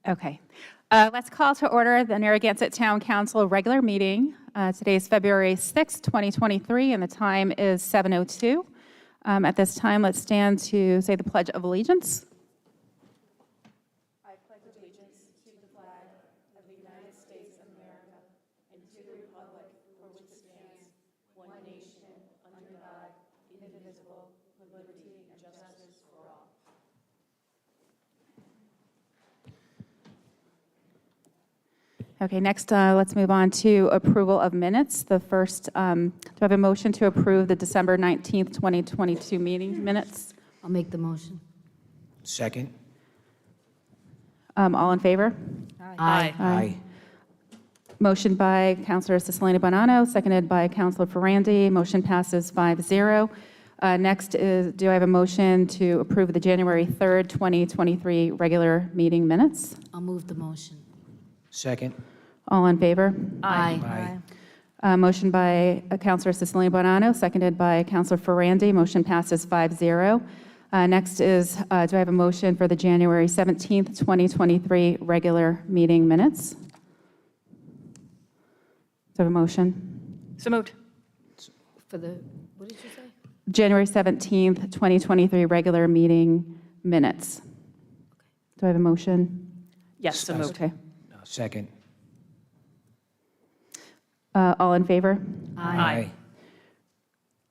Okay. Let's call to order the Narragansett Town Council regular meeting. Today is February 6, 2023, and the time is 7:02. At this time, let's stand to say the Pledge of Allegiance. I pledge allegiance to the flag of the United States of America and to the republic for which it stands, one nation, under God, indivisible, with liberty and justice for all. Okay, next, let's move on to approval of minutes. The first, do I have a motion to approve the December 19th, 2022 meeting minutes? I'll make the motion. Second. All in favor? Aye. Aye. Motion by Councilor Cicilline Bonanno, seconded by Councilor Ferrandi. Motion passes 5-0. Next is, do I have a motion to approve the January 3rd, 2023 regular meeting minutes? I'll move the motion. Second. All in favor? Aye. Motion by Councilor Cicilline Bonanno, seconded by Councilor Ferrandi. Motion passes 5-0. Next is, do I have a motion for the January 17th, 2023 regular meeting minutes? Do I have a motion? So moved. For the, what did you say? January 17th, 2023 regular meeting minutes. Do I have a motion? Yes, so moved. Okay. Second. All in favor? Aye.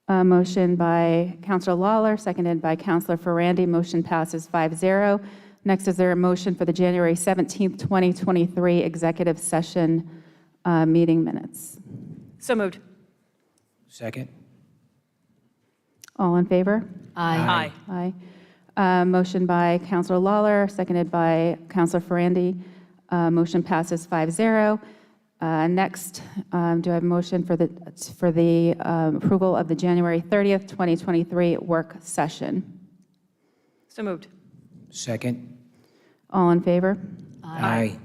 Motion by Councilor Lawler, seconded by Councilor Ferrandi. Motion passes 5-0. Next, is there a motion for the January 17th, 2023 executive session meeting minutes? So moved. Second. All in favor? Aye. Aye. Motion by Councilor Lawler, seconded by Councilor Ferrandi. Motion passes 5-0. Next, do I have a motion for the approval of the January 30th, 2023 work session? So moved. Second. All in favor? Aye.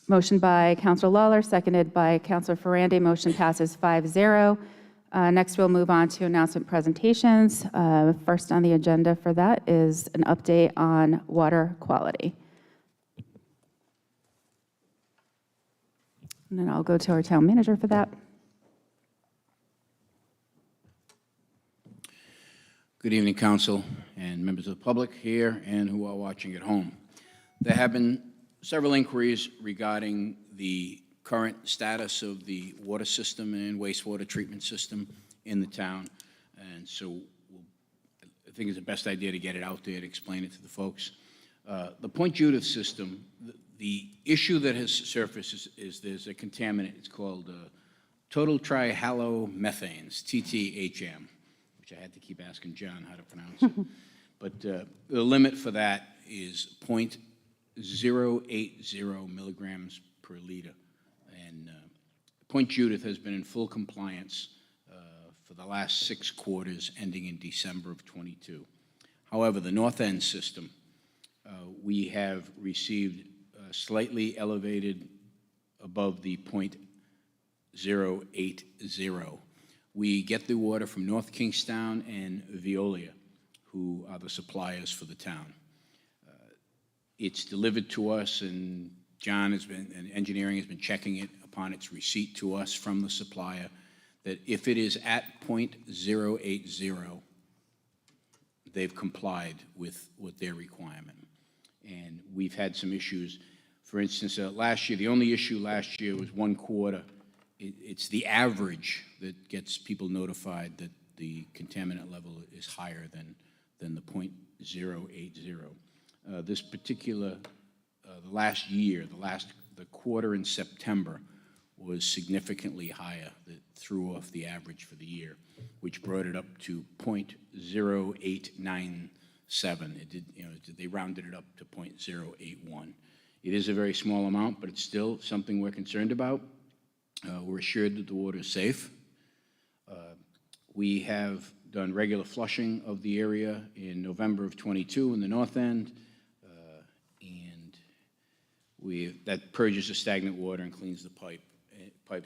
Motion by Councilor Lawler, seconded by Councilor Ferrandi. Motion passes 5-0. Next, we'll move on to announcement presentations. First on the agenda for that is an update on water quality. And then I'll go to our town manager for that. Good evening, Council and members of the public here and who are watching at home. There have been several inquiries regarding the current status of the water system and wastewater treatment system in the town. And so I think it's the best idea to get it out there to explain it to the folks. The Point Judith system, the issue that has surfaced is there's a contaminant. It's called total trihalomethanes, TTHM, which I had to keep asking John how to pronounce it. But the limit for that is 0.080 milligrams per liter. And Point Judith has been in full compliance for the last 6 quarters, ending in December of '22. However, the North End system, we have received slightly elevated above the 0.080. We get the water from North Kingstown and Veolia, who are the suppliers for the town. It's delivered to us, and John and engineering has been checking it upon its receipt to us from the supplier, that if it is at 0.080, they've complied with their requirement. And we've had some issues. For instance, last year, the only issue last year was 1 quarter. It's the average that gets people notified that the contaminant level is higher than the 0.080. This particular, the last year, the quarter in September was significantly higher, that threw off the average for the year, which brought it up to 0.0897. It did, they rounded it up to 0.081. It is a very small amount, but it's still something we're concerned about. We're assured that the water is safe. We have done regular flushing of the area in November of '22 in the North End, and that purges the stagnant water and cleans the pipes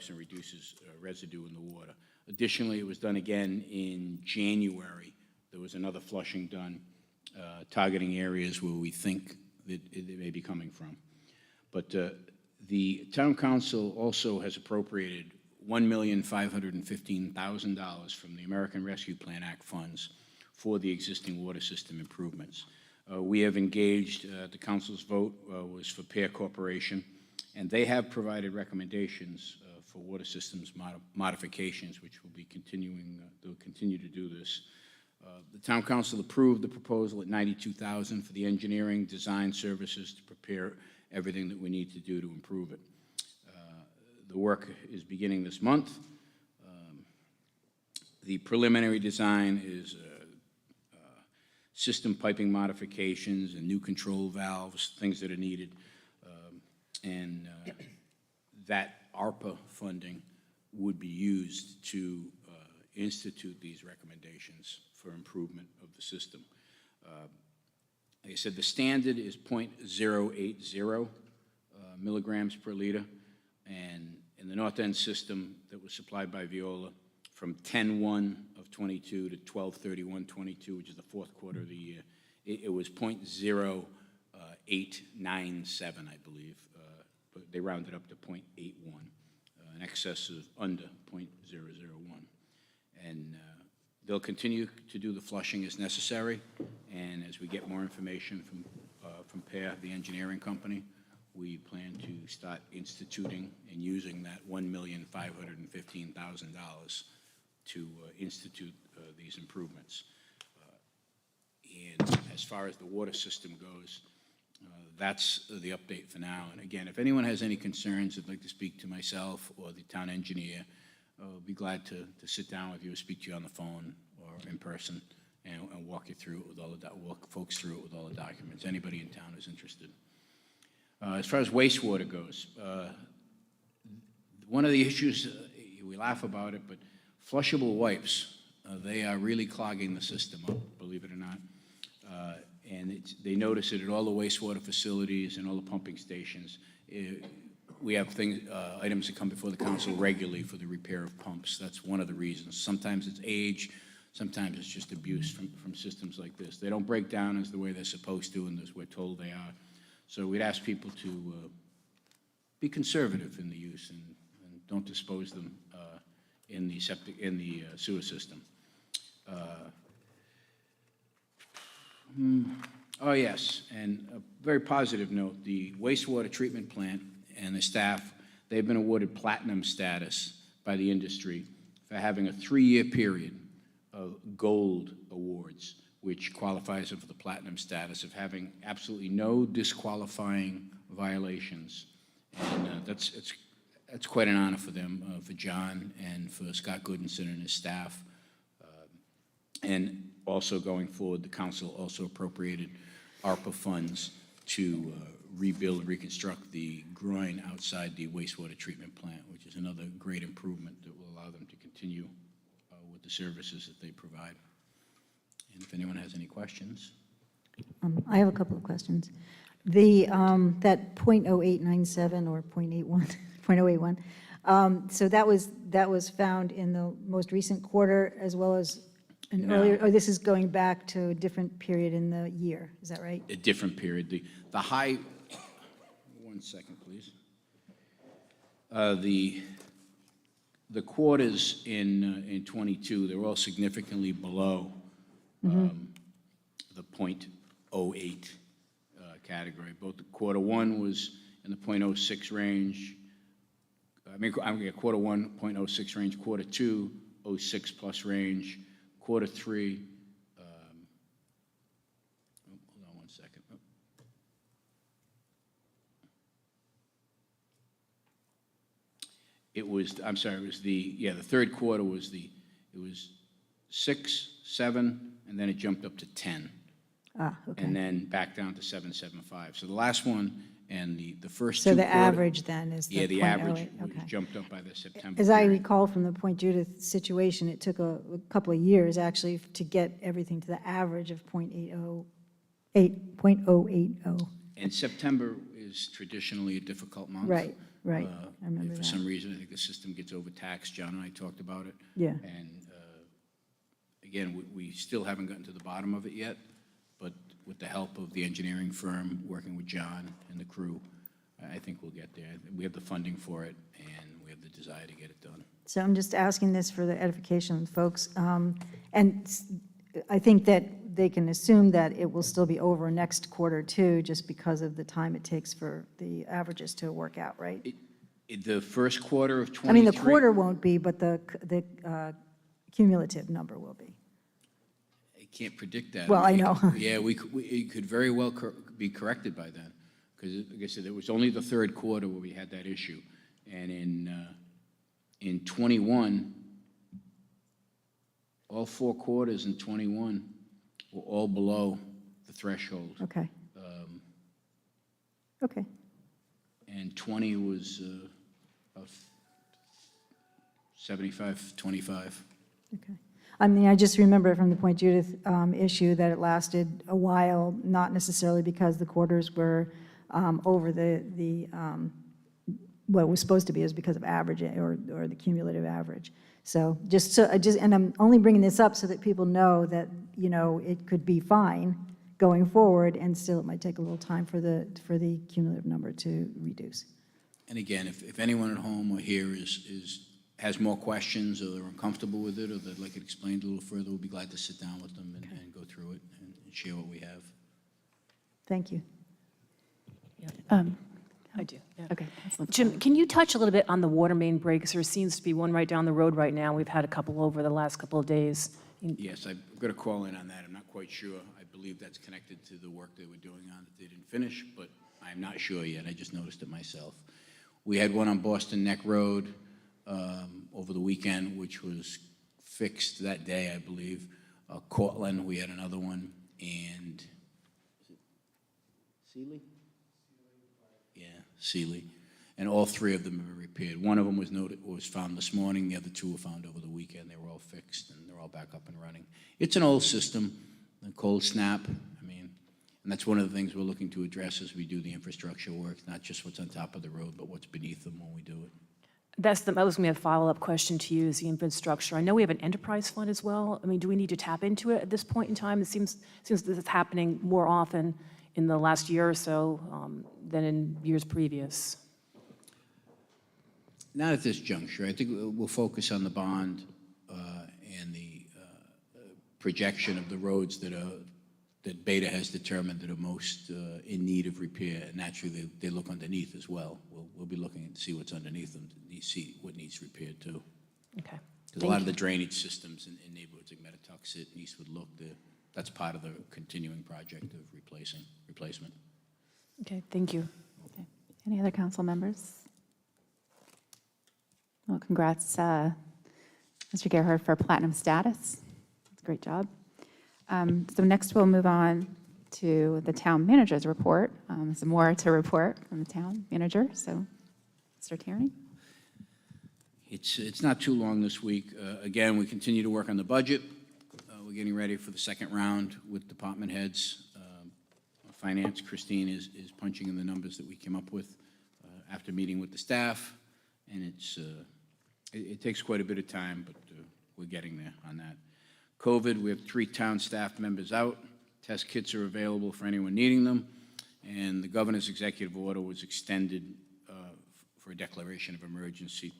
and reduces residue in the water. Additionally, it was done again in January. There was another flushing done targeting areas where we think that it may be coming from. But the town council also has appropriated $1,515,000 from the American Rescue Plan Act funds for the existing water system improvements. We have engaged, the council's vote was for Pear Corporation, and they have provided recommendations for water systems modifications, which will be continuing, they'll continue to do this. The town council approved the proposal at $92,000 for the engineering design services to prepare everything that we need to do to improve it. The work is beginning this month. The preliminary design is system piping modifications and new control valves, things that are needed. That ARPA funding would be used to institute these recommendations for improvement of the system. Like I said, the standard is 0.080 milligrams per liter, and in the North End system that was supplied by Veola from 10/1 of 22 to 12/31/22, which is the fourth quarter of the year, it was 0.0897, I believe, but they rounded up to 0.81, an excess of under 0.001. And they'll continue to do the flushing as necessary, and as we get more information from Pear, the engineering company, we plan to start instituting and using that $1,515,000 to institute these improvements. And as far as the water system goes, that's the update for now. And again, if anyone has any concerns, I'd like to speak to myself or the town engineer. I'll be glad to sit down with you, or speak to you on the phone or in person, and walk you through it with all the walk folks through it with all the documents. Anybody in town who's interested. As far as wastewater goes, one of the issues, we laugh about it, but flushable wipes, they are really clogging the system up, believe it or not. And they notice it at all the wastewater facilities and all the pumping stations. We have items that come before the council regularly for the repair of pumps. That's one of the reasons. Sometimes it's age, sometimes it's just abuse from systems like this. They don't break down as the way they're supposed to, and as we're told they are. So we'd ask people to be conservative in the use and don't dispose them in the sewer system. Oh yes, and a very positive note: the wastewater treatment plant and the staff, they've been awarded platinum status by the industry for having a 3-year period of gold awards, which qualifies them for the platinum status of having absolutely no disqualifying violations. And that's quite an honor for them, for John and for Scott Goodinson and his staff. And also going forward, the council also appropriated ARPA funds to rebuild and reconstruct the groin outside the wastewater treatment plant, which is another great improvement that will allow them to continue with the services that they provide. And if anyone has any questions. I have a couple of questions. The, that .0897 or .81, .081, so that was found in the most recent quarter as well as an earlier, or this is going back to a different period in the year, is that right? A different period. The high, 1 second, please. The quarters in 22, they're all significantly below the .08 category. Both the quarter 1 was in the .06 range. Quarter 1, .06 range. Quarter 2, 06 plus range. Quarter 3, hold on 1 second. Oh. It was, I'm sorry, it was the third quarter was it was 6, 7, and then it jumped up to 10. Okay. And then back down to 7.75. So the last one and the first So two the quarter- average then is the Yeah, the average .08, okay. jumped up by the September As I period. recall from the Point Judith situation, it took a couple of years actually to get everything to the average of .080. And September is traditionally a difficult month. Right, right. I remember For that. some reason, I think the system gets overtaxed. John and I talked about it. Yeah. And again, we still haven't gotten to the bottom of it yet, but with the help of the engineering firm, working with John and the crew, I think we'll get there. We have the funding for it, and we have the desire to get it done. So I'm just asking this for the edification of folks. And I think that they can assume that it will still be over next quarter too, just because of the time it takes for the averages to work out, right? The first quarter of 23. I mean, the quarter won't be, but the cumulative number will be. I can't predict that. Well, I know. Yeah, it could very well be corrected by then, because, like I said, it was only the third quarter where we had that issue. And in 21, all 4 quarters in 21 were all below the threshold. Okay. Okay. And 20 was about 75, 25. Okay. I mean, I just remember from the Point Judith issue that it lasted a while, not necessarily because the quarters were over what it was supposed to be, is because of average or the cumulative average. So and I'm only bringing this up so that people know that, you know, it could be fine going forward, and still it might take a little time for the cumulative number to reduce. And again, if anyone at home or here has more questions, or they're uncomfortable with it, or they'd like it explained a little further, we'll be glad to sit down with them and go through it and share what we have. Thank you. I do. Yeah. Okay. Jim, can you touch a little bit on the water main breaks? There seems to be one right down the road right now. We've had a couple over the last couple of days. Yes, I've got to call in on that. I'm not quite sure. I believe that's connected to the work they were doing on that they didn't finish, but I'm not sure yet. I just noticed it myself. We had one on Boston Neck Road over the weekend, which was fixed that day, I believe. Cortland, we had another one, and is it Sealy? Yeah, Sealy. And all 3 of them have been repaired. One of them was found this morning. The other 2 were found over the weekend. They were all fixed, and they're all back up and running. It's an old system, a cold snap. I mean, and that's one of the things we're looking to address as we do the infrastructure work, not just what's on top of the road, but what's beneath them when we do it. That was going to be a follow-up question to you, is the infrastructure. I know we have an enterprise fund as well. I mean, do we need to tap into it at this point in time? It seems this is happening more often in the last year or so than in years previous. Not at this juncture. I think we'll focus on the bond and the projection of the roads that Beta has determined that are most in need of repair. And naturally, they look underneath as well. We'll be looking to see what's underneath them, to see what needs repaired too. Okay. Because a lot of the drainage systems in neighborhoods like Metatuxet and Eastwood Look, that's part of the continuing project of replacement. Okay, thank you. Okay. Any other council members? Well, congrats, Mr. Gerhard, for platinum status. That's a great job. So next we'll move on to the town manager's report. Some more to report from the town manager. So, Mr. Tierney. It's not too long this week. Again, we continue to work on the budget. We're getting ready for the second round with department heads. Finance, Christine is punching in the numbers that we came up with after meeting with the staff, and it takes quite a bit of time, but we're getting there on that. COVID, we have 3 town staff members out. Test kits are available for anyone needing them, and the governor's executive order was extended for a declaration of emergency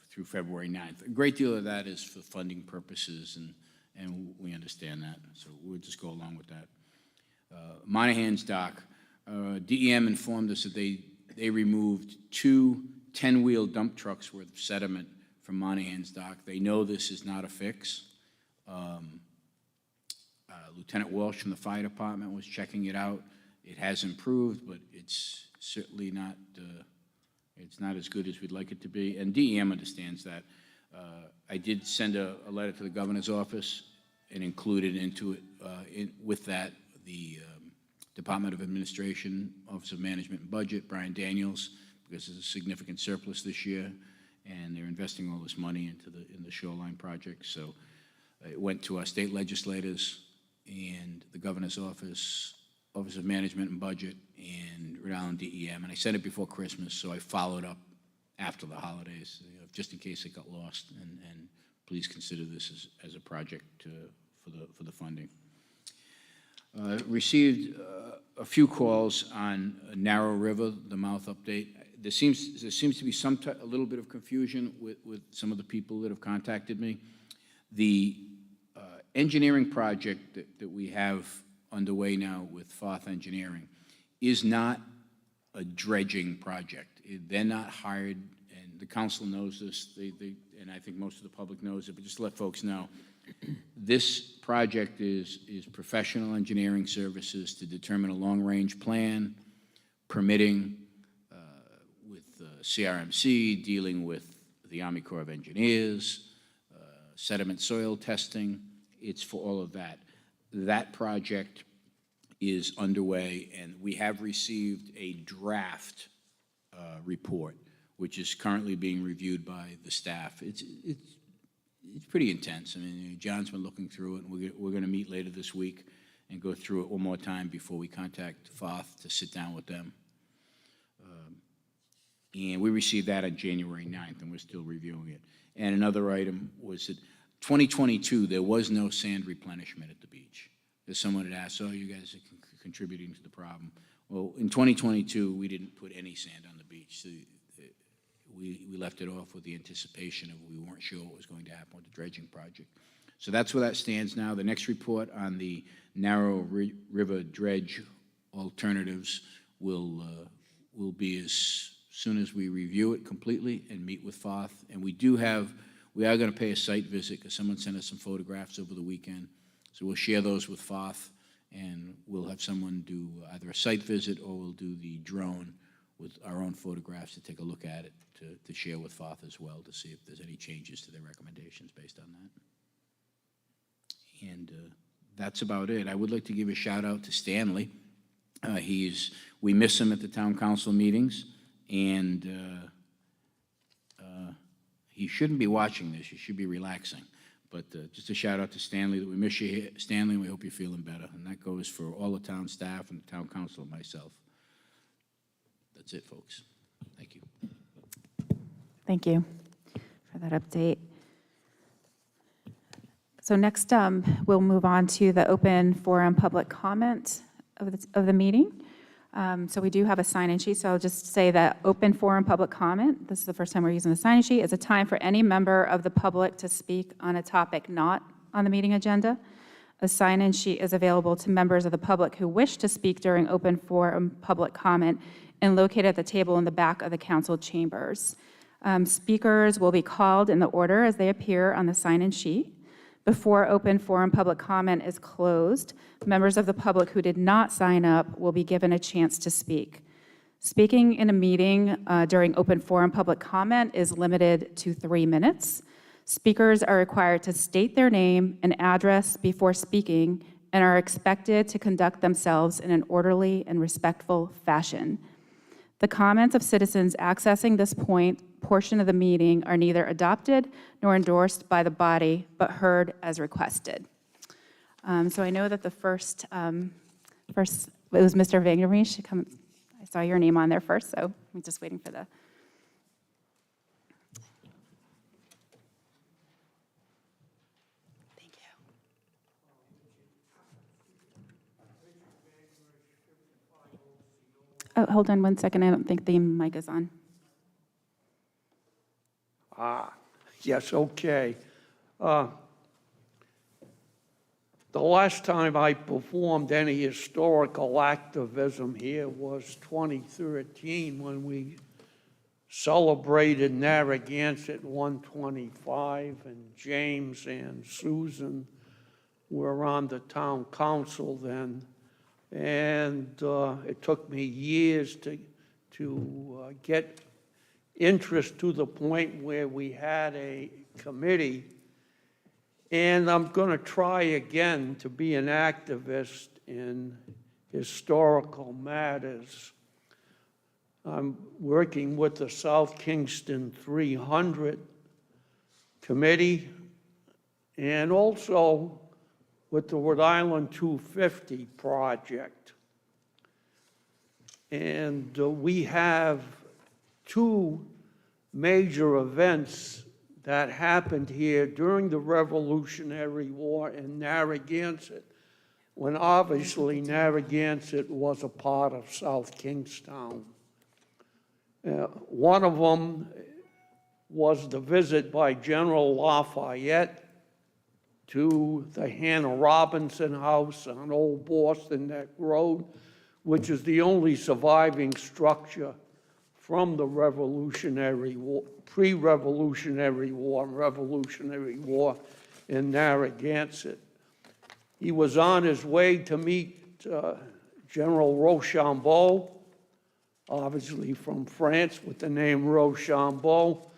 through February 9th. A great deal of that is for funding purposes, and we understand that, so we'll just go along with that. Monahan's dock, DEM informed us that they removed 2 10-wheel dump trucks worth of sediment from Monahan's dock. They know this is not a fix. Lieutenant Walsh from the fire department was checking it out. It has improved, but it's certainly not, it's not as good as we'd like it to be, and DEM understands that. I did send a letter to the governor's office and included into it, with that, the Department of Administration, Office of Management and Budget, Brian Daniels, because there's a significant surplus this year, and they're investing all this money into the shoreline project. So it went to our state legislators and the governor's office, Office of Management and Budget, and Rhode Island DEM. And I sent it before Christmas, so I followed up after the holidays, just in case it got lost. And please consider this as a project for the funding. Received a few calls on Narrow River, the mouth update. There seems to be a little bit of confusion with some of the people that have contacted me. The engineering project that we have underway now with Foth Engineering is not a dredging project. They're not hired, and the council knows this, and I think most of the public knows it, but just to let folks know, this project is professional engineering services to determine a long-range plan, permitting with CRMC, dealing with the Army Corps of Engineers, sediment soil testing. It's for all of that. That project is underway, and we have received a draft report, which is currently being reviewed by the staff. It's pretty intense. I mean, John's been looking through it, and we're going to meet later this week and go through it one more time before we contact Foth to sit down with them. And we received that on January 9th, and we're still reviewing it. And another item was that 2022, there was no sand replenishment at the beach. As someone had asked, oh, you guys are contributing to the problem. Well, in 2022, we didn't put any sand on the beach. So we left it off with the anticipation of we weren't sure what was going to happen with the dredging project. So that's where that stands now. The next report on the Narrow River dredge alternatives will be as soon as we review it completely and meet with Foth. And we are going to pay a site visit because someone sent us some photographs over the weekend. So we'll share those with Foth, and we'll have someone do either a site visit or we'll do the drone with our own photographs to take a look at it, to share with Foth as well, to see if there's any changes to their recommendations based on that. And that's about it. I would like to give a shout out to Stanley. We miss him at the town council meetings, and he shouldn't be watching this. He should be relaxing. But just a shout out to Stanley that we miss you here. Stanley, we hope you're feeling better. And that goes for all the town staff and the town council and myself. That's it, folks. Thank you. Thank you for that update. So next, we'll move on to the open forum public comment of the meeting. So we do have a sign-in sheet, so I'll just say that open forum public comment, this is the first time we're using the sign-in sheet, is a time for any member of the public to speak on a topic not on the meeting agenda. A sign-in sheet is available to members of the public who wish to speak during open forum public comment and located at the table in the back of the council chambers. Speakers will be called in the order as they appear on the sign-in sheet. Before open forum public comment is closed, members of the public who did not sign up will be given a chance to speak. Speaking in a meeting during open forum public comment is limited to 3 minutes. Speakers are required to state their name and address before speaking and are expected to conduct themselves in an orderly and respectful fashion. The comments of citizens accessing this portion of the meeting are neither adopted nor endorsed by the body, but heard as requested. So I know that the first it was Mr. Vangermeesh. I saw your name on there first, so I'm just waiting for the. Thank you. Oh, hold on one second. I don't think the mic is on. Yes, okay. The last time I performed any historical activism here was 2013 when we celebrated Narragansett 125, and James and Susan were on the town council then. And it took me years to get interest to the point where we had a committee. And I'm going to try again to be an activist in historical matters. I'm working with the South Kingston 300 committee and also with the Rhode Island 250 project. And we have 2 major events that happened here during the Revolutionary War in Narragansett. when obviously Narragansett was a part of South Kingstown. One of them was the visit by General Lafayette to the Hannah Robinson House on Old Boston Neck Road, which is the only surviving structure from the Revolutionary War, pre-Revolutionary War and Revolutionary War in Narragansett. He was on his way to meet General Rochambeau, obviously from France with the name Rochambeau,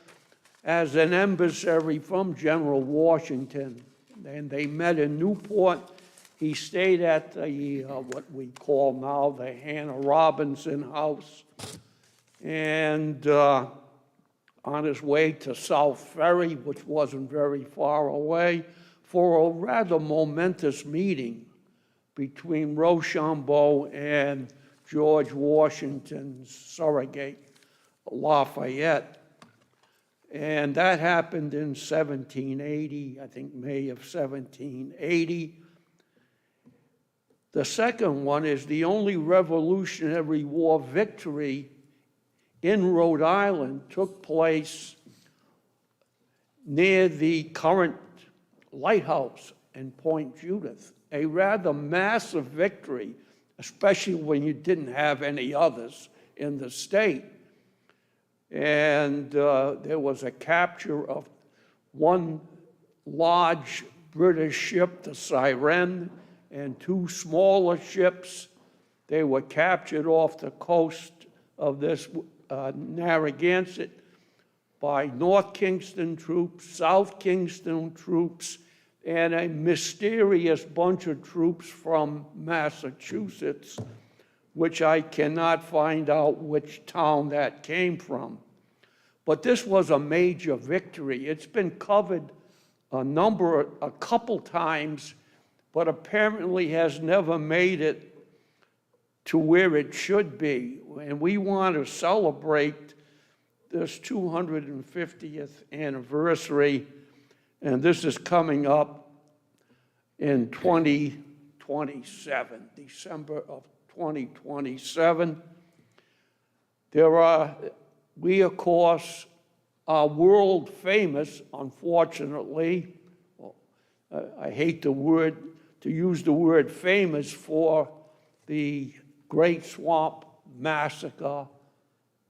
as an emissary from General Washington. And they met in Newport. He stayed at the, what we call now the Hannah Robinson House. And on his way to South Ferry, which wasn't very far away, for a rather momentous meeting between Rochambeau and George Washington's surrogate, Lafayette. And that happened in 1780, I think May of 1780. The second one is the only Revolutionary War victory in Rhode Island took place near the current lighthouse in Point Judith, a rather massive victory, especially when you didn't have any others in the state. And there was a capture of one large British ship, the Siren, and two smaller ships. They were captured off the coast of this Narragansett by North Kingston troops, South Kingston troops, and a mysterious bunch of troops from Massachusetts, which I cannot find out which town that came from. But this was a major victory. It's been covered a couple times, but apparently has never made it to where it should be. And we want to celebrate this 250th anniversary, and this is coming up in 2027, December of 2027. We, of course, are world famous, unfortunately. I hate to use the word famous for the Great Swamp Massacre,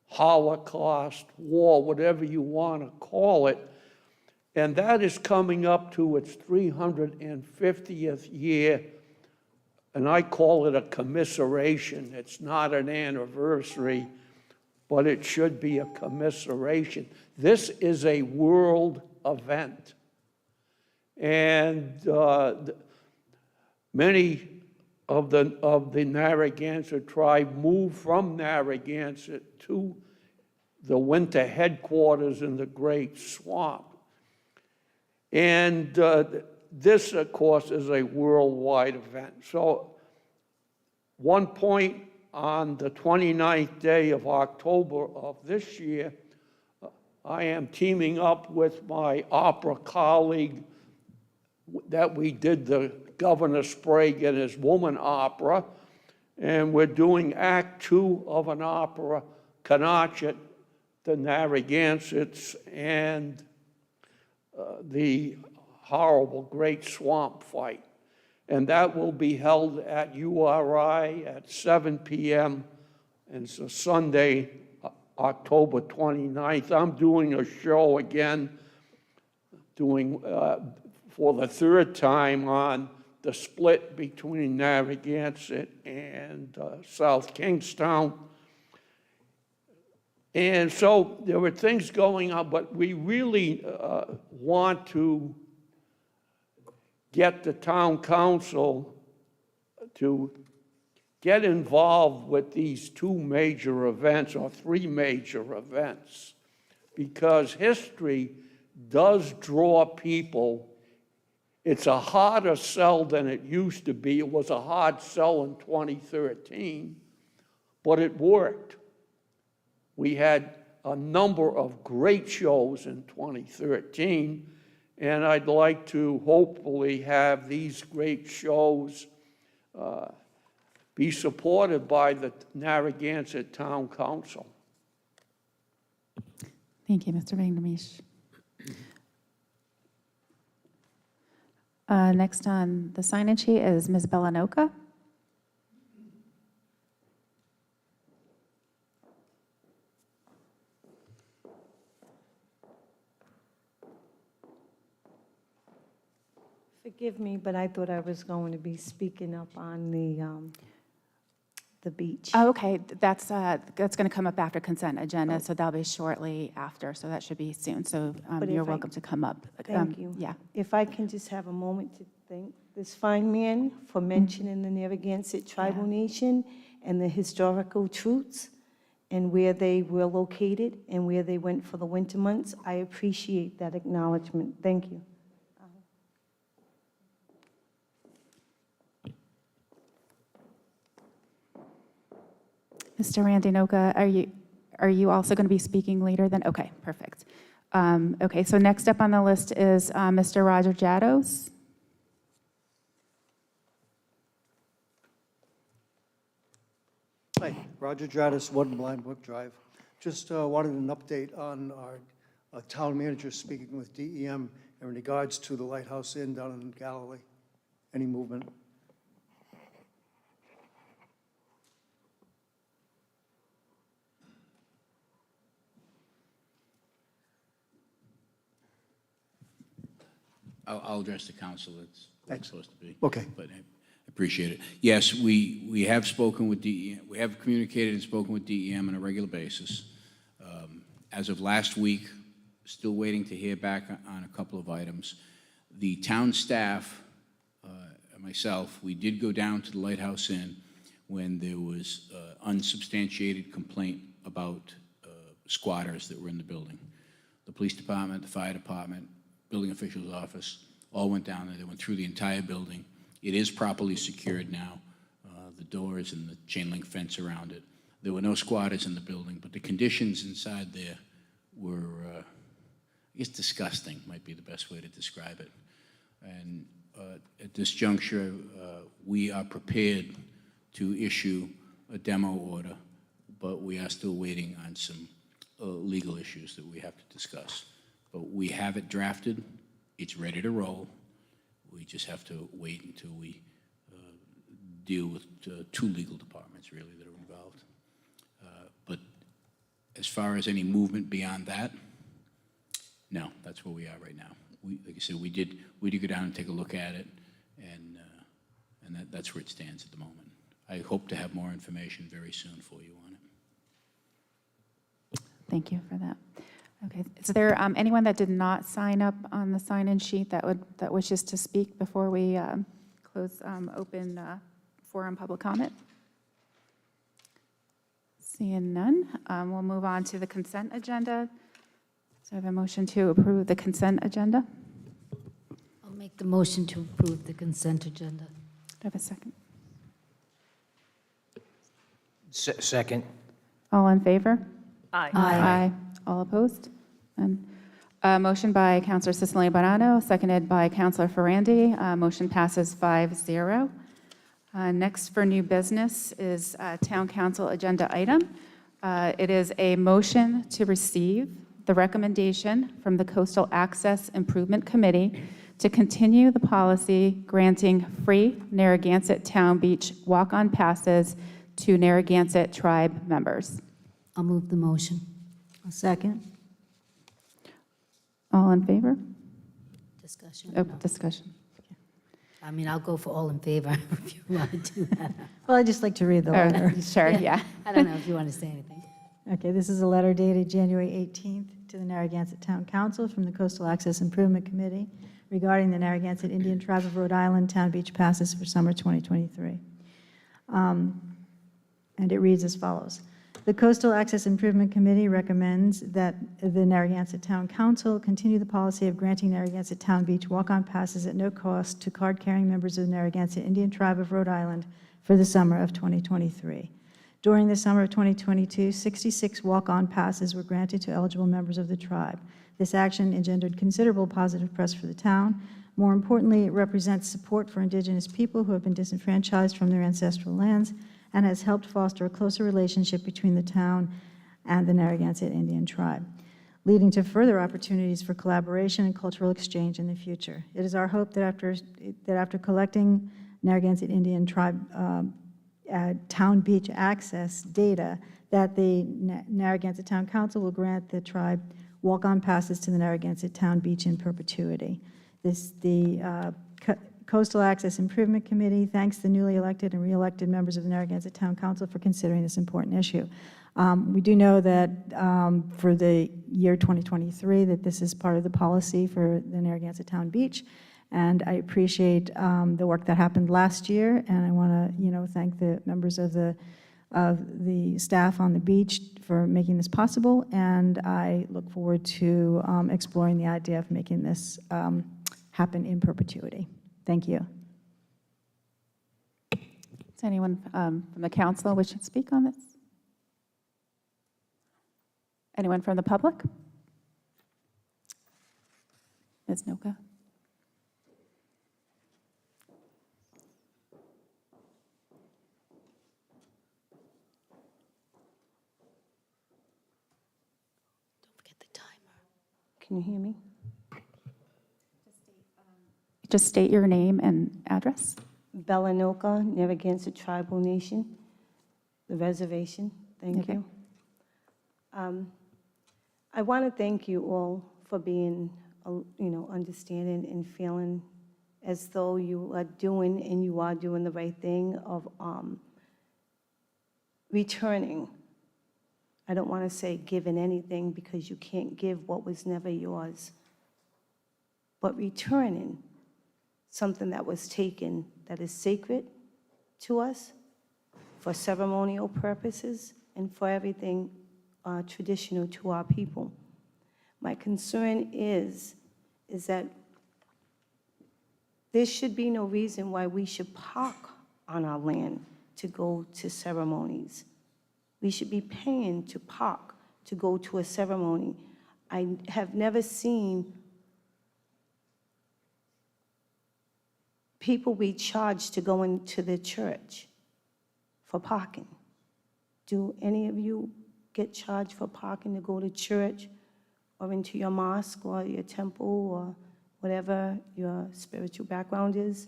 Holocaust, war, whatever you want to call it. And that is coming up to its 350th year, and I call it a commiseration. It's not an anniversary, but it should be a commiseration. This is a world event. And many of the Narragansett tribe moved from Narragansett to the winter headquarters in the Great Swamp. And this, of course, is a worldwide event. So one point on the 29th day of October of this year, I am teaming up with my opera colleague that we did the Governor Sprague and his woman opera, and we're doing Act 2 of an opera, Canachet, the Narragansetts, and the horrible Great Swamp Fight. And that will be held at URI at 7 p.m. And it's a Sunday, October 29th. I'm doing a show again, for the third time on the split between Narragansett and South Kingstown. And so there were things going on, but we really want to get the town council to get involved with these two major events or three major events, because history does draw people. It's a harder sell than it used to be. It was a hard sell in 2013, but it worked. We had a number of great shows in 2013, and I'd like to hopefully have these great shows be supported by the Narragansett Town Council. Thank you, Mr. Vandermeesh. Next on the sign-in sheet is Ms. Belanoka. Forgive me, but I thought I was going to be speaking up on the beach. Oh, okay, that's going to come up after consent agenda, so that'll be shortly after, so that should be soon. So But you're if I- welcome to come up. Thank you. Yeah. If I can just have a moment to thank this fine man for mentioning the Narragansett Tribal Nation and the historical truths and where they were located and where they went for the winter months. I appreciate that acknowledgement. Thank you. Mr. Randinoka, are you also going to be speaking later then? Okay, perfect. Okay, so next up on the list is Mr. Roger Jados. Hi, Roger Jadis, 1 Blind Brook Drive. Just wanted an update on our town manager speaking with DEM in regards to the Lighthouse Inn down in Galilee. Any movement? I'll address the council. It's what it's supposed to be. Okay. But I appreciate it. Yes, we have spoken with DEM. We have communicated and spoken with DEM on a regular basis. As of last week, still waiting to hear back on a couple of items. The town staff, and myself, we did go down to the Lighthouse Inn when there was unsubstantiated complaint about squatters that were in the building. The police department, the fire department, building official's office, all went down there. They went through the entire building. It is properly secured now, the doors and the chain link fence around it. There were no squatters in the building, but the conditions inside there were, I guess, disgusting might be the best way to describe it. And at this juncture, we are prepared to issue a demo order, but we are still waiting on some legal issues that we have to discuss. But we have it drafted. It's ready to roll. We just have to wait until we deal with 2 legal departments, really, that are involved. But as far as any movement beyond that, no, that's where we are right now. Like I said, we did go down and take a look at it, and that's where it stands at the moment. I hope to have more information very soon for you on it. Thank you for that. Okay, is there anyone that did not sign up on the sign-in sheet that wishes to speak before we close open forum public comment? Seeing none, we'll move on to the consent agenda. So I have a motion to approve the consent agenda. I'll make the motion to approve the consent agenda. Do I have a second? Second. All in favor? Aye. Aye. All opposed? And motion by Councilor Siciliano, seconded by Councilor Ferrandi. Motion passes 5-0. Next for new business is Town Council agenda item. It is a motion to receive the recommendation from the Coastal Access Improvement Committee to continue the policy granting free Narragansett Town Beach walk-on passes to Narragansett tribe members. I'll move the motion. A second. All in favor? Discussion? Oh, No. discussion. I mean, I'll go for all in favor if you want to do that. Well, I'd just like to read the letter. Sure, yeah. I don't know if you want to say anything. Okay, this is a letter dated January 18th to the Narragansett Town Council from the Coastal Access Improvement Committee regarding the Narragansett Indian Tribe of Rhode Island Town Beach passes for summer 2023. And it reads as follows. The Coastal Access Improvement Committee recommends that the Narragansett Town Council continue the policy of granting Narragansett Town Beach walk-on passes at no cost to card-carrying members of the Narragansett Indian Tribe of Rhode Island for the summer of 2023. During the summer of 2022, 66 walk-on passes were granted to eligible members of the tribe. This action engendered considerable positive press for the town. More importantly, it represents support for Indigenous people who have been disenfranchised from their ancestral lands and has helped foster a closer relationship between the town and the Narragansett Indian tribe, leading to further opportunities for collaboration and cultural exchange in the future. It is our hope that after collecting Narragansett Indian tribe town beach access data, that the Narragansett Town Council will grant the tribe walk-on passes to the Narragansett Town Beach in perpetuity. The Coastal Access Improvement Committee thanks the newly elected and re-elected members of the Narragansett Town Council for considering this important issue. We do know that for the year 2023 that this is part of the policy for the Narragansett Town Beach, and I appreciate the work that happened last year, and I want to thank the members of the staff on the beach for making this possible, and I look forward to exploring the idea of making this happen in perpetuity. Thank you. Does anyone from the council wish to speak on this? Anyone from the public? Ms. Noka? Don't forget the timer. Can you hear me? Just state your name and address. Belanoka, Narragansett Tribal Nation, the reservation. Thank Okay. you. I want to thank you all for being, understanding and feeling as though you are doing and you are doing the right thing of returning. I don't want to say giving anything because you can't give what was never yours, but returning something that was taken that is sacred to us for ceremonial purposes and for everything traditional to our people. My concern is that there should be no reason why we should park on our land to go to ceremonies. We should be paying to park to go to a ceremony. I have never seen people be charged to go into the church for parking. Do any of you get charged for parking to go to church or into your mosque or your temple or whatever your spiritual background is?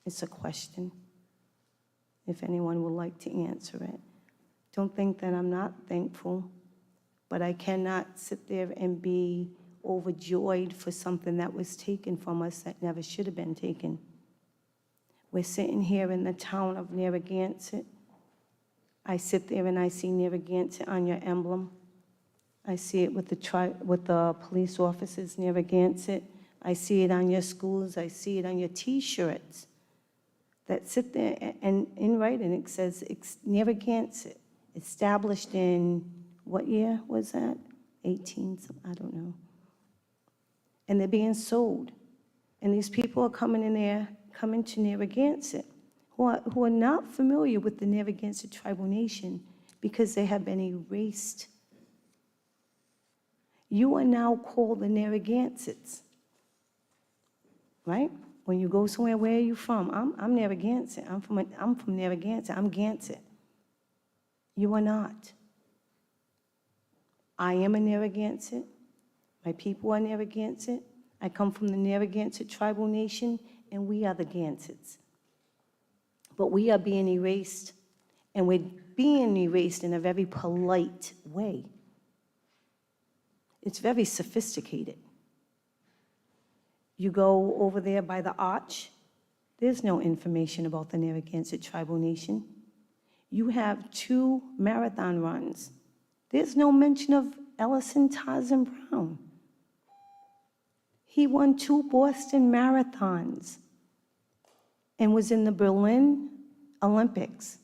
It's a question, if anyone would like to answer it. Don't think that I'm not thankful, but I cannot sit there and be overjoyed for something that was taken from us that never should have been taken. We're sitting here in the town of Narragansett. I sit there and I see Narragansett on your emblem. I see it with the police officers, Narragansett. I see it on your schools. I see it on your T-shirts that sit there, and in writing it says Narragansett, established in, what year was that? 18, I don't know. And they're being sold. And these people are coming in there, coming to Narragansett, who are not familiar with the Narragansett tribal nation because they have been erased. You are now called the Narragansetts, right? When you go somewhere, where are you from? I'm Narragansett. I'm from Narragansett. I'm Gansett. You are not. I am a Narragansett. My people are Narragansett. I come from the Narragansett tribal nation, and we are the Gansetts. But we are being erased, and we're being erased in a very polite way. It's very sophisticated. You go over there by the arch, there's no information about the Narragansett tribal nation. You have 2 marathon runs. There's no mention of Ellison Tarzan Brown. He won 2 Boston marathons and was in the Berlin Olympics.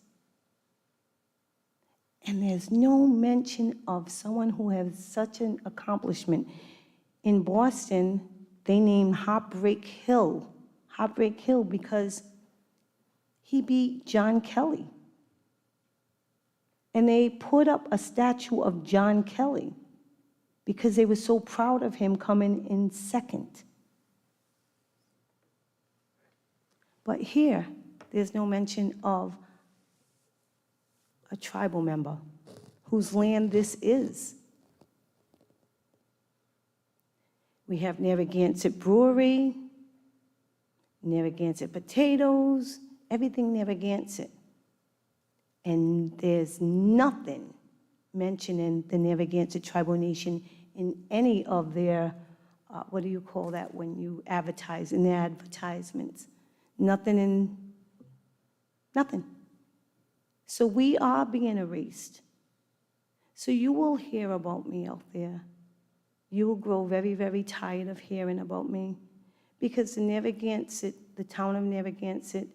And there's no mention of someone who has such an accomplishment. In Boston, they named Heartbreak Hill because he beat John Kelly. And they put up a statue of John Kelly because they were so proud of him coming in second. But here, there's no mention of a tribal member whose land this is. We have Narragansett Brewery, Narragansett Potatoes, everything Narragansett. And there's nothing mentioning the Narragansett Tribal Nation in any of their, what do you call that when you advertise, in their advertisements? Nothing. So we are being erased. So you will hear about me out there. You will grow very, very tired of hearing about me because the town of Narragansett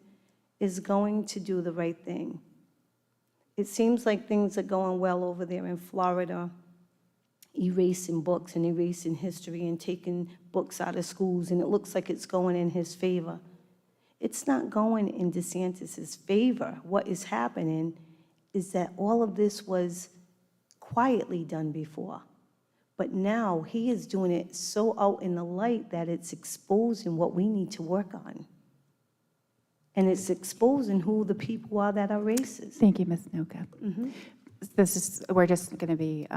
is going to do the right thing. It seems like things are going well over there in Florida, erasing books and erasing history and taking books out of schools, and it looks like it's going in his favor. It's not going in DeSantis's favor. What is happening is that all of this was quietly done before. But now he is doing it so out in the light that it's exposing what we need to work on. And it's exposing who the people are that are racist. Thank you, Ms. Noka. We're just going to be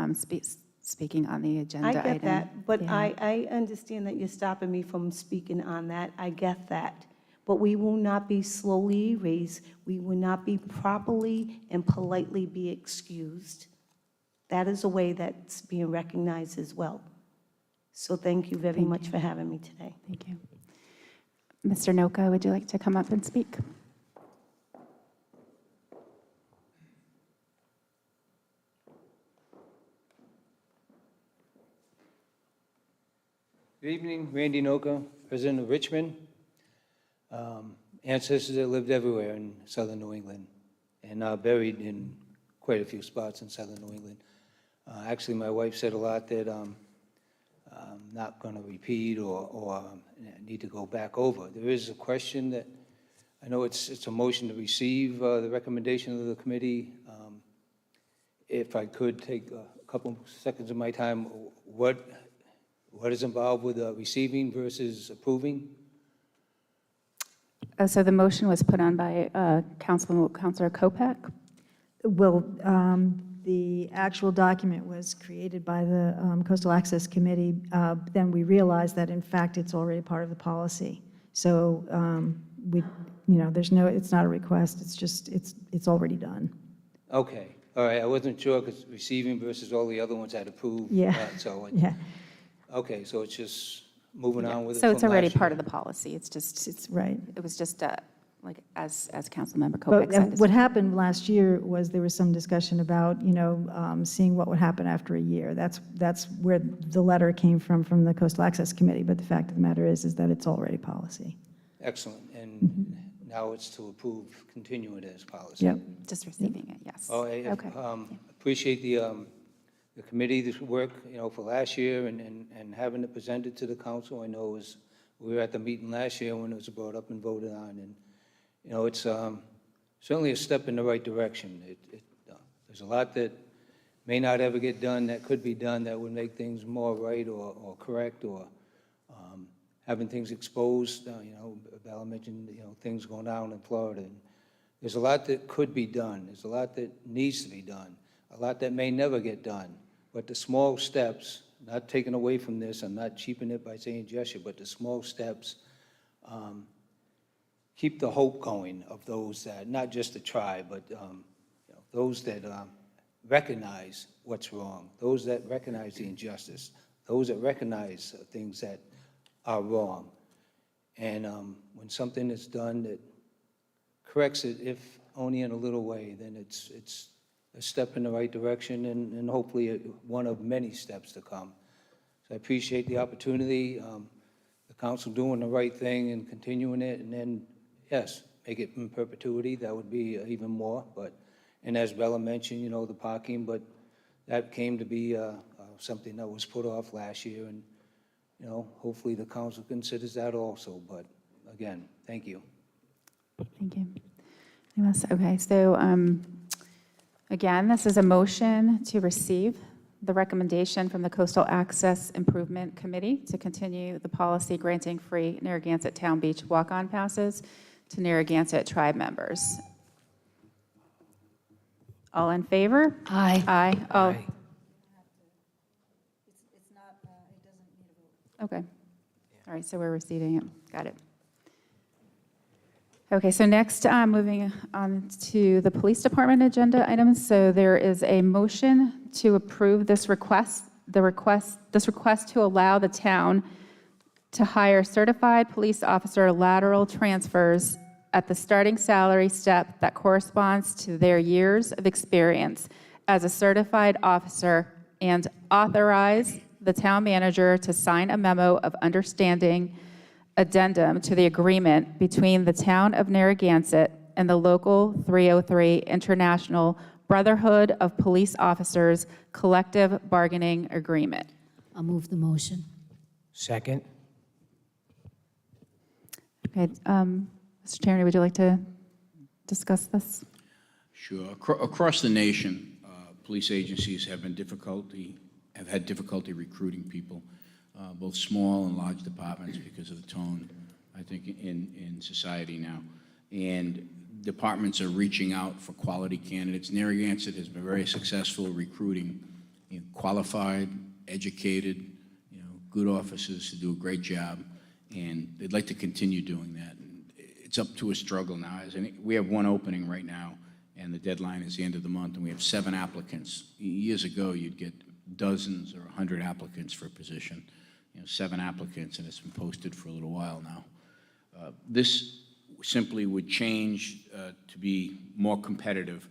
speaking on the agenda I item. get that, but Yeah. I understand that you're stopping me from speaking on that. I get that. But we will not be slowly erased. We will not be properly and politely be excused. That is a way that's being recognized as well. So thank you very much for having me today. Thank you. Mr. Noka, would you like to come up and speak? Good evening, Randy Noka, President of Richmond. Ancestors that lived everywhere in southern New England and are buried in quite a few spots in southern New England. Actually, my wife said a lot that I'm not going to repeat or need to go back over. There is a question that, I know it's a motion to receive the recommendation of the committee. If I could take a couple seconds of my time, what is involved with receiving versus approving? So the motion was put on by Councilor Kopech. Well, the actual document was created by the Coastal Access Committee. Then we realized that, in fact, it's already part of the policy. So it's not a request. It's just, it's already done. Okay, all right, I wasn't sure because receiving versus all the other ones had approved. Yeah. Yeah. Okay, so it's just moving on with it So it's from already last part year. of the policy. It's just, It's right. it was just like as Councilmember But Kopech said. what happened last year was there was some discussion about, seeing what would happen after a year. That's where the letter came from the Coastal Access Committee. But the fact of the matter is that it's already policy. Excellent, and now it's to approve, continue it as policy. Yep. Just receiving it, yes. Oh, I Okay. appreciate the committee's work, for last year and having it presented to the council. I know we were at the meeting last year when it was brought up and voted on, and, it's certainly a step in the right direction. There's a lot that may not ever get done that could be done that would make things more right or correct or having things exposed. Bella mentioned, things going down in Florida. And there's a lot that could be done. There's a lot that needs to be done. A lot that may never get done. But the small steps, not taken away from this, I'm not cheapening it by saying gesture, but the small steps keep the hope going of those that, not just the tribe, but those that recognize what's wrong, those that recognize the injustice, those that recognize things that are wrong. And when something is done that corrects it, if only in a little way, then it's a step in the right direction and hopefully one of many steps to come. So I appreciate the opportunity, the council doing the right thing and continuing it, and then, yes, make it in perpetuity. That would be even more. And as Bella mentioned, the parking, but that came to be something that was put off last year, and hopefully the council considers that also. But again, thank you. Thank you. Anyone else? Okay, so Again, this is a motion to receive the recommendation from the Coastal Access Improvement Committee to continue the policy granting free Narragansett Town Beach walk-on passes to Narragansett tribe members. All in favor? Aye. Aye. Oh, okay. All right, so we're receiving it. Got it. Okay, so next, moving on to the police department agenda items. So there is a motion to approve this request, to allow the town to hire certified police officer lateral transfers at the starting salary step that corresponds to their years of experience as a certified officer, and authorize the town manager to sign a memo of understanding addendum to the agreement between the town of Narragansett and the Local 303 International Brotherhood of Police Officers Collective Bargaining Agreement. I'll move the motion. Second. Okay, Mr. Tierney, would you like to discuss this? Sure. Across the nation, police agencies have had difficulty recruiting people, both small and large departments, because of the tone, I think, in society now. And departments are reaching out for quality candidates. Narragansett has been very successful recruiting qualified, educated, good officers to do a great job, and they'd like to continue doing that. And it's up to a struggle now. We have one opening right now, and the deadline is the end of the month, and we have 7 applicants. Years ago, you'd get dozens or 100 applicants for a position. 7 applicants, and it's been posted for a little while now. This simply would change to be more competitive,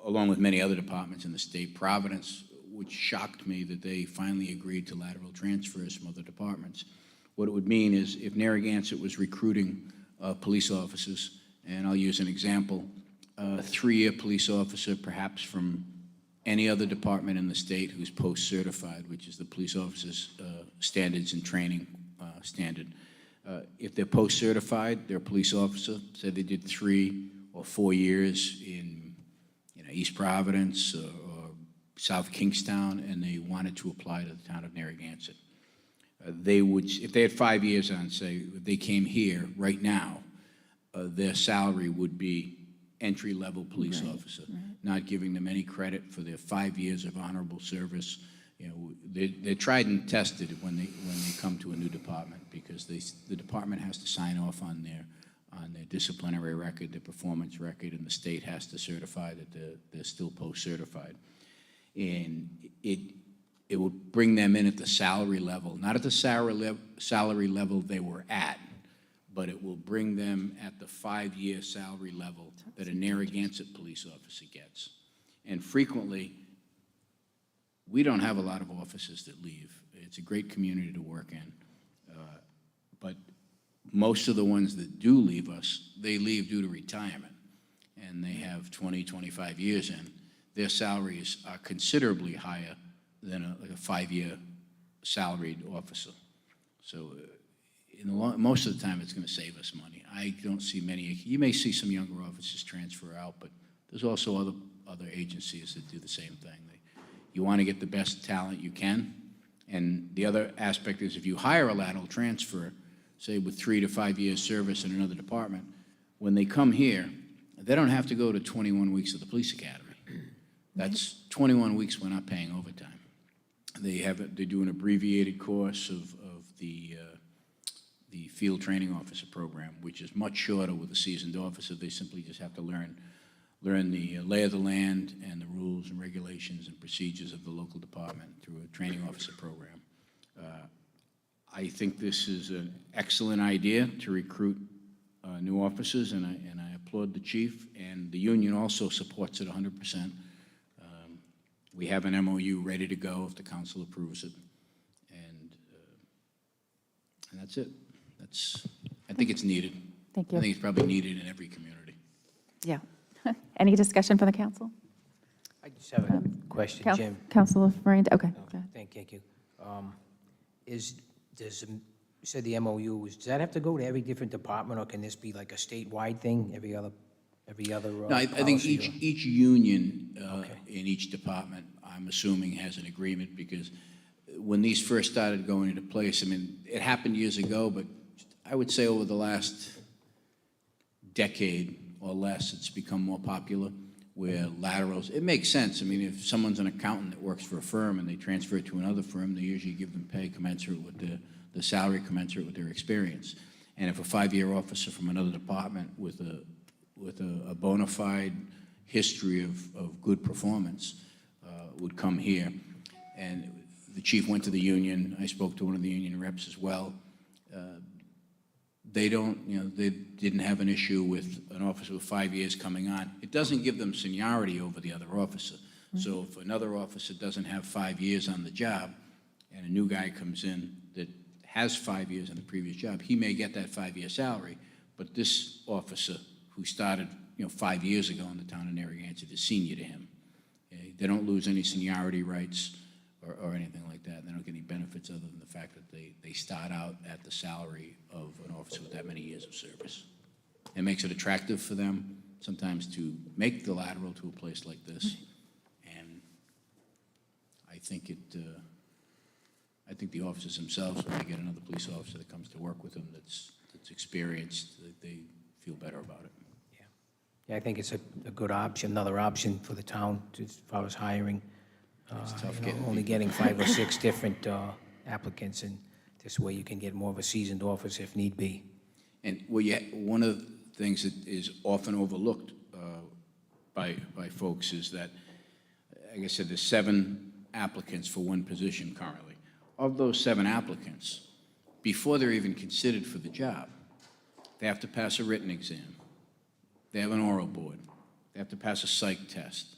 along with many other departments in the state. Providence, which shocked me that they finally agreed to lateral transfers from other departments. What it would mean is if Narragansett was recruiting police officers, and I'll use an example, a 3-year police officer, perhaps from any other department in the state who's post-certified, which is the police officers' standards and training standard. If they're post-certified, they're a police officer, say they did 3 or 4 years in East Providence or South Kingstown, and they wanted to apply to the town of Narragansett. They would, if they had 5 years on, say, if they came here right now, their salary would be entry-level police officer, not giving them any credit for their 5 years of honorable service. They're tried and tested when they come to a new department, because the department has to sign off on their disciplinary record, their performance record, and the state has to certify that they're still post-certified. And it will bring them in at the salary level, not at the salary level they were at, but it will bring them at the 5-year salary level that a Narragansett police officer gets. And frequently, we don't have a lot of officers that leave. It's a great community to work in. But most of the ones that do leave us, they leave due to retirement, and they have 20, 25 years in. Their salaries are considerably higher than a 5-year salaried officer. So most of the time, it's going to save us money. I don't see many. You may see some younger officers transfer out, but there's also other agencies that do the same thing. You want to get the best talent you can, and the other aspect is if you hire a lateral transfer, say with 3 to 5 years service in another department, when they come here, they don't have to go to 21 weeks of the police academy. That's 21 weeks we're not paying overtime. They do an abbreviated course of the field training officer program, which is much shorter with a seasoned officer. They simply just have to learn the lay of the land and the rules and regulations and procedures of the local department through a training officer program. I think this is an excellent idea to recruit new officers, and I applaud the chief, and the union also supports it 100%. We have an MOU ready to go if the council approves it, and that's it. I think it's needed. Thank you. I think it's probably needed in every community. Yeah. Any discussion from the council? I just have a question, Jim. Councilor Miranda, okay. Go ahead. Thank you. You said the MOU, does that have to go to every different department, or can this be like a statewide thing, every other Every other No, I think policy, each union in each department, I'm assuming, has an agreement, because when these first started going into place, I mean, it happened years ago, but I would say over the last decade or less, it's become more popular, where laterals, it makes sense. I mean, if someone's an accountant that works for a firm and they transfer to another firm, they usually give them pay commensurate with the salary commensurate with their experience. And if a 5-year officer from another department with a bona fide history of good performance would come here, and the chief went to the union, I spoke to one of the union reps as well, they didn't have an issue with an officer with 5 years coming on. It doesn't give them seniority over the other officer. So if another officer doesn't have 5 years on the job, and a new guy comes in that has 5 years on the previous job, he may get that 5-year salary, but this officer who started 5 years ago in the town of Narragansett is senior to him. They don't lose any seniority rights or anything like that. They don't get any benefits other than the fact that they start out at the salary of an officer with that many years of service. It makes it attractive for them sometimes to make the lateral to a place like this, and I think the officers themselves, when they get another police officer that comes to work with them that's experienced, they feel better about it. Yeah, I think it's a good option, another option for the town as far as hiring. It's tough getting Only people. getting 5 or 6 different applicants, and this way you can get more of a seasoned officer if need be. And one of the things that is often overlooked by folks is that, like I said, there's 7 applicants for one position currently. Of those 7 applicants, before they're even considered for the job, they have to pass a written exam. They have an oral board. They have to pass a psych test,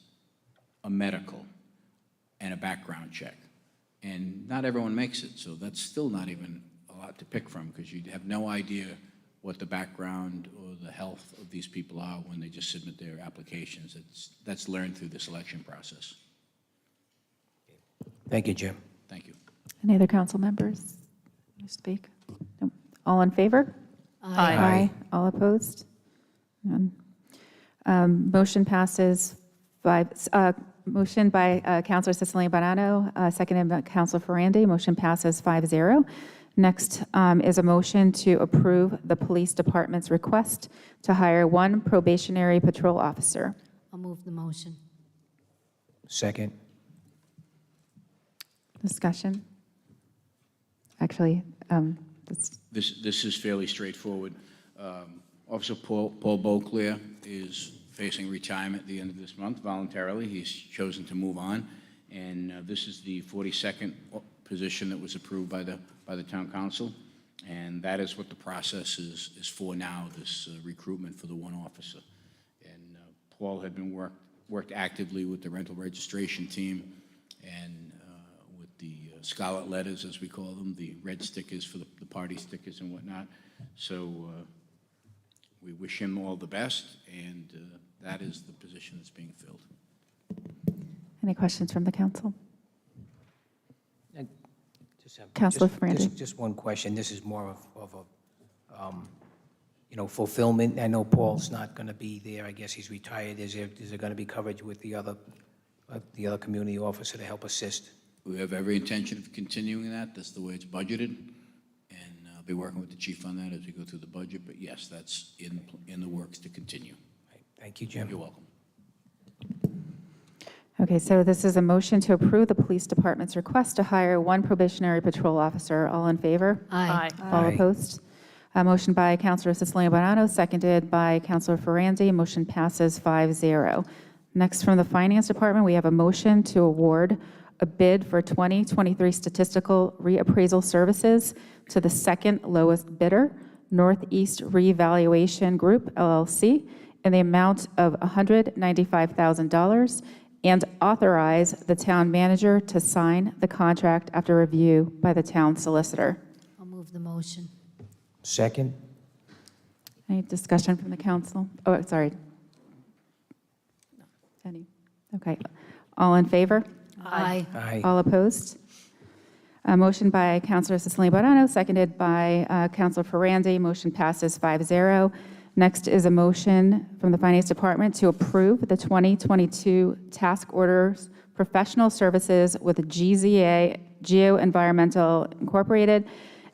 a medical, and a background check. And not everyone makes it, so that's still not even a lot to pick from, because you have no idea what the background or the health of these people are when they just submit their applications. That's learned through the selection process. Thank you, Jim. Thank you. Any other council members want to speak? No. All in favor? Aye. All opposed? None. Motion passes 5. Motion by Councilor Cicilline Bonanno, seconded by Councilor Ferrandi. Motion passes 5-0. Next is a motion to approve the police department's request to hire 1 probationary patrol officer. I'll move the motion. Second. Discussion? Actually, This is fairly straightforward. Officer Paul Beauclair is facing retirement at the end of this month voluntarily. He's chosen to move on, and this is the 42nd position that was approved by the town council, and that is what the process is for now, this recruitment for the 1 officer. And Paul had been worked actively with the rental registration team and with the scarlet letters, as we call them, the red stickers for the party stickers and whatnot. So we wish him all the best, and that is the position that's being filled. any questions from the council? Just have- Councilor just- Ferrandi. Just one question. This is more of a, fulfillment. I know Paul's not going to be there. I guess he's retired. Is there going to be coverage with the other community officer to help assist? We have every intention of continuing that. That's the way it's budgeted, and I'll be working with the chief on that as we go through the budget. But yes, that's in the works to continue. Thank you, Jim. You're welcome. Okay, so this is a motion to approve the police department's request to hire 1 probationary patrol officer. All in favor? Aye. All Aye. opposed? A motion by Councilor Cicilline Bonanno, seconded by Councilor Ferrandi. Motion passes 5-0. Next, from the Finance Department, we have a motion to award a bid for 2023 statistical reappraisal services to the second lowest bidder, Northeast Revaluation Group, LLC, in the amount of $195,000, and authorize the town manager to sign the contract after review by the town solicitor. I'll move the motion. Second. Any discussion from the council? Oh, sorry. Any? Okay. All in favor? Aye. Aye. All opposed? A motion by Councilor Cicilline Bonanno, seconded by Councilor Ferrandi. Motion passes 5-0. Next is a motion from the Finance Department to approve the 2022 task orders professional services with GZA Geo-Environmental Incorporated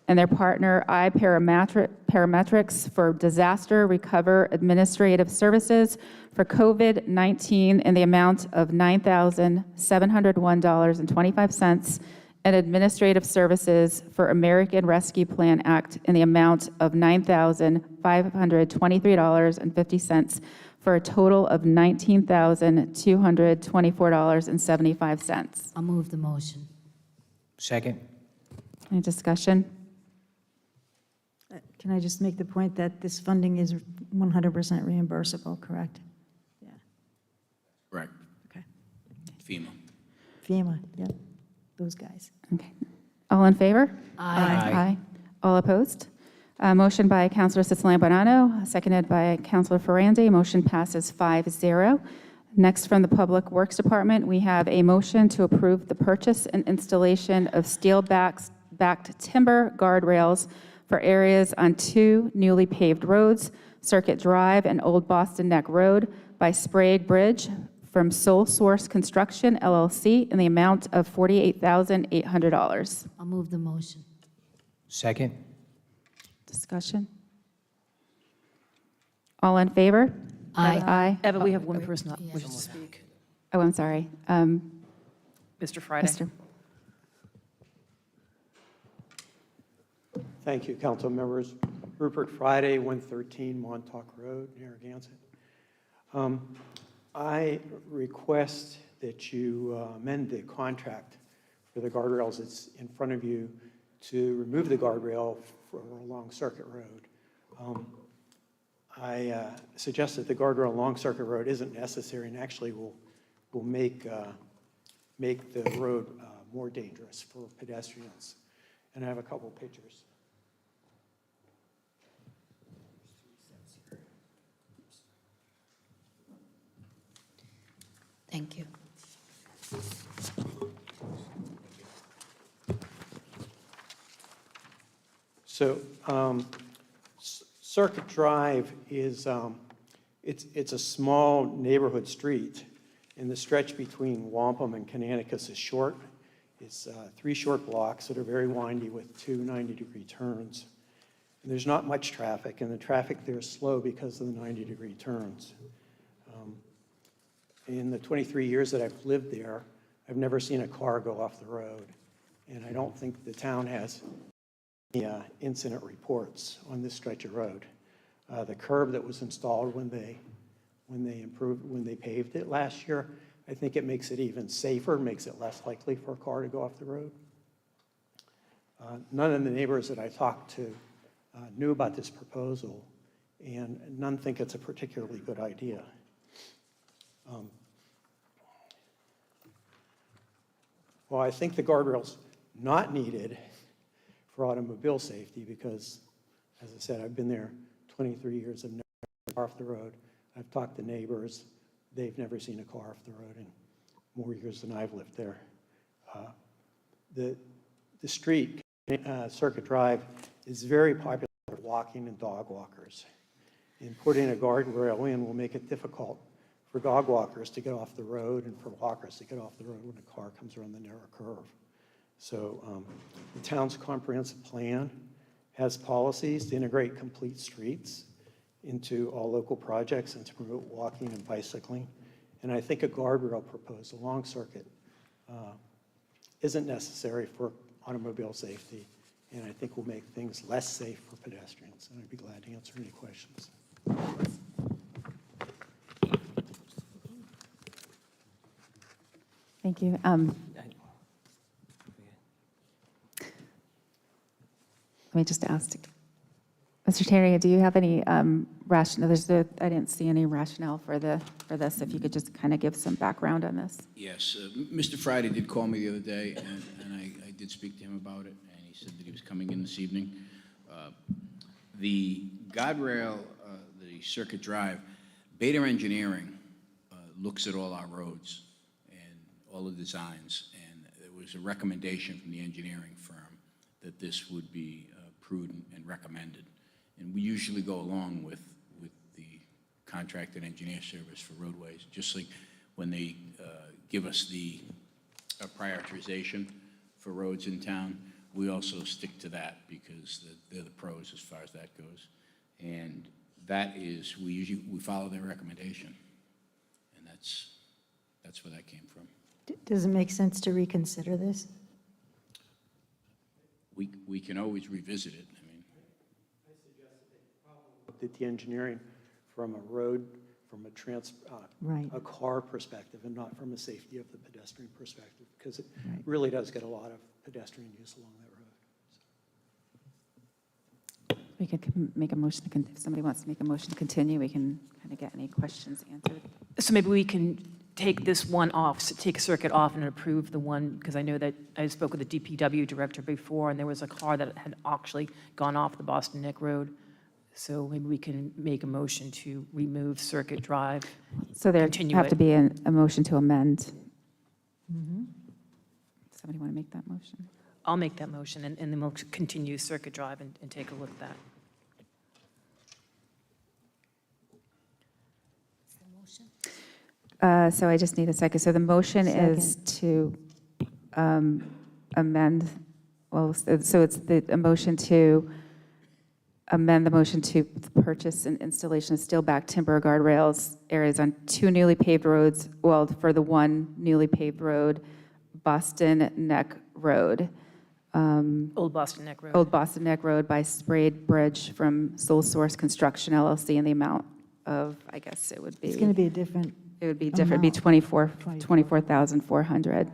and their partner Parametrics for disaster recover administrative services for COVID-19 in the amount of $9,701.25 and administrative services for American Rescue Plan Act in the amount of $9,523.50 for a total of $19,224.75. I'll move the motion. Second? Any discussion? Can I just make the point that this funding is 100% reimbursable, correct? Yeah, Correct. okay. FEMA. FEMA, yep, those guys. Okay. All in favor? Aye. Aye. All opposed? Motion by Councilor Siciliano, seconded by Councilor Ferrandi. Motion passes 5-0. Next, from the Public Works Department, we have a motion to approve the purchase and installation of steel-backed timber guardrails for areas on 2 newly paved roads, Circuit Drive and Old Boston Neck Road by Sprague Bridge from Sole Source Construction, LLC, in the amount of $48,800. I'll move the motion. Second? Discussion? All in favor? Aye. Aye. Eva, we have one person that wishes to speak. Oh, I'm sorry. Mr. Friday. Mr. Thank you, council members. Rupert Friday, 113 Montauk Road, Narragansett. I request that you amend the contract for the guardrails that's in front of you to remove the guardrail along Circuit Road. I suggest that the guardrail along Circuit Road isn't necessary and actually will make the road more dangerous for pedestrians. And I have a couple pictures. Thank you. So Circuit Drive is, it's a small neighborhood street, and the stretch between Wampum and Canonicus is short. It's 3 short blocks that are very windy with 2 90-degree turns. And there's not much traffic, and the traffic there is slow because of the 90-degree turns. In the 23 years that I've lived there, I've never seen a car go off the road, and I don't think the town has any incident reports on this stretch of road. The curb that was installed when they paved it last year, I think it makes it even safer, makes it less likely for a car to go off the road. None of the neighbors that I talked to knew about this proposal, and none think it's a particularly good idea. Well, I think the guardrail's not needed for automobile safety because, as I said, I've been there 23 years. I've never seen a car off the road. I've talked to neighbors. They've never seen a car off the road in more years than I've lived there. The street, Circuit Drive, is very popular for walking and dog walkers. And putting a guardrail in will make it difficult for dog walkers to get off the road and for walkers to get off the road when a car comes around the narrow curve. So the town's comprehensive plan has policies to integrate complete streets into all local projects and to promote walking and bicycling. And I think a guardrail proposed along Circuit isn't necessary for automobile safety, and I think will make things less safe for pedestrians. And I'd be glad to answer any questions. Thank you. Let me just ask, Mr. Terry, do you have any rationale? I didn't see any rationale for this. If you could just kind of give some background on this. Yes, Mr. Friday did call me the other day, and I did speak to him about it, and he said that he was coming in this evening. The guardrail, the Circuit Drive, Beta Engineering looks at all our roads and all the designs, and there was a recommendation from the engineering firm that this would be prudent and recommended. And we usually go along with contracted engineer service for roadways, just like when they give us the prioritization for roads in town, we also stick to that because they're the pros as far as that goes. And that is, we follow their recommendation, and that's where that came from. Does it make sense to reconsider this? We can always revisit it. I mean, Looked at the engineering from a road, from Right. a car perspective, and not from a safety of the pedestrian perspective, because it really does get a lot of pedestrian use along that road. We could make a motion, if somebody wants to make a motion to continue, we can kind of get any questions answered. So maybe we can take this one off, take circuit off and approve the one, because I know that I spoke with the DPW director before, and there was a car that had actually gone off the Boston Neck Road. So maybe we can make a motion to remove Circuit Drive. So there Continue have it. to be a motion to amend. Somebody want to make that motion? I'll make that motion, and then we'll continue Circuit Drive and take a look at that. So I just need a second. So the motion is to amend, well, so it's a motion to amend the motion to purchase and installation of steel back timber guardrails areas on 2 newly paved roads, well, for the 1 newly paved road, Boston Neck Road. Old Boston Neck Road. Old Boston Neck Road by Sprayed Bridge from Sole Source Construction LLC in the amount of, I guess it would be. It's going to be a different, It would be different, it'd be 24,400.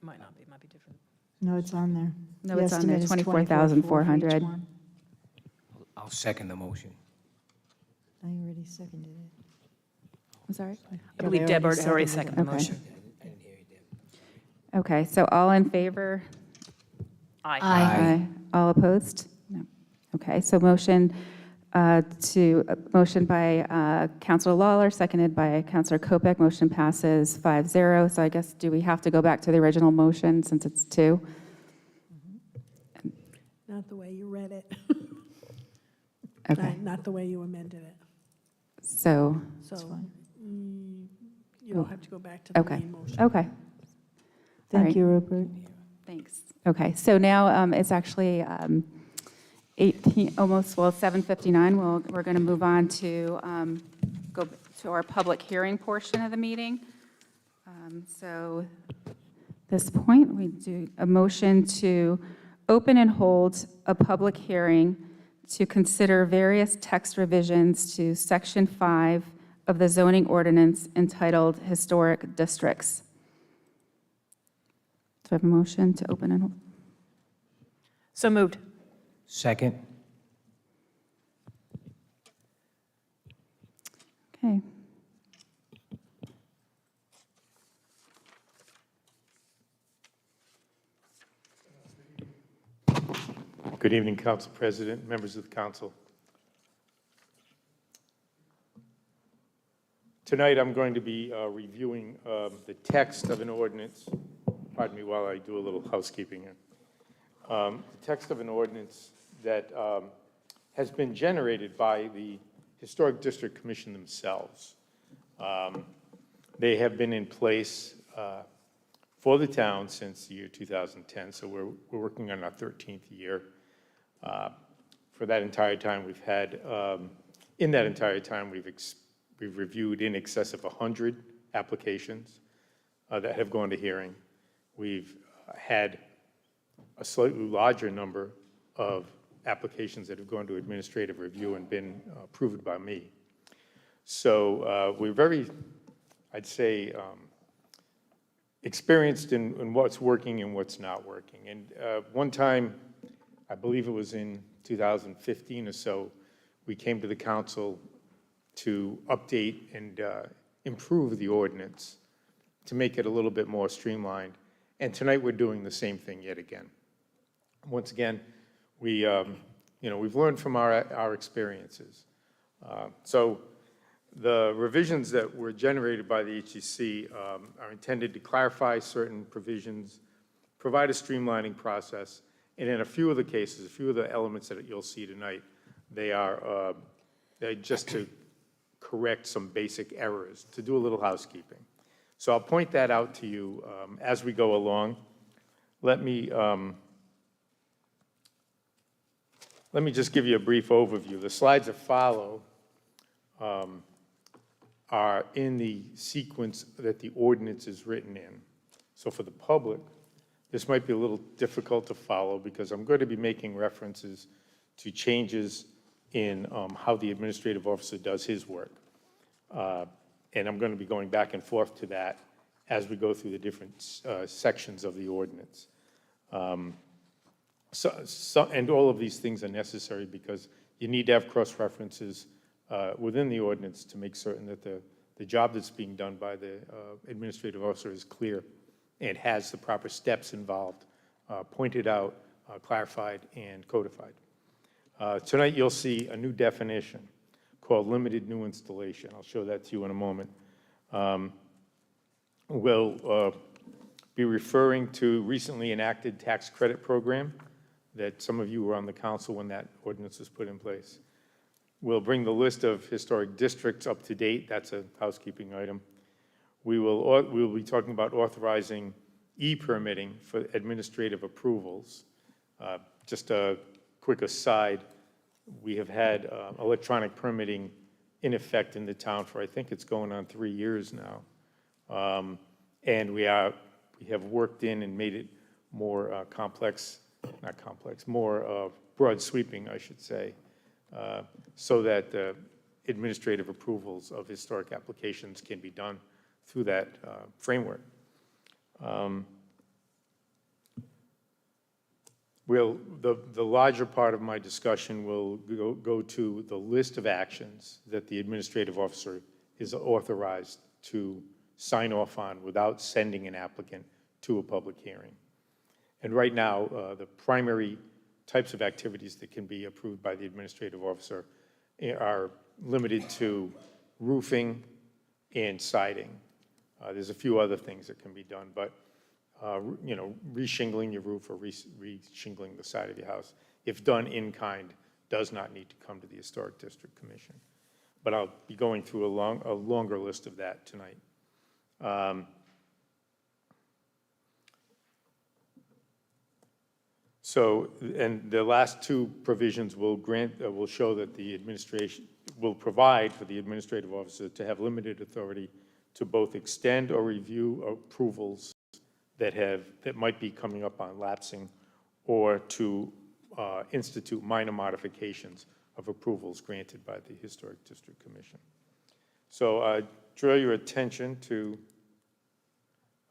Might not be, it might be different. no, it's on there. No, The it's on there, estimate is 24,400. for each one. I'll second the motion. I already seconded it. I'm sorry? I believe Deb already seconded the Okay. motion. Okay, so all in favor? Aye. Aye. All opposed? No. Okay, so motion by Councilor Lawler, seconded by Councilor Kopek. Motion passes 5-0. So I guess, do we have to go back to the original motion since it's 2? Not the way you read it. Okay, Not the way you amended it. so, So you don't have to go back to the okay, main motion. okay. All Thank right. you, Rupert. Thanks. Okay, so now it's actually 7:59. We're going to move on to go to our public hearing portion of the meeting. So at this point, we do a motion to open and hold a public hearing to consider various text revisions to Section 5 of the zoning ordinance entitled Historic Districts. Do I have a motion to open and hold? So moved. Second? Okay. Good evening, Council President, members of the council. Tonight, I'm going to be reviewing the text of an ordinance. Pardon me while I do a little housekeeping here. The text of an ordinance that has been generated by the Historic District Commission themselves. They have been in place for the town since the year 2010, so we're working on our 13th year. For that entire time, we've had, in that entire time, we've reviewed in excess of 100 applications that have gone to hearing. We've had a slightly larger number of applications that have gone to administrative review and been approved by me. So we're very, I'd say, experienced in what's working and what's not working. And one time, I believe it was in 2015 or so, we came to the council to update and improve the ordinance to make it a little bit more streamlined. And tonight we're doing the same thing yet again. Once again, we've learned from our experiences. So the revisions that were generated by the HDC are intended to clarify certain provisions, provide a streamlining process, and in a few of the cases, a few of the elements that you'll see tonight, they are just to correct some basic errors, to do a little housekeeping. So I'll point that out to you as we go along. Let me just give you a brief overview. The slides that follow are in the sequence that the ordinance is written in. So for the public, this might be a little difficult to follow because I'm going to be making references to changes in how the administrative officer does his work. And I'm going to be going back and forth to that as we go through the different sections of the ordinance. And all of these things are necessary because you need to have cross-references within the ordinance to make certain that the job that's being done by the administrative officer is clear and has the proper steps involved, pointed out, clarified, and codified. Tonight you'll see a new definition called limited new installation. I'll show that to you in a moment. We'll be referring to recently enacted tax credit program that some of you were on the council when that ordinance was put in place. We'll bring the list of historic districts up to date. That's a housekeeping item. We'll be talking about authorizing e-permitting for administrative approvals. Just a quick aside, we have had electronic permitting in effect in the town for, I think it's going on 3 years now. And we have worked in and made it more more broad sweeping, I should say, so that administrative approvals of historic applications can be done through that framework. The larger part of my discussion will go to the list of actions that the administrative officer is authorized to sign off on without sending an applicant to a public hearing. And right now, the primary types of activities that can be approved by the administrative officer are limited to roofing and siding. There's a few other things that can be done, but reshingling your roof or reshingling the side of your house, if done in kind, does not need to come to the Historic District Commission. But I'll be going through a longer list of that tonight. And the last two provisions will show that the administration will provide for the administrative officer to have limited authority to both extend or review approvals that might be coming up on lapsing, or to institute minor modifications of approvals granted by the Historic District Commission. So draw your attention to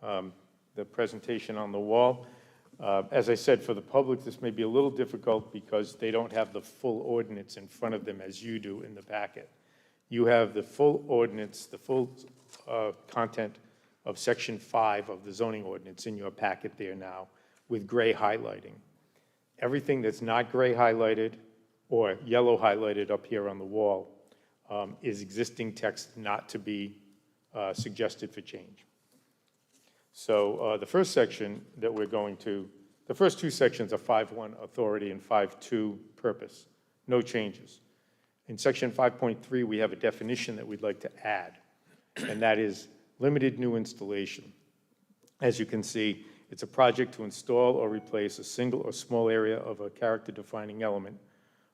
the presentation on the wall. As I said, for the public, this may be a little difficult because they don't have the full ordinance in front of them as you do in the packet. You have the full ordinance, the full content of Section 5 of the zoning ordinance in your packet there now with gray highlighting. Everything that's not gray highlighted or yellow highlighted up here on the wall is existing text not to be suggested for change. So the first section that we're going to, the first two sections are 5.1 authority and 5.2 purpose, no changes. In section 5.3, we have a definition that we'd like to add, and that is limited new installation. As you can see, it's a project to install or replace a single or small area of a character-defining element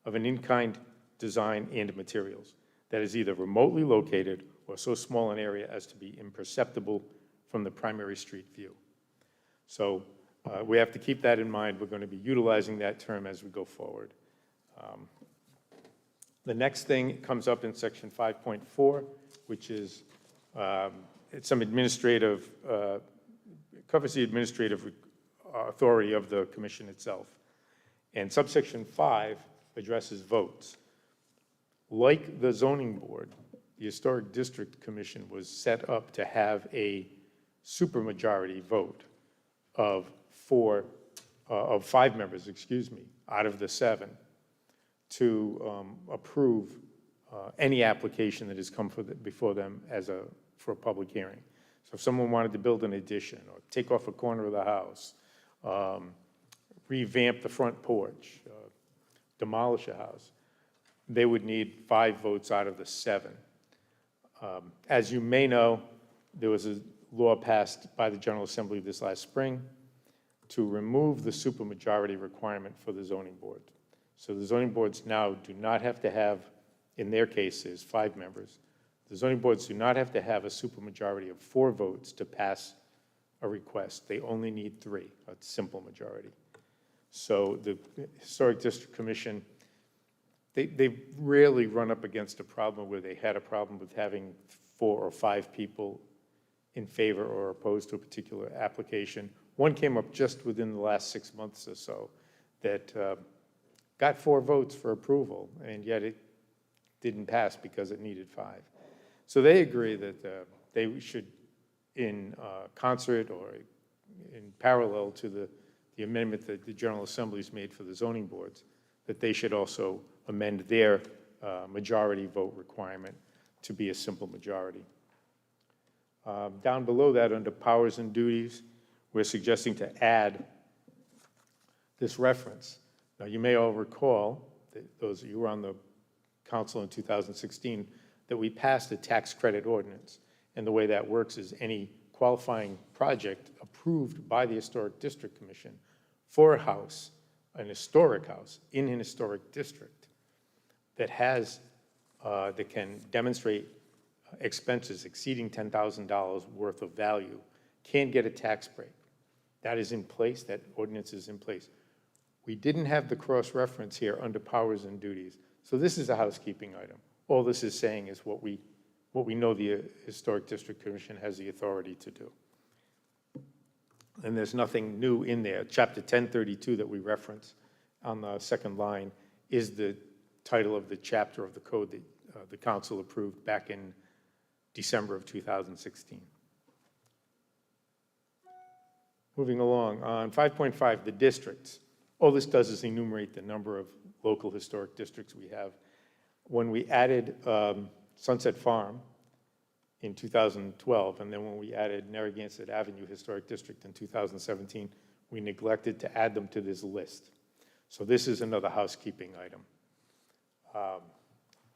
of an in-kind design and materials that is either remotely located or so small an area as to be imperceptible from the primary street view. So we have to keep that in mind. We're going to be utilizing that term as we go forward. The next thing comes up in section 5.4, which is it's some administrative, covers the administrative authority of the commission itself. And subsection 5 addresses votes. Like the zoning board, the Historic District Commission was set up to have a supermajority vote of 5 members, out of the 7, to approve any application that has come before them for a public hearing. So if someone wanted to build an addition or take off a corner of the house, revamp the front porch, demolish a house, they would need 5 votes out of the 7. As you may know, there was a law passed by the General Assembly this last spring to remove the supermajority requirement for the zoning board. So the zoning boards now do not have to have, in their cases, 5 members. The zoning boards do not have to have a supermajority of 4 votes to pass a request. They only need 3, a simple majority. So the Historic District Commission, they rarely run up against a problem where they had a problem with having 4 or 5 people in favor or opposed to a particular application. One came up just within the last 6 months or so that got 4 votes for approval, and yet it didn't pass because it needed 5. So they agree that they should, in concert or in parallel to the amendment that the General Assembly's made for the zoning boards, that they should also amend their majority vote requirement to be a simple majority. Down below that, under powers and duties, we're suggesting to add this reference. Now, you may all recall, that those of you who were on the council in 2016, that we passed a tax credit ordinance. And the way that works is any qualifying project approved by the Historic District Commission for a house, an historic house in an historic district that has, that can demonstrate expenses exceeding $10,000 worth of value, can get a tax break. That is in place, that ordinance is in place. We didn't have the cross-reference here under powers and duties. So this is a housekeeping item. All this is saying is what we know the Historic District Commission has the authority to do. And there's nothing new in there. Chapter 1032 that we reference on the second line is the title of the chapter of the code that the council approved back in December of 2016. Moving along, on 5.5, the districts. All this does is enumerate the number of local historic districts we have. When we added Sunset Farm in 2012, and then when we added Narragansett Avenue Historic District in 2017, we neglected to add them to this list. So this is another housekeeping item.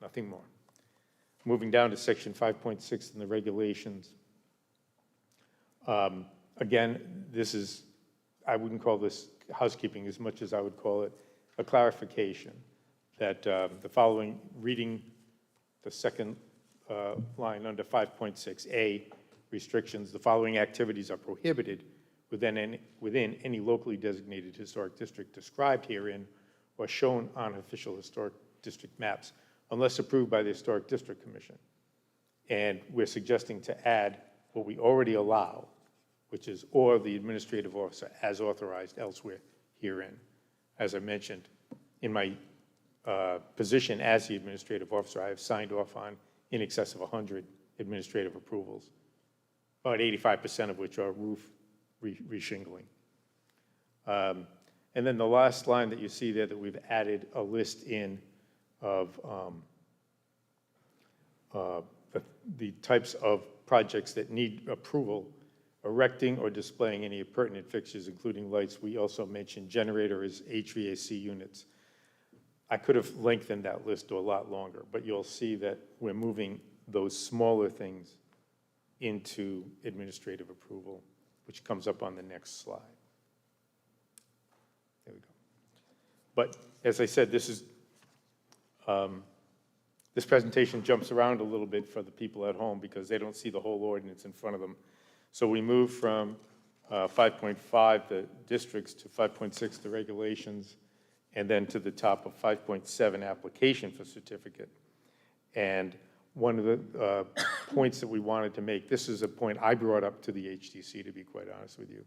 Nothing more. Moving down to section 5.6 in the regulations. Again, this is, I wouldn't call this housekeeping as much as I would call it a clarification that the following, reading the second line under 5.6A, restrictions, the following activities are prohibited within any locally designated historic district described herein or shown on official historic district maps, unless approved by the Historic District Commission. And we're suggesting to add what we already allow, which is or the administrative officer as authorized elsewhere herein. As I mentioned, in my position as the administrative officer, I have signed off on in excess of 100 administrative approvals, about 85% of which are roof reshingling. And then the last line that you see there that we've added a list in of the types of projects that need approval, erecting or displaying any pertinent fixtures, including lights. We also mentioned generators, HVAC units. I could have lengthened that list to a lot longer, but you'll see that we're moving those smaller things into administrative approval, which comes up on the next slide. There we go. But as I said, this is this presentation jumps around a little bit for the people at home because they don't see the whole ordinance in front of them. So we move from 5.5, the districts, to 5.6, the regulations, and then to the top of 5.7, application for certificate. And one of the points that we wanted to make, this is a point I brought up to the HDC, to be quite honest with you,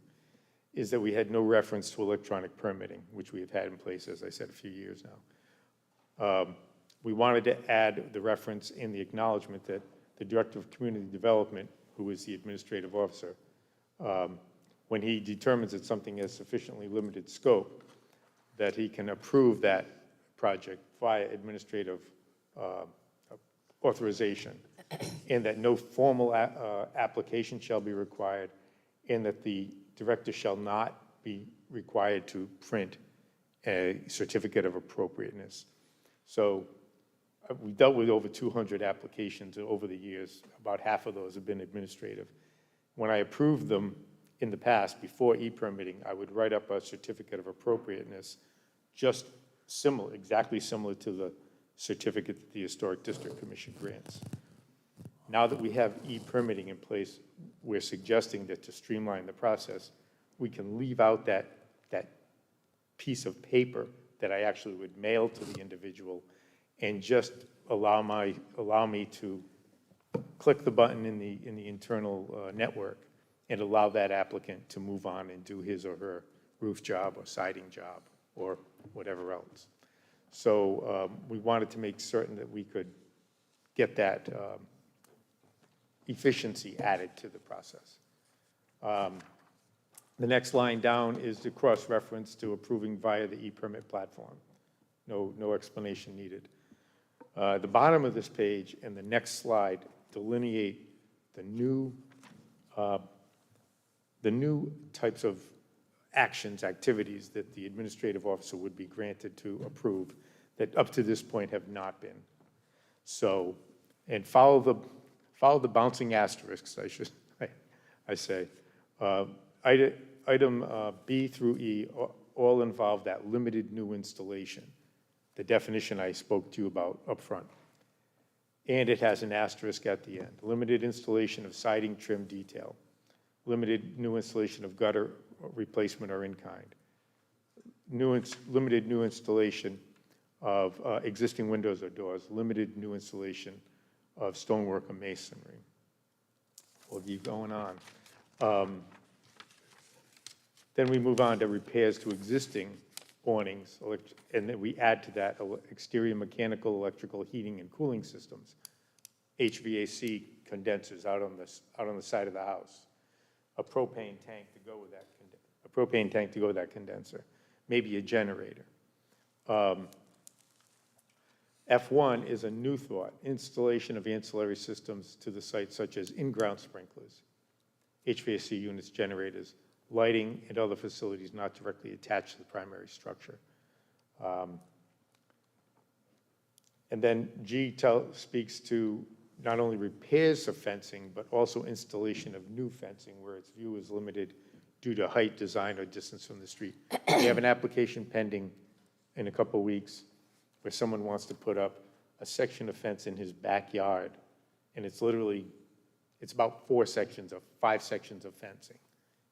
is that we had no reference to electronic permitting, which we have had in place, as I said, a few years now. We wanted to add the reference in the acknowledgement that the Director of Community Development, who is the administrative officer, when he determines that something has sufficiently limited scope, that he can approve that project via administrative authorization, and that no formal application shall be required, and that the director shall not be required to print a certificate of appropriateness. So we've dealt with over 200 applications over the years. About half of those have been administrative. When I approved them in the past, before e-permitting, I would write up a certificate of appropriateness, just similar, exactly similar to the certificate that the Historic District Commission grants. Now that we have e-permitting in place, we're suggesting that to streamline the process, we can leave out that piece of paper that I actually would mail to the individual and just allow me to click the button in the internal network and allow that applicant to move on and do his or her roof job or siding job or whatever else. So we wanted to make certain that we could get that efficiency added to the process. The next line down is the cross-reference to approving via the e-permit platform. No explanation needed. The bottom of this page and the next slide delineate the new types of actions, activities that the administrative officer would be granted to approve that up to this point have not been. So, and follow the bouncing asterisks, I say. Item B through E all involve that limited new installation, the definition I spoke to you about up front. And it has an asterisk at the end. Limited installation of siding, trim, detail. Limited new installation of gutter replacement or in-kind. Limited new installation of existing windows or doors. Limited new installation of stonework or masonry. We'll keep going on. Then we move on to repairs to existing awnings, and then we add to that exterior mechanical, electrical, heating, and cooling systems, HVAC condensers out on the side of the house, a propane tank to go with that condenser, maybe a generator. F1 is a new thought, installation of ancillary systems to the site such as in-ground sprinklers, HVAC units, generators, lighting, and other facilities not directly attached to the primary structure. And then G speaks to not only repairs of fencing, but also installation of new fencing where its view is limited due to height, design, or distance from the street. We have an application pending in a couple of weeks where someone wants to put up a section of fence in his backyard, and it's about 5 sections of fencing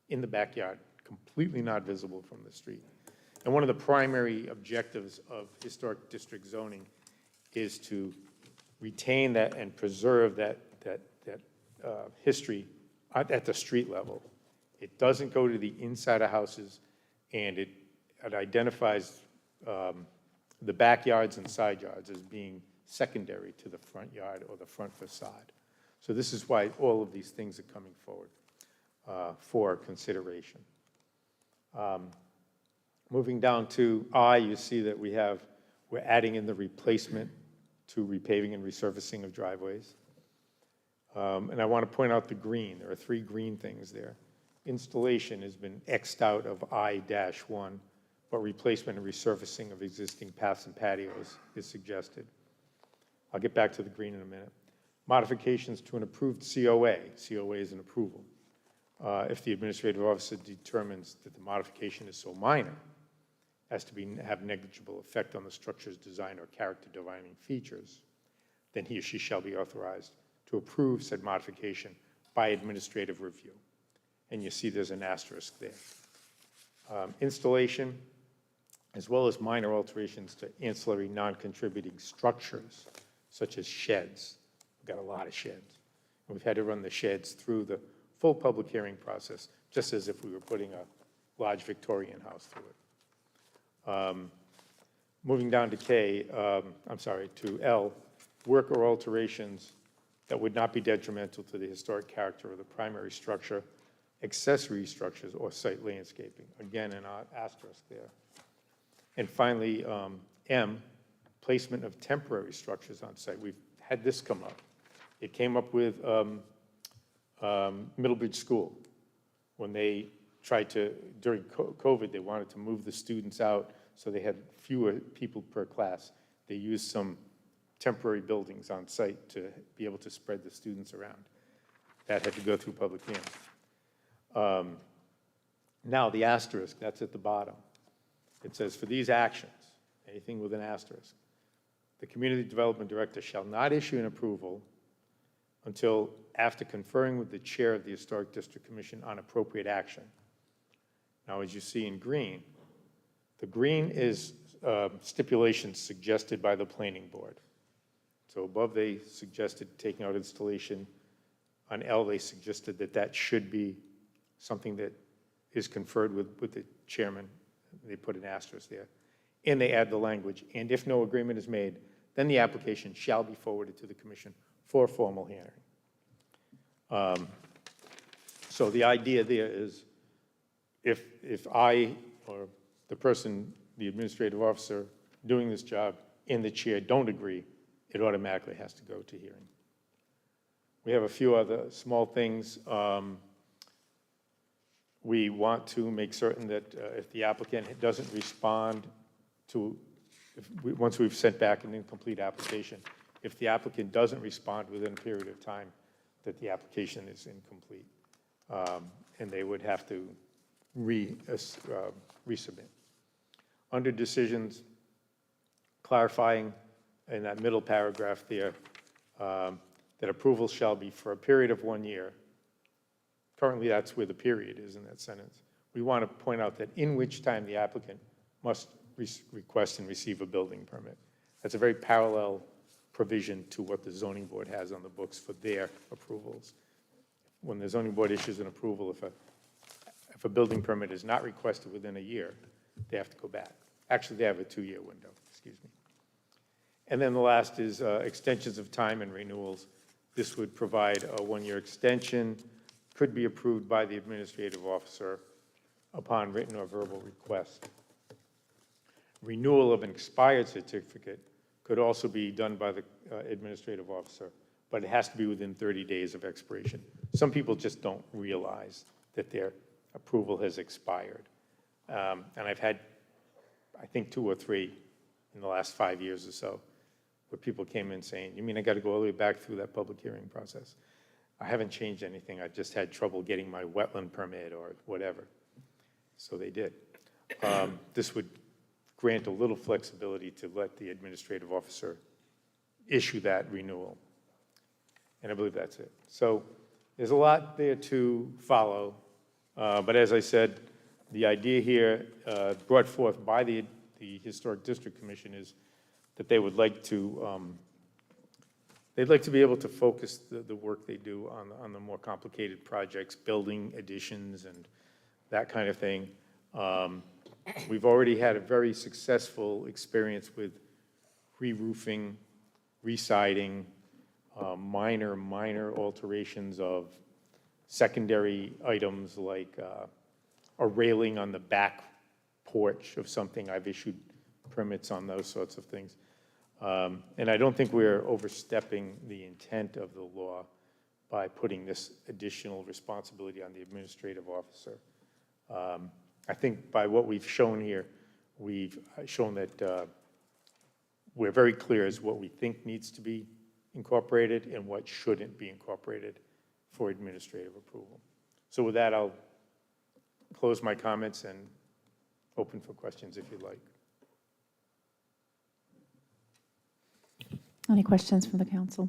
in the backyard, completely not visible from the street. And one of the primary objectives of historic district zoning is to retain that and preserve that history at the street level. It doesn't go to the inside of houses, and it identifies the backyards and side yards as being secondary to the front yard or the front facade. So this is why all of these things are coming forward for consideration. Moving down to I, you see that we're adding in the replacement to repaving and resurfacing of driveways. And I want to point out the green. There are 3 green things there. Installation has been X'd out of I-1, but replacement and resurfacing of existing paths and patios is suggested. I'll get back to the green in a minute. Modifications to an approved COA. COA is an approval. If the administrative officer determines that the modification is so minor as to have negligible effect on the structure's design or character-defining features, then he or she shall be authorized to approve said modification by administrative review. And you see there's an asterisk there. Installation, as well as minor alterations to ancillary non-contributing structures, such as sheds. We've got a lot of sheds. And we've had to run the sheds through the full public hearing process, just as if we were putting a large Victorian house through it. Moving down to to L, work or alterations that would not be detrimental to the historic character of the primary structure, accessory structures, or site landscaping. Again, an asterisk there. And finally, M, placement of temporary structures on site. We've had this come up. It came up with Middlebridge School. When they tried to, during COVID, they wanted to move the students out so they had fewer people per class. They used some temporary buildings on site to be able to spread the students around. That had to go through public hearing. Now, the asterisk, that's at the bottom. It says, for these actions, anything with an asterisk, the Community Development Director shall not issue an approval until after conferring with the Chair of the Historic District Commission on appropriate action. Now, as you see in green, the green is stipulations suggested by the Planning Board. So above, they suggested taking out installation. On L, they suggested that that should be something that is conferred with the chairman. They put an asterisk there. And they add the language, and if no agreement is made, then the application shall be forwarded to the commission for a formal hearing. So the idea there is if I or the person, the administrative officer doing this job and the chair don't agree, it automatically has to go to hearing. We have a few other small things. We want to make certain that if the applicant doesn't respond to, once we've sent back an incomplete application, if the applicant doesn't respond within a period of time, that the application is incomplete. And they would have to resubmit. Under decisions, clarifying in that middle paragraph there, that approval shall be for a period of 1 year. Currently, that's where the period is in that sentence. We want to point out that in which time the applicant must request and receive a building permit. That's a very parallel provision to what the zoning board has on the books for their approvals. When the zoning board issues an approval, if a building permit is not requested within a year, they have to go back. Actually, they have a 2-year window, excuse me. And then the last is extensions of time and renewals. This would provide a 1-year extension, could be approved by the administrative officer upon written or verbal request. Renewal of an expired certificate could also be done by the administrative officer, but it has to be within 30 days of expiration. Some people just don't realize that their approval has expired. And I've had, I think, 2 or 3 in the last 5 years or so, where people came in saying, you mean I got to go all the way back through that public hearing process? I haven't changed anything. I just had trouble getting my wetland permit or whatever. So they did. This would grant a little flexibility to let the administrative officer issue that renewal. And I believe that's it. So there's a lot there to follow. But as I said, the idea here brought forth by the Historic District Commission is that they would like to they'd like to be able to focus the work they do on the more complicated projects, building additions and that kind of thing. We've already had a very successful experience with re-roofing, re-siding, minor alterations of secondary items like a railing on the back porch of something. I've issued permits on those sorts of things. And I don't think we're overstepping the intent of the law by putting this additional responsibility on the administrative officer. I think by what we've shown here, we've shown that we're very clear as what we think needs to be incorporated and what shouldn't be incorporated for administrative approval. So with that, I'll close my comments and open for questions if you'd like. Any questions from the council?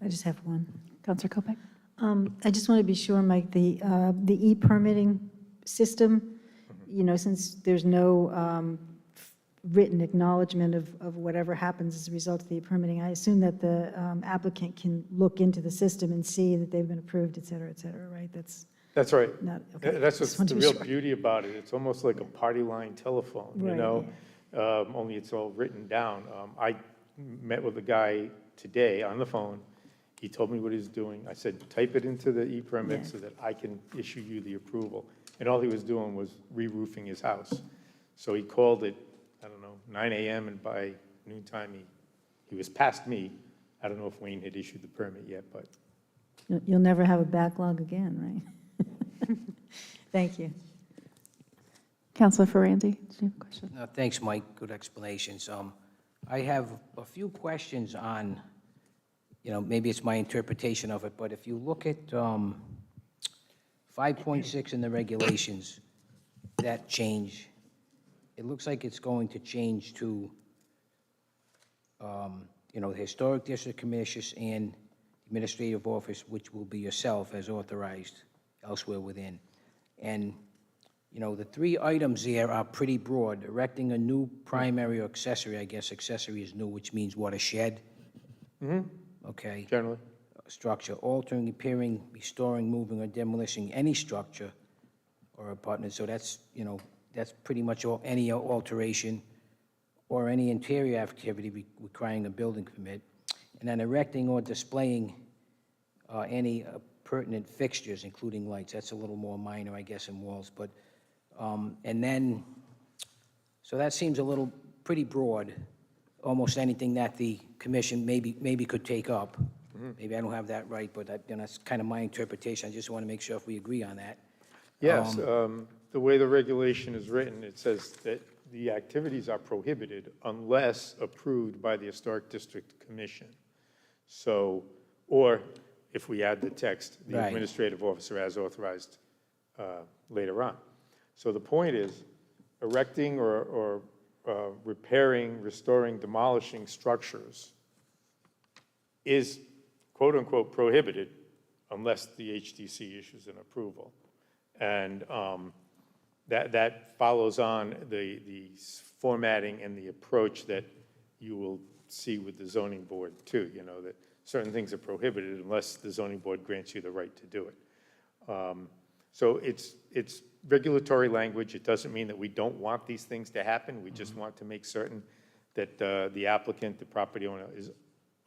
I just have one. Councilor Kopech? I just want to be sure, Mike, the e-permitting system, you know, since there's no written acknowledgement of whatever happens as a result of the permitting, I assume that the applicant can look into the system and see that they've been approved, et cetera, right? That's right. Not, okay. That's what's Just wanted the to be real sure. beauty about it. It's almost like a party line telephone, you Right, know? Only it's all written down. I met with a guy today on the phone. He told me what he's doing. I said, type it into the e-permit so that I can issue you the approval. And all he was doing was re-roofing his house. So he called it, I don't know, 9 a.m. and by noontime he was past me. I don't know if Wayne had issued the permit yet, but. You'll never have a backlog again, right? Thank you. Councilor Ferranti, do you have a question? Thanks, Mike. Good explanations. I have a few questions on, maybe it's my interpretation of it, but if you look at 5.6 in the regulations, that change, it looks like it's going to change to, the Historic District Commissioners and Administrative Office, which will be yourself as authorized elsewhere within. And, the three items there are pretty broad. Erecting a new primary or accessory, I guess accessory is new, which means what, a shed? Okay. Generally. Structure, altering, repairing, restoring, moving, or demolishing any structure or apartment. So that's, that's pretty much any alteration or any interior activity requiring a building permit. And then erecting or displaying any pertinent fixtures, including lights. That's a little more minor, I guess, in walls. But, and then, so that seems a little pretty broad. Almost anything that the commission maybe could take up. Maybe I don't have that right, but that's kind of my interpretation. I just want to make sure if we agree on that. Yes, the way the regulation is written, it says that the activities are prohibited unless approved by the Historic District Commission. So, or if we add the text, the Right. administrative officer as authorized later on. So the point is, erecting or repairing, restoring, demolishing structures is quote-unquote prohibited unless the HDC issues an approval. And that follows on the formatting and the approach that you will see with the zoning board too, that certain things are prohibited unless the zoning board grants you the right to do it. So it's regulatory language. It doesn't mean that we don't want these things to happen. We just want to make certain that the applicant, the property owner, is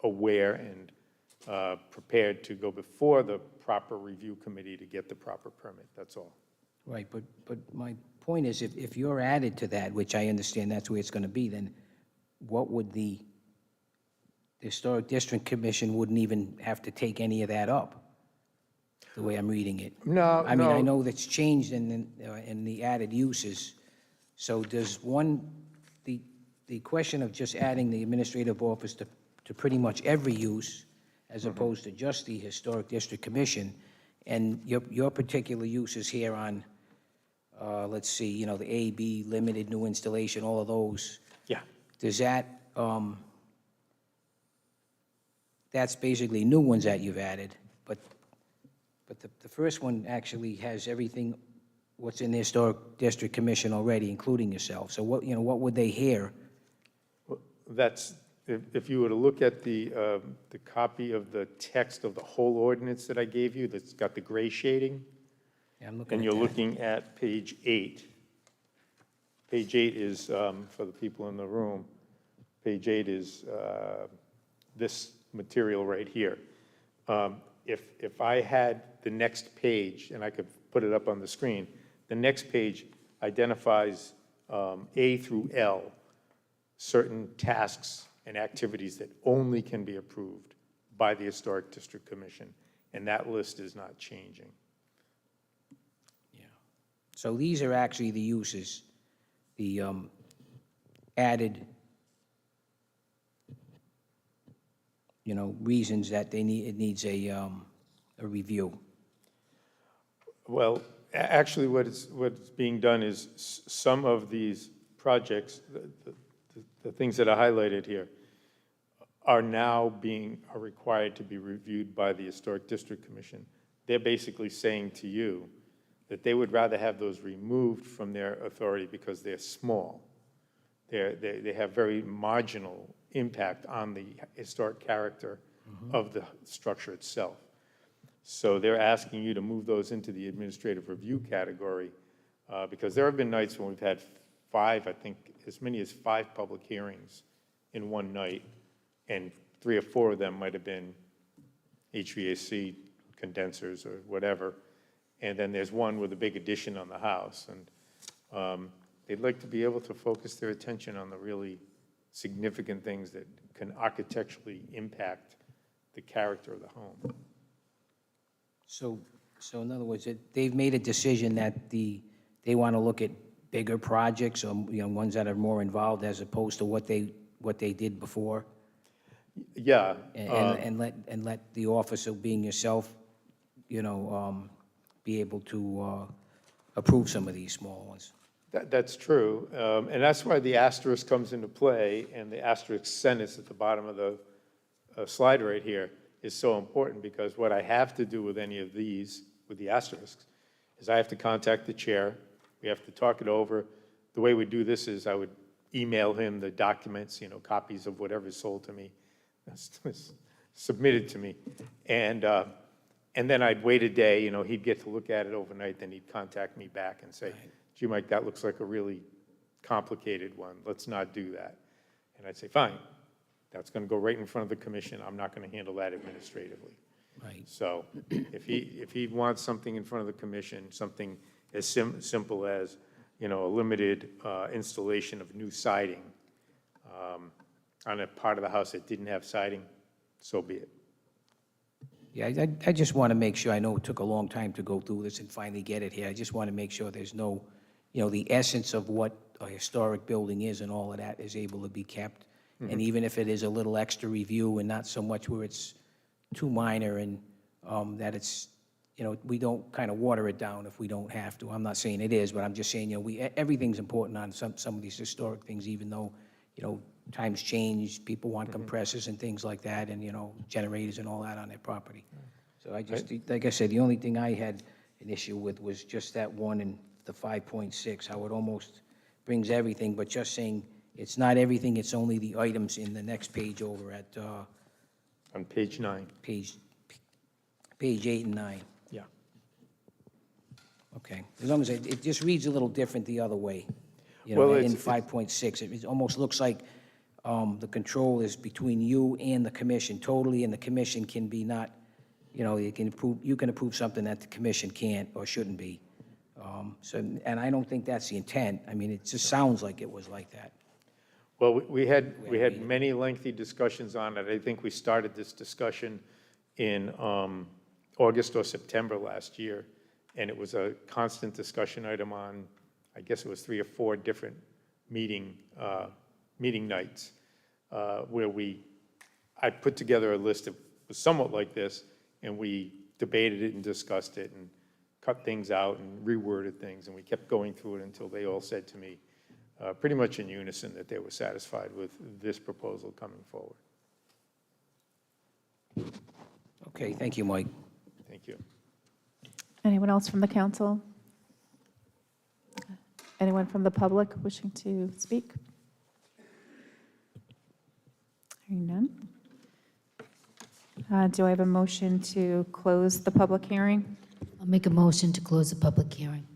aware and prepared to go before the proper review committee to get the proper permit. That's all. Right, but my point is, if you're added to that, which I understand that's where it's going to be, then what would the Historic District Commission wouldn't even have to take any of that up, the way I'm reading it? No, I mean, I no. know that's changed in the added uses. So does the question of just adding the administrative office to pretty much every use, as opposed to just the Historic District Commission, and your particular uses here on, let's see, the A, B, limited, new installation, all of those, Yeah. does that, that's basically new ones that you've added, but the first one actually has everything, what's in the Historic District Commission already, including yourself. So what would they hear? That's, if you were to look at the copy of the text of the whole ordinance that I gave you, that's got the gray shading, Yeah, I'm looking and at you're that. looking at page 8. Page 8 is, for the people in the room, page 8 is this material right here. If I had the next page, and I could put it up on the screen, the next page identifies A through L, certain tasks and activities that only can be approved by the Historic District Commission, and that list is not changing. Yeah. So these are actually the uses, the added, reasons that it needs a review. Well, actually, what's being done is some of these projects, the things that are highlighted here, are required to be reviewed by the Historic District Commission. They're basically saying to you that they would rather have those removed from their authority because they're small. They have very marginal impact on the historic character of the structure itself. So they're asking you to move those into the administrative review category because there have been nights when we've had 5, I think as many as 5 public hearings in one night, and 3 or 4 of them might have been HVAC condensers or whatever, and then there's one with a big addition on the house, and they'd like to be able to focus their attention on the really significant things that can architecturally impact the character of the home. So in other words, they've made a decision that they want to look at bigger projects or, ones that are more involved as opposed to what they what they did before? Yeah. And let the officer, being yourself, be able to approve some of these small ones. That's true, and that's why the asterisk comes into play, and the asterisk sentence at the bottom of the slide right here is so important, because what I have to do with any of these, with the asterisks, is I have to contact the chair, we have to talk it over. The way we do this is I would email him the documents, copies of whatever's sold to me, submitted to me, and then I'd wait a day, he'd get to look at it overnight, then he'd contact me back and say, gee, Mike, that looks like a really complicated one. Let's not do that. And I'd say, fine. That's going to go right in front of the commission. I'm not going to handle that administratively. Right. So if he wants something in front of the commission, something as simple as, a limited installation of new siding on a part of the house that didn't have siding, so be it. Yeah, I just want to make sure, I know it took a long time to go through this and finally get it here. I just want to make sure there's no, the essence of what a historic building is and all of that is able to be kept. And even if it is a little extra review and not so much where it's too minor and that it's, we don't kind of water it down if we don't have to. I'm not saying it is, but I'm just saying, everything's important on some of these historic things, even though, times change, people want compressors and things like that, and, generators and all that on their property. So I just, like I said, the only thing I had an issue with was just that one in the 5.6, how it almost brings everything, but just saying it's not everything, it's only the items in the next page over at On page 9. page 8 and 9. Yeah. Okay, as long as it just reads a little different the other way. Well, In it's- 5.6, it almost looks like the control is between you and the commission totally, and the commission can be not, you can approve something that the commission can't or shouldn't be. And I don't think that's the intent. I mean, it just sounds like it was like that. Well, we had many lengthy discussions on it. I think we started this discussion in August or September last year, and it was a constant discussion item on, I guess it was 3 or 4 different meeting nights, where I put together a list that was somewhat like this, and we debated it and discussed it and cut things out and reworded things, and we kept going through it until they all said to me, pretty much in unison, that they were satisfied with this proposal coming forward. Okay, thank you, Mike. Thank you. Anyone else from the council? Anyone from the public wishing to speak? Hearing none. Do I have a motion to close the public hearing? I'll make a motion to close the public hearing.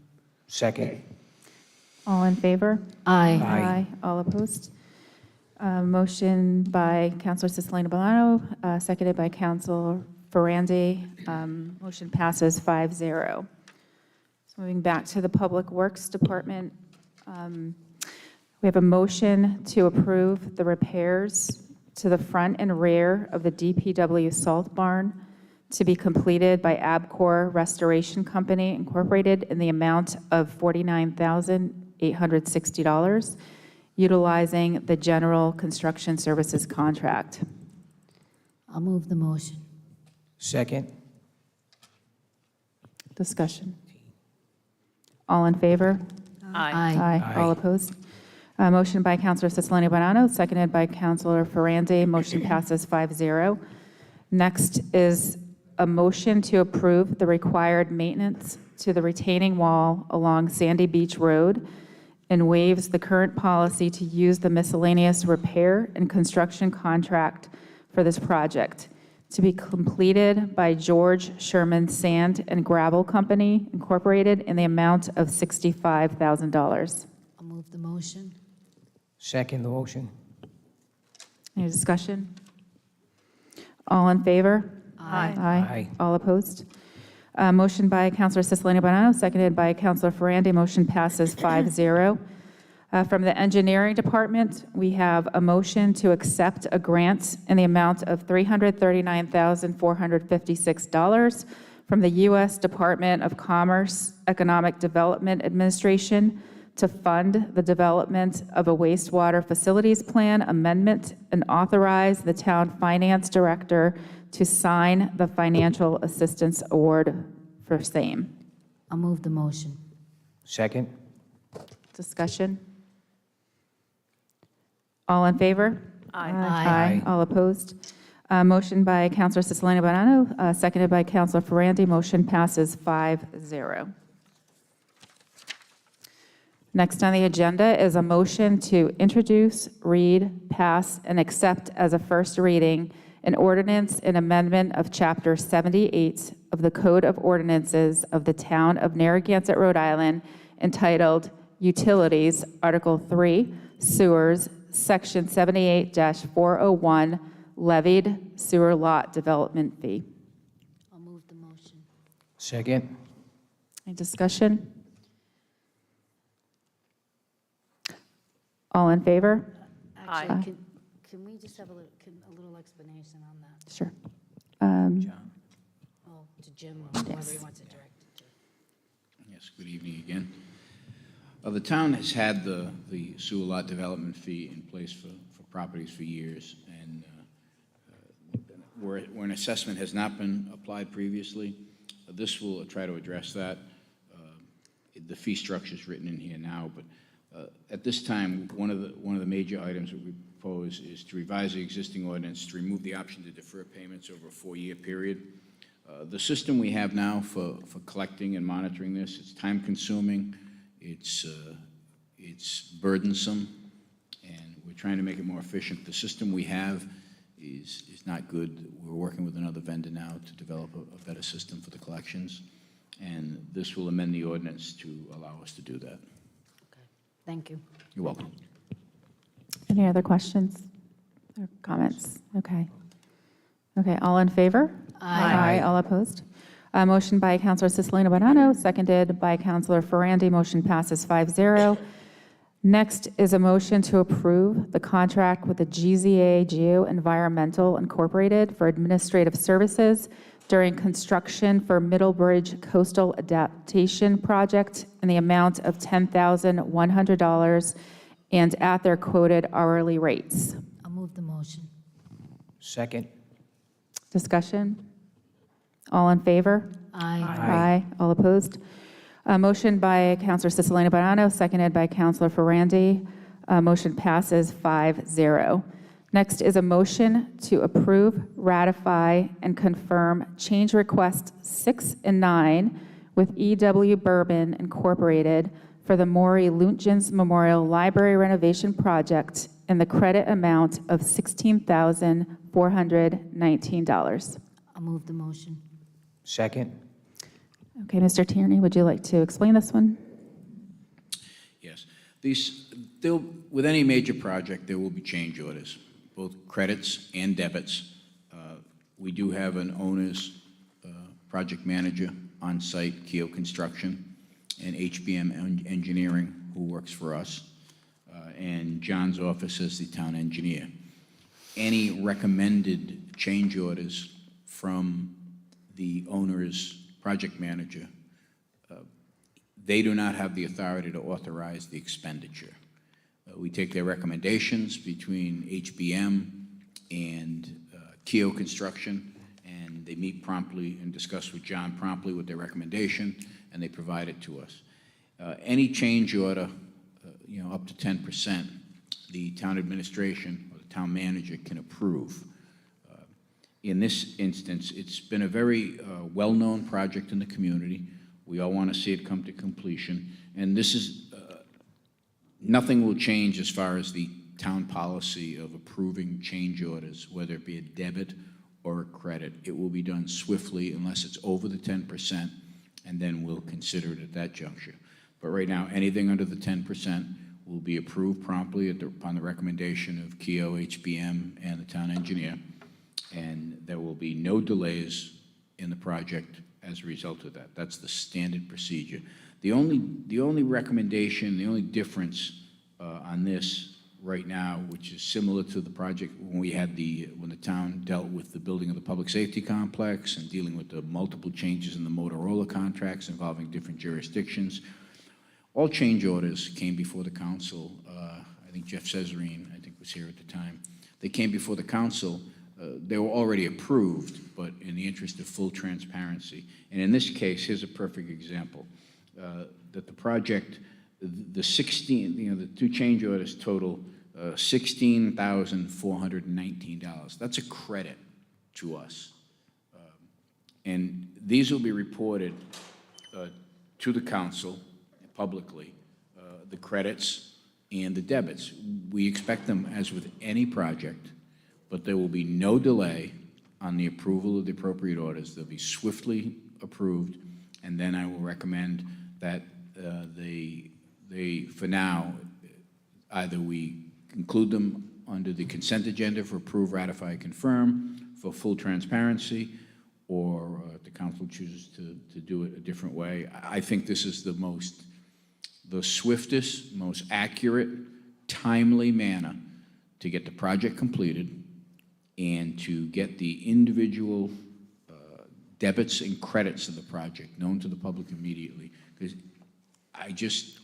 Second. All in favor? Aye. Aye. All opposed? Motion by Councilor Cicilline Bolano, seconded by Councilor Ferrandi. Motion passes 5-0. So moving back to the Public Works Department, we have a motion to approve the repairs to the front and rear of the DPW salt barn to be completed by Abcor Restoration Company Incorporated in the amount of $49,860, utilizing the General Construction Services contract. I'll move the motion. Second. Discussion. All in favor? Aye. Aye. All opposed? Motion by Councilor Cicilline Bonano, seconded by Councilor Ferrandi. Motion passes 5-0. Next is a motion to approve the required maintenance to the retaining wall along Sandy Beach Road and waives the current policy to use the miscellaneous repair and construction contract for this project to be completed by George Sherman Sand and Gravel Company Incorporated in the amount of $65,000. I'll move the motion. Second the motion. Any discussion? All in favor? Aye. Aye. All opposed? Motion by Councilor Cicilline Bonano, seconded by Councilor Ferrandi. Motion passes 5-0. From the Engineering Department, we have a motion to accept a grant in the amount of $339,456 from the U.S. Department of Commerce Economic Development Administration to fund the development of a wastewater facilities plan amendment and authorize the town finance director to sign the financial assistance award for same. I'll move the motion. Second? Discussion? All in favor? Aye. Aye. All opposed? Motion by Counselor Cicilline Bonanno, seconded by Counselor Ferrandi. Motion passes 5-0. Next on the agenda is a motion to introduce, read, pass, and accept as a first reading an ordinance and amendment of Chapter 78 of the Code of Ordinances of the Town of Narragansett, Rhode Island, entitled Utilities, Article 3, Sewers, Section 78-401, Levied Sewer Lot Development Fee. I'll move the motion. Second? Any discussion? All in favor? Actually, can we just have a little explanation on that? Sure. Oh, to Jim, or whoever he wants to direct it to. Yes, good evening again. The town has had the sewer lot development fee in place for properties for years, and where an assessment has not been applied previously, this will try to address that. The fee structure is written in here now, but at this time, one of the major items that we propose is to revise the existing ordinance to remove the option to defer payments over a 4-year period. The system we have now for collecting and monitoring this, it's time-consuming, it's burdensome, and we're trying to make it more efficient. The system we have is not good. We're working with another vendor now to develop a better system for the collections, and this will amend the ordinance to allow us to do that. Thank you. You're welcome. Any other questions or comments? Okay. Okay, all in favor? Aye. All opposed? Motion by Counselor Cicilline Bonanno, seconded by Counselor Ferrandi. Motion passes 5-0. Next is a motion to approve the contract with the GZA Geo-Environmental Incorporated for administrative services during construction for Middlebridge Coastal Adaptation Project in the amount of $10,100 and at their quoted hourly rates. I'll move the motion. Second? Discussion? All in favor? Aye. Aye. All opposed? Motion by Counselor Cicilline Bonanno, seconded by Counselor Ferrandi. Motion passes 5-0. Next is a motion to approve, ratify, and confirm change request 6 and 9 with E.W. Bourbon Incorporated for the Maury Luntgens Memorial Library renovation project in the credit amount of $16,419. I'll move the motion. Second? Okay, Mr. Tierney, would you like to explain this one? Yes. With any major project, there will be change orders, both credits and debits. We do have an owner's project manager on site, Keo Construction, and HBM Engineering, who works for us, and John's office as the town engineer. Any recommended change orders from the owner's project manager, they do not have the authority to authorize the expenditure. We take their recommendations between HBM and Keo Construction, and they meet promptly and discuss with John promptly with their recommendation, and they provide it to us. Any change order, up to 10%, the town administration or the town manager can approve. In this instance, it's been a very well-known project in the community. We all want to see it come to completion, and this is nothing will change as far as the town policy of approving change orders, whether it be a debit or a credit. It will be done swiftly unless it's over the 10%, and then we'll consider it at that juncture. But right now, anything under the 10% will be approved promptly upon the recommendation of Keo, HBM, and the town engineer, and there will be no delays in the project as a result of that. That's the standard procedure. The only recommendation, the only difference on this right now, which is similar to the project when the town dealt with the building of the public safety complex and dealing with the multiple changes in the Motorola contracts involving different jurisdictions. All change orders came before the council. I think Jeff Cesarine, I think, was here at the time. They came before the council. They were already approved, but in the interest of full transparency. And in this case, here's a perfect example, that the project, the 16, the two change orders total $16,419. That's a credit to us. And these will be reported to the council publicly, the credits and the debits. We expect them, as with any project, but there will be no delay on the approval of the appropriate orders. They'll be swiftly approved, and then I will recommend that for now, either we include them under the consent agenda for approve, ratify, confirm for full transparency, or if the council chooses to do it a different way. I think this is the swiftest, most accurate, timely manner to get the project completed and to get the individual debits and credits of the project known to the public immediately. Because I just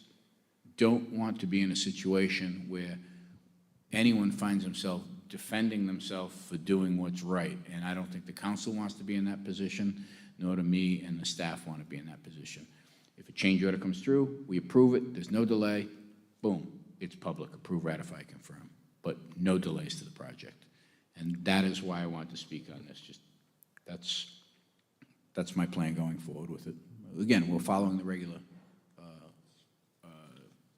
don't want to be in a situation where anyone finds himself defending themselves for doing what's right. And I don't think the council wants to be in that position, nor do me and the staff want to be in that position. If a change order comes through, we approve it, there's no delay, boom, it's public, approve, ratify, confirm, but no delays to the project. And that is why I want to speak on this. Just that's my plan going forward with it. Again, we're following the regular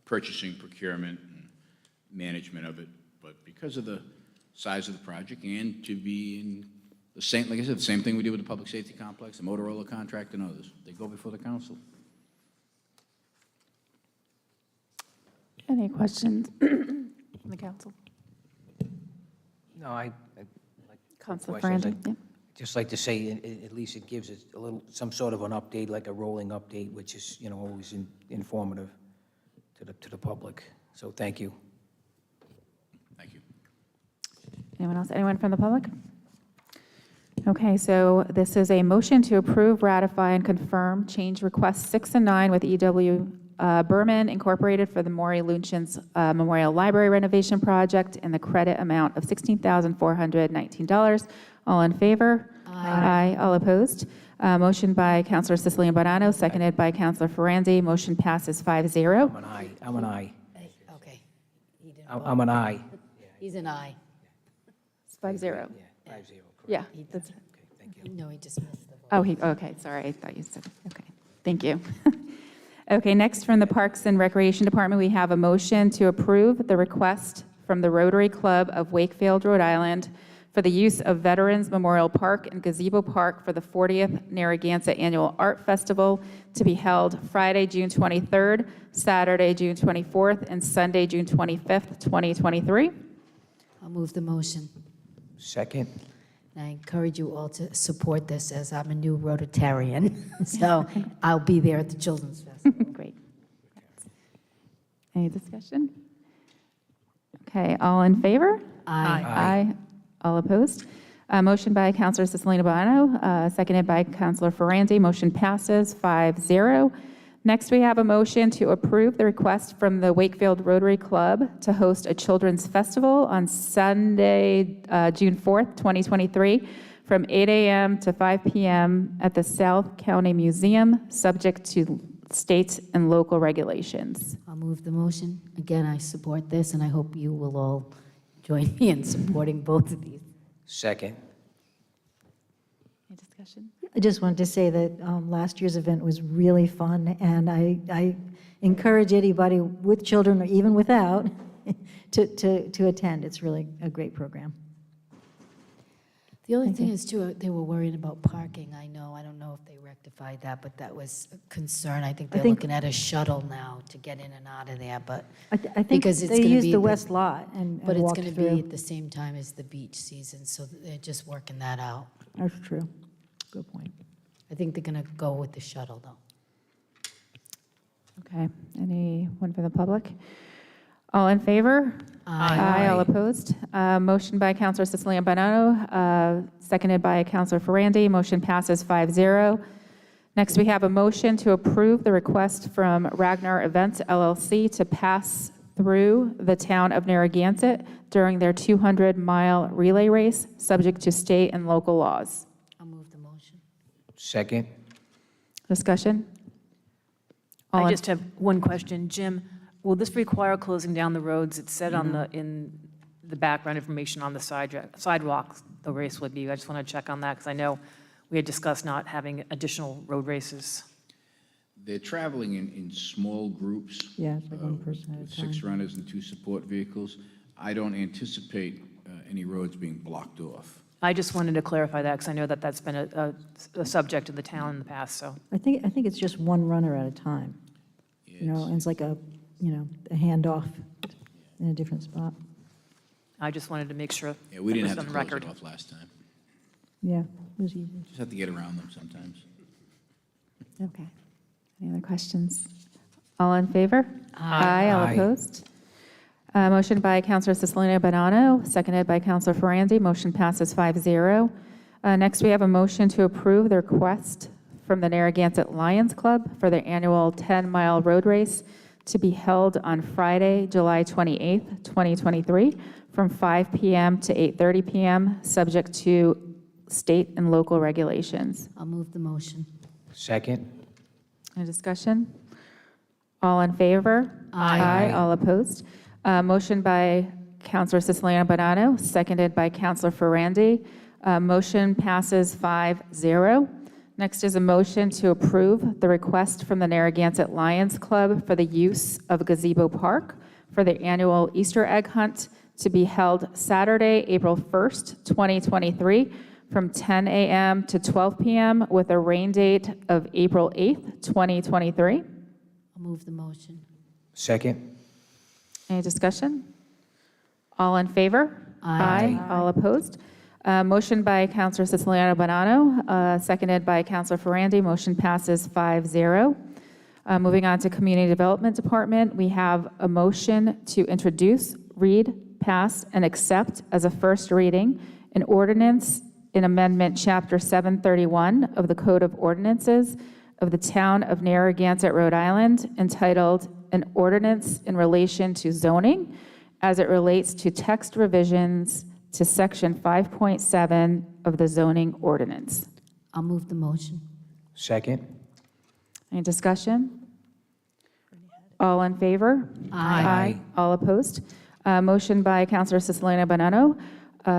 purchasing, procurement, and management of it, but because of the size of the project and to be in the same, like I said, the same thing we do with the public safety complex, the Motorola contract, and others. They go before the council. Any questions from the council? No, I Councilor questions. Ferrandi? Yeah. just like to say, at least it gives us a little, some sort of an update, like a rolling update, which is, always informative to the public. So thank you. Thank you. Anyone else? Anyone from the public? Okay, so this is a motion to approve, ratify, and confirm change requests 6 and 9 with E.W. Berman Incorporated for the Maury Lunchen's Memorial Library renovation project in the credit amount of $16,419. All in favor? Aye. All opposed? Motion by Councilor Sicilian Bonanno, seconded by Councilor Ferrandi. Motion passes 5-0. I'm an aye. I'm an aye. Okay. He didn't I'm an aye. He's an aye. It's 5-0. Yeah, 5-0. correct. Yeah. That's, Okay, thank you. No, he dismissed the vote. oh, okay, sorry, I thought you said, okay, thank you. Okay, next from the Parks and Recreation Department, we have a motion to approve the request from the Rotary Club of Wakefield, Rhode Island, for the use of Veterans Memorial Park and Gazebo Park for the 40th Narragansett Annual Art Festival to be held Friday, June 23rd, Saturday, June 24th, and Sunday, June 25th, 2023. I'll move the motion. Second. And I encourage you all to support this, as I'm a new Rotarian. So I'll be there at the Children's Festival. Great. Any discussion? Okay, all in favor? Aye. Aye. All opposed? Motion by Councilor Cicilline Boano, seconded by Councilor Ferrandi. Motion passes 5-0. Next, we have a motion to approve the request from the Wakefield Rotary Club to host a children's festival on Sunday, June 4th, 2023, from 8 a.m. to 5 p.m. at the South County Museum, subject to state and local regulations. I'll move the motion. Again, I support this, and I hope you will all join me in supporting both of these. Second. Any discussion? I just wanted to say that last year's event was really fun, and I encourage anybody with children or even without to attend. It's really a great program. The only thing is, too, they were worried about parking. I don't know if they rectified that, but that was a concern. I think they're looking at a shuttle now to get in and out of there, but I think because it's they gonna use be the the- west lot and but it's walked going to through. be at the same time as the beach season, so they're just working that out. That's true. Good point. I think they're going to go with the shuttle, though. Okay, anyone from the public? All in favor? Aye. All opposed? Motion by Councilor Cicilline Bonanno, seconded by Councilor Ferrandi. Motion passes 5-0. Next, we have a motion to approve the request from Ragnar Events LLC to pass through the town of Narragansett during their 200-mile relay race, subject to state and local laws. I'll move the motion. Second. Discussion? All I in- just have one question. Jim, will this require closing down the roads? It said on in the background information on the sidewalks the race would be. I just want to check on that because I know we had discussed not having additional road races. They're traveling in small groups. Yeah, it's like one person at a with 6 time. runners and 2 support vehicles. I don't anticipate any roads being blocked off. I just wanted to clarify that because I know that that's been a subject of the town in the past, so. I think it's just one runner at a time, you know, and it's like a handoff in a different spot. I just wanted to make sure. Yeah, we that didn't was have to on close record. it off last time. Yeah, it was easy. Just have to get around them sometimes. Okay. Any other questions? All in favor? Aye. All Aye. opposed? Motion by Councilor Cicilline Bonanno, seconded by Councilor Ferrandi. Motion passes 5-0. Next, we have a motion to approve the request from the Narragansett Lions Club for their annual 10-mile road race to be held on Friday, July 28th, 2023, from 5 p.m. to 8:30 p.m., subject to state and local regulations. I'll move the motion. Second. Any discussion? All in favor? Aye. All opposed? Motion by Councilor Cicilline Bonanno, seconded by Councilor Ferrandi. Motion passes 5-0. Next is a motion to approve the request from the Narragansett Lions Club for the use of Gazebo Park for their annual Easter egg hunt to be held Saturday, April 1st, 2023, from 10 a.m. to 12 p.m. with a rain date of April 8th, 2023. I'll move the motion. Second. Any discussion? All in favor? Aye. All opposed? Motion by Councilor Cicilline Bonanno, seconded by Councilor Ferrandi. Motion passes 5-0. Moving on to Community Development Department, we have a motion to introduce, read, pass, and accept as a first reading an ordinance in Amendment Chapter 731 of the Code of Ordinances of the Town of Narragansett, Rhode Island, entitled An Ordinance in Relation to Zoning as it relates to text revisions to Section 5.7 of the zoning ordinance. I'll move the motion. Second. Any discussion? All in favor? Aye. All opposed? Motion by Councilor Cicilline Bonanno,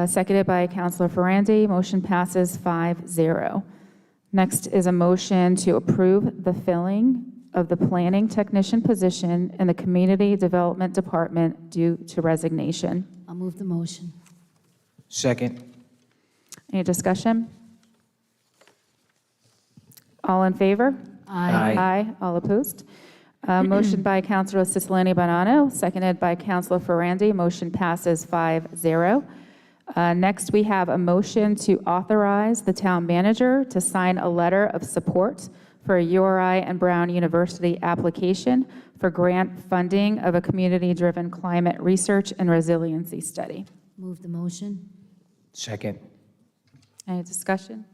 seconded by Councilor Ferrandi. Motion passes 5-0. Next is a motion to approve the filling of the planning technician position in the Community Development Department due to resignation. I'll move the motion. Second. Any discussion? All in favor? Aye. Aye. All opposed? Motion by Councilor Cicilline Bonanno, seconded by Councilor Ferrandi. Motion passes 5-0. Next, we have a motion to authorize the town manager to sign a letter of support for a URI and Brown University application for grant funding of a community-driven climate research and resiliency study. Move the motion. Second. Any discussion?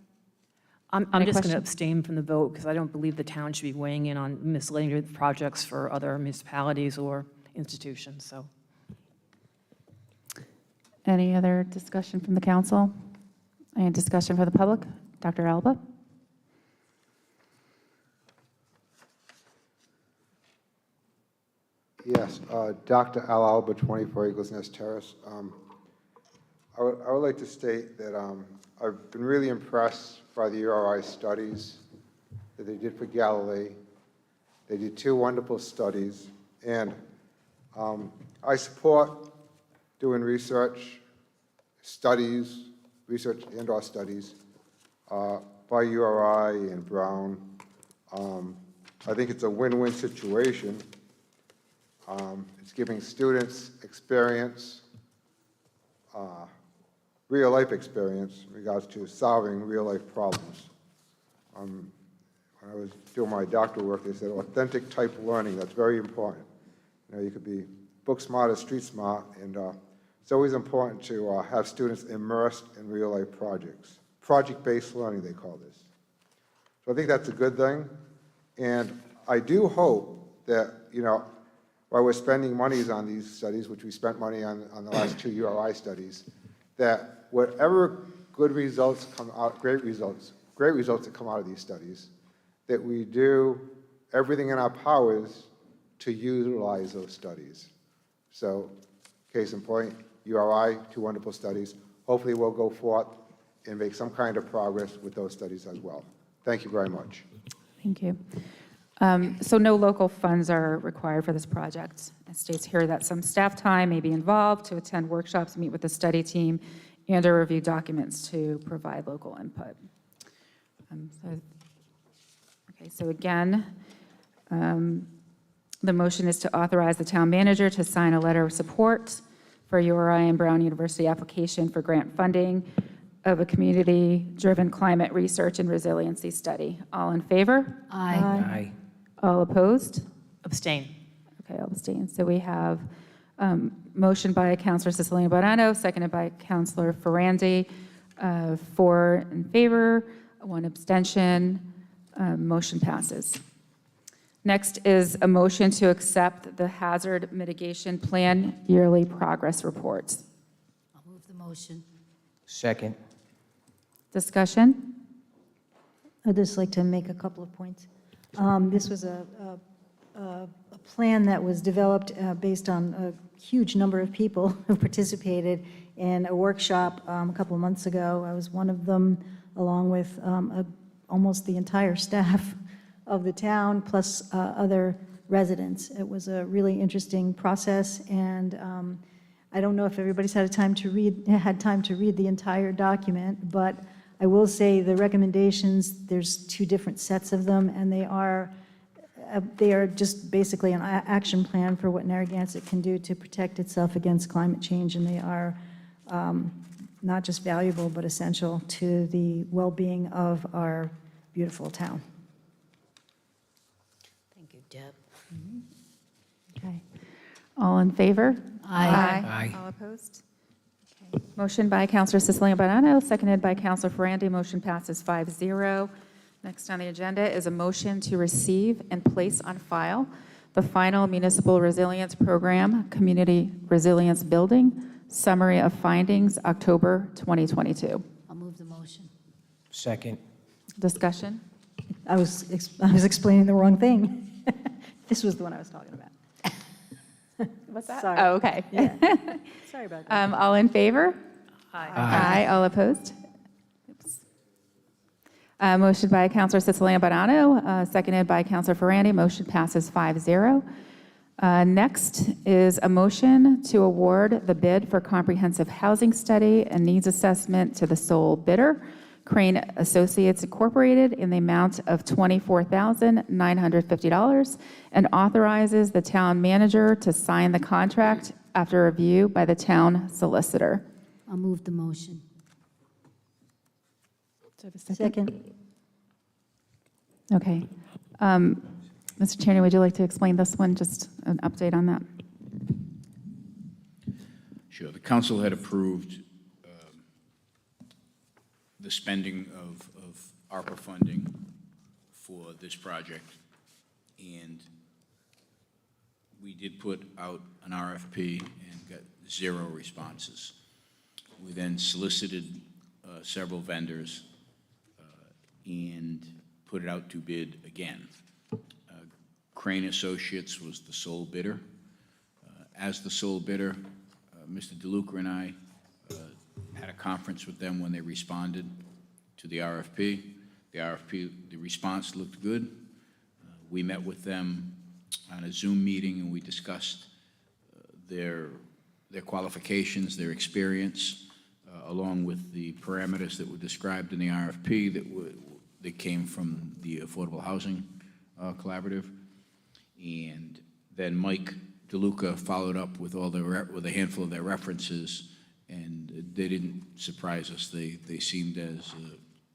I'm Any just going to questions? abstain from the vote because I don't believe the town should be weighing in on miscellaneous projects for other municipalities or institutions, so. Any other discussion from the council? Any discussion for the public? Dr. Alba? Yes, Dr. Al Alba, 24 Eagles Nest Terrace. I would like to state that I've been really impressed by the URI studies that they did for Galilee. They did 2 wonderful studies, and I support doing research and/or studies by URI and Brown. I think it's a win-win situation. It's giving students experience, real-life experience in regards to solving real-life problems. When I was doing my doctoral work, they said authentic type learning, that's very important. You know, you could be book smart or street smart, and it's always important to have students immersed in real-life projects. Project-based learning, they call this. So I think that's a good thing. And I do hope that, while we're spending monies on these studies, which we spent money on the last 2 URI studies, that whatever good results come out, great results that come out of these studies, that we do everything in our powers to utilize those studies. So, case in point, URI, 2 wonderful studies. Hopefully we'll go forth and make some kind of progress with those studies as well. Thank you very much. Thank you. So no local funds are required for this project. It states here that some staff time may be involved to attend workshops, meet with the study team, and to review documents to provide local input. So again, the motion is to authorize the town manager to sign a letter of support for URI and Brown University application for grant funding of a community-driven climate research and resiliency study. All in favor? Aye. Aye. All opposed? Abstain. Okay, I'll abstain. So we have motion by Councilor Cicilline Bonanno, seconded by Councilor Ferrandi. 4 in favor, 1 abstention. Motion passes. Next is a motion to accept the Hazard Mitigation Plan Yearly Progress Reports. I'll move the motion. Second. Discussion? I'd just like to make a couple of points. This was a plan that was developed based on a huge number of people who participated in a workshop a couple of months ago. I was one of them, along with almost the entire staff of the town, plus other residents. It was a really interesting process, and I don't know if everybody's had time to read the entire document, but I will say the recommendations, there's 2 different sets of them, and they are just basically an action plan for what Narragansett can do to protect itself against climate change, and they are not just valuable, but essential to the well-being of our beautiful town. Thank you, Deb. Okay. All in favor? Aye. Aye. All opposed? Okay. Motion by Councilor Cicilline Bonanno, seconded by Councilor Ferrandi. Motion passes 5-0. Next on the agenda is a motion to receive and place on file the final Municipal Resilience Program Community Resilience Building Summary of Findings, October 2022. I'll move the motion. Second. Discussion? I was explaining the wrong thing. This was the one I was talking about. What's that? Sorry. Oh, okay. Yeah. Sorry about that. All in favor? Aye. Aye. All opposed? Oops. Motion by Councilor Cicilline Bonanno, seconded by Councilor Ferrandi. Motion passes 5-0. Next is a motion to award the bid for comprehensive housing study and needs assessment to the sole bidder, Crane Associates Incorporated, in the amount of $24,950, and authorizes the town manager to sign the contract after review by the town solicitor. I'll move the motion. Second. Okay. Mr. Tierney, would you like to explain this one, just an update on that? Sure. The council had approved the spending of ARPA funding for this project, and we did put out an RFP and got 0 responses. We then solicited several vendors and put it out to bid again. Crane Associates was the sole bidder. As the sole bidder, Mr. DeLuca and I had a conference with them when they responded to the RFP. The response looked good. We met with them on a Zoom meeting, and we discussed their qualifications, their experience, along with the parameters that were described in the RFP that came from the Affordable Housing Collaborative. And then Mike DeLuca followed up with with a handful of their references, and they didn't surprise us. They seemed as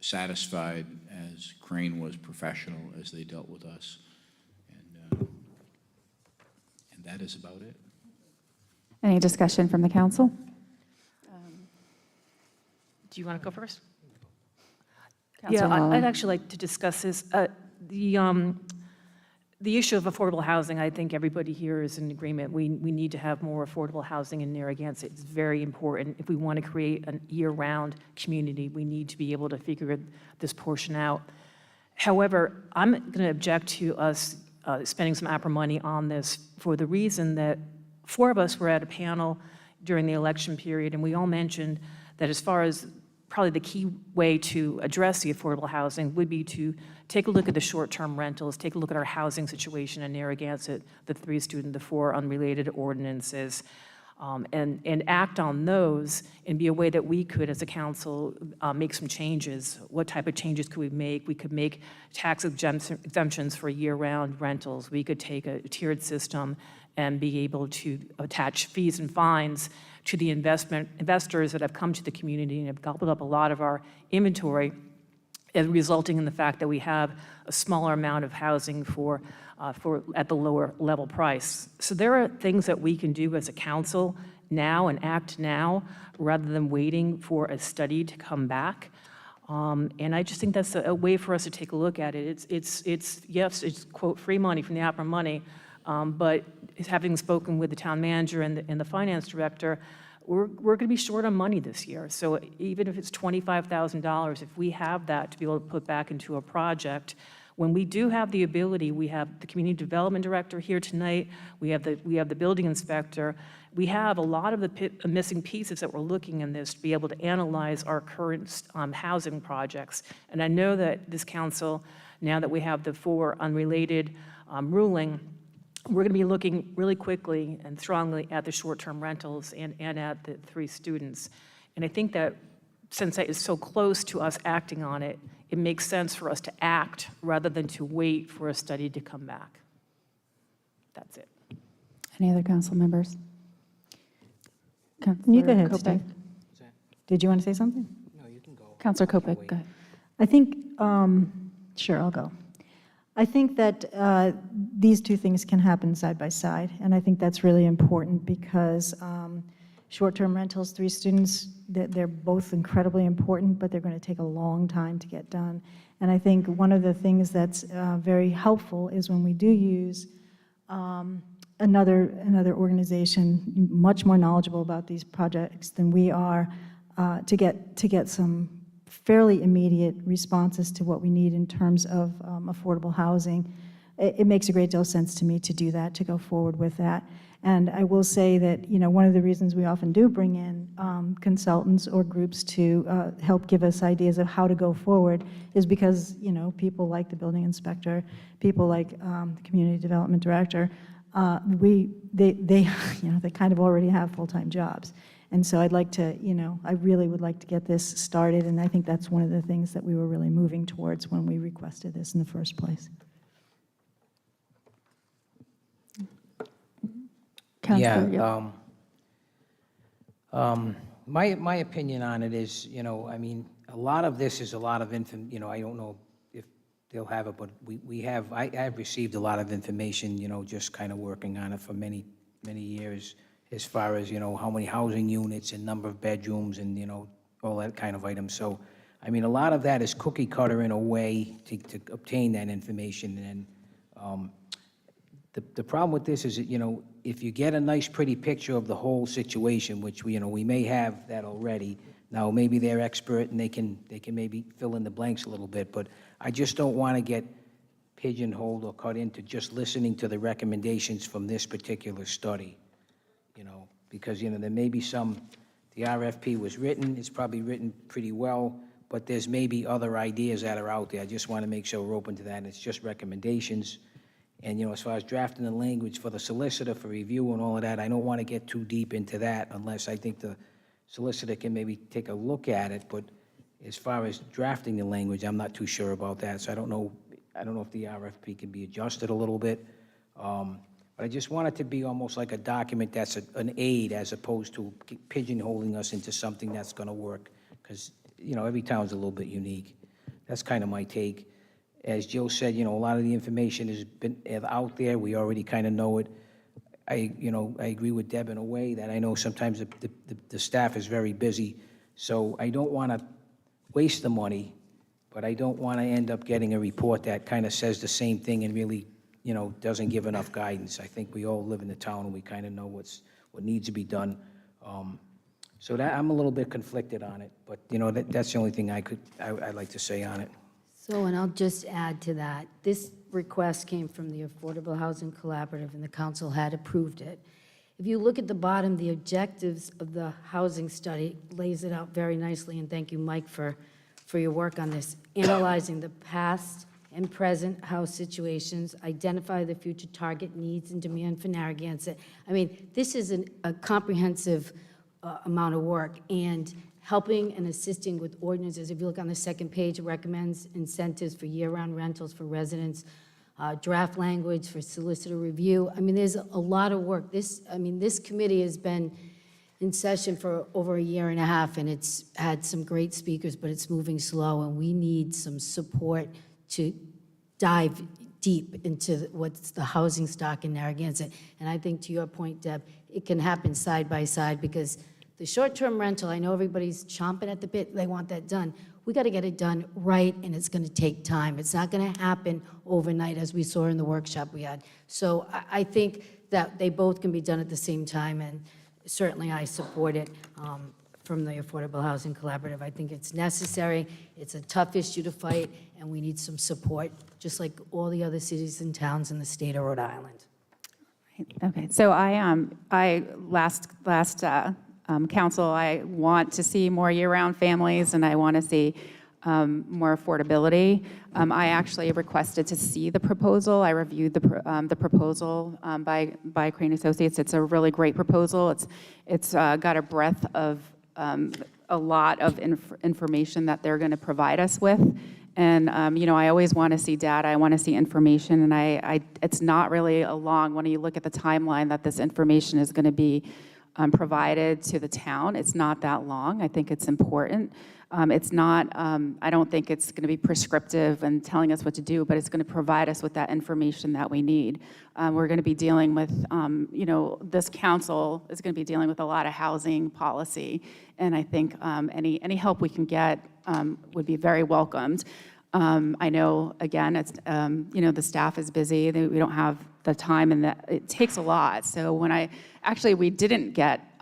satisfied as Crane was professional as they dealt with us, and that is about it. Any discussion from the council? Do you want to go first? Counselor Yeah, I'd Mullen. actually like to discuss this. The issue of affordable housing, I think everybody here is in agreement. We need to have more affordable housing in Narragansett. It's very important. If we want to create a year-round community, we need to be able to figure this portion out. However, I'm going to object to us spending some APRA money on this for the reason that 4 of us were at a panel during the election period, and we all mentioned that as far as probably the key way to address the affordable housing would be to take a look at the short-term rentals, take a look at our housing situation in Narragansett, the 3 student, the 4 unrelated ordinances, and act on those and be a way that we could, as a council, make some changes. What type of changes could we make? We could make tax exemptions for year-round rentals. We could take a tiered system and be able to attach fees and fines to the investors that have come to the community and have gobbled up a lot of our inventory, and resulting in the fact that we have a smaller amount of housing for at the lower level price. So there are things that we can do as a council now and act now, rather than waiting for a study to come back. And I just think that's a way for us to take a look at it. Yes, it's quote free money from the APRA money, but having spoken with the town manager and the finance director, we're going to be short on money this year. So even if it's $25,000, if we have that to be able to put back into a project, when we do have the ability, we have the community development director here tonight, we have the building inspector, we have a lot of the missing pieces that we're looking in this to be able to analyze our current housing projects. And I know that this council, now that we have the 4 unrelated ruling, we're going to be looking really quickly and strongly at the short-term rentals and at the 3 students. And I think that since that is so close to us acting on it, it makes sense for us to act rather than to wait for a study to come back. That's it. Any other council members? You go ahead, Copic. Steve. Did you want to say something? No, you can go. Counselor Copic, go ahead. I think, sure, I'll go. I think that these 2 things can happen side by side, and I think that's really important because short-term rentals, 3 students, they're both incredibly important, but they're going to take a long time to get done. And I think one of the things that's very helpful is when we do use another organization much more knowledgeable about these projects than we are to get some fairly immediate responses to what we need in terms of affordable housing. It makes a great deal of sense to me to do that, to go forward with that. And I will say that, one of the reasons we often do bring in consultants or groups to help give us ideas of how to go forward is because, people like the building inspector, people like the community development director, they kind of already have full-time jobs. And so I'd like to, I really would like to get this started, and I think that's one of the things that we were really moving towards when we requested this in the first place. Counselor, Yeah. My opinion on it is, a lot of this is a lot of I don't know if they'll have it, but I have received a lot of information, just kind of working on it for many, many years, as far as, how many housing units and number of bedrooms and, all that kind of items. So, a lot of that is cookie cutter in a way to obtain that information. And the problem with this is that, if you get a nice, pretty picture of the whole situation, which we may have that already. Now, maybe they're expert and they can maybe fill in the blanks a little bit, but I just don't want to get pigeonholed or cut into just listening to the recommendations from this particular study. Because, there may be the RFP was written, it's probably written pretty well, but there's maybe other ideas that are out there. I just want to make sure we're open to that, and it's just recommendations. And, as far as drafting the language for the solicitor for review and all of that, I don't want to get too deep into that unless I think the solicitor can maybe take a look at it. But as far as drafting the language, I'm not too sure about that. So I don't know if the RFP can be adjusted a little bit. But I just want it to be almost like a document that's an aid as opposed to pigeonholing us into something that's going to work. Because, every town's a little bit unique. That's kind of my take. As Jill said, a lot of the information has been out there. We already kind of know it. I agree with Deb in a way that I know sometimes the staff is very busy. So I don't want to waste the money, but I don't want to end up getting a report that kind of says the same thing and really, doesn't give enough guidance. I think we all live in the town and we kind of know what needs to be done. So that, I'm a little bit conflicted on it, but, that's the only thing I'd like to say on it. So, and I'll just add to that, this request came from the Affordable Housing Collaborative, and the council had approved it. If you look at the bottom, the objectives of the housing study lays it out very nicely, and thank you, Mike, for your work on this. Analyzing the past and present house situations, identify the future target needs and demand for Narragansett. I mean, this is a comprehensive amount of work, and helping and assisting with ordinances. If you look on the second page, it recommends incentives for year-round rentals for residents, draft language for solicitor review. I mean, there's a lot of work. This committee has been in session for over a year and a half, and it's had some great speakers, but it's moving slow, and we need some support to dive deep into what's the housing stock in Narragansett. And I think, to your point, Deb, it can happen side by side, because the short-term rental, I know everybody's chomping at the bit, they want that done. We got to get it done right, and it's going to take time. It's not going to happen overnight, as we saw in the workshop we had. So I think that they both can be done at the same time, and certainly I support it from the Affordable Housing Collaborative. I think it's necessary. It's a tough issue to fight, and we need some support, just like all the other cities and towns in the state of Rhode Island. Okay, so last council, I want to see more year-round families, and I want to see more affordability. I actually requested to see the proposal. I reviewed the proposal by Crane Associates. It's a really great proposal. It's got a breadth of a lot of information that they're going to provide us with. And, I always want to see data. I want to see information. And it's not really a long, when you look at the timeline that this information is going to be provided to the town, it's not that long. I think it's important. It's not, I don't think it's going to be prescriptive and telling us what to do, but it's going to provide us with that information that we need. We're going to be dealing with, this council is going to be dealing with a lot of housing policy, and I think any help we can get would be very welcomed. I know, again, it's, the staff is busy. We don't have the time, and it takes a lot. So we didn't get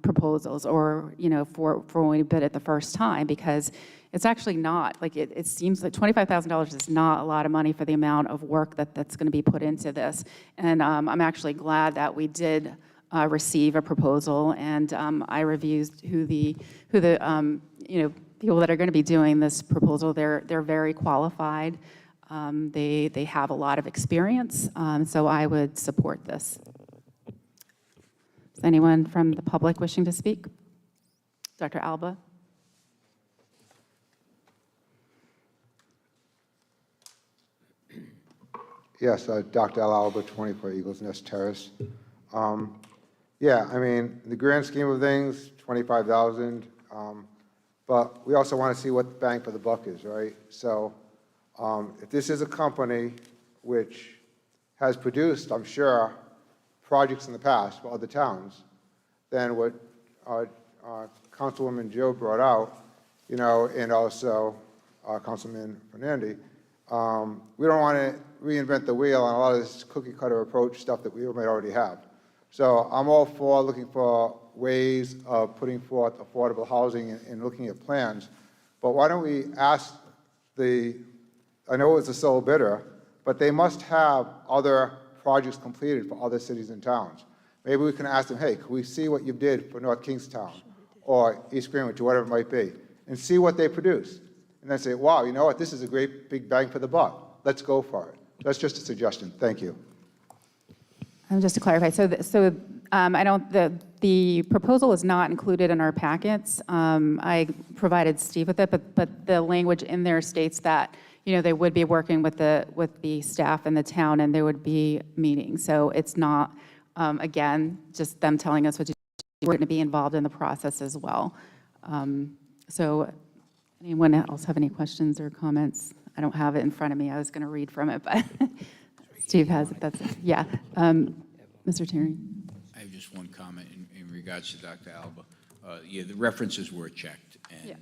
proposals or, for when we bid it the first time, because it's actually not, it seems like $25,000 is not a lot of money for the amount of work that's going to be put into this. And I'm actually glad that we did receive a proposal, and I reviewed who the people that are going to be doing this proposal. They're very qualified. They have a lot of experience, so I would support this. Is anyone from the public wishing to speak? Dr. Alba? Yes, Dr. Al Alba, 24 Eagles Nest Terrace. Yeah, I mean, in the grand scheme of things, 25,000, but we also want to see what the bang for the buck is, right? So if this is a company which has produced, I'm sure, projects in the past for other towns, then what Councilwoman Joe brought out, and also Councilman Fernandi, we don't want to reinvent the wheel on a lot of this cookie-cutter approach stuff that we might already have. So I'm all for looking for ways of putting forth affordable housing and looking at plans, but why don't we ask I know it's a sole bidder, but they must have other projects completed for other cities and towns. Maybe we can ask them, hey, can we see what you did for North Kingstown or East Greenwich or whatever it might be, and see what they produce. And then say, wow, you know what, this is a great big bang for the buck. Let's go for it. That's just a suggestion. Thank you. Just to clarify, the proposal is not included in our packets. I provided Steve with it, but the language in there states that, they would be working with the staff in the town, and there would be meetings. So it's not, again, just them telling us what to do. We're going to be involved in the process as well. So anyone else have any questions or comments? I don't have it in front of me. I was going to read from it, but Steve has it. That's it. Yeah. Mr. Terry. I have just one comment in regards to Dr. Alba. Yeah, the references were checked, and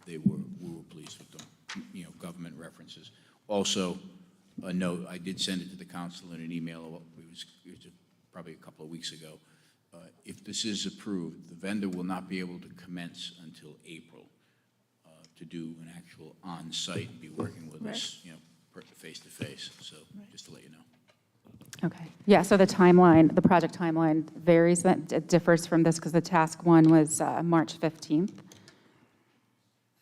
we were pleased with them. government references. Also, a note, I did send it to the council in an email, it was probably a couple of weeks ago. If this is approved, the vendor will not be able to commence until April to do an actual on-site and be working with us, face-to-face. So just to let you know. Okay. Yeah, so the timeline, the project timeline varies, it differs from this because the task one was March 15th.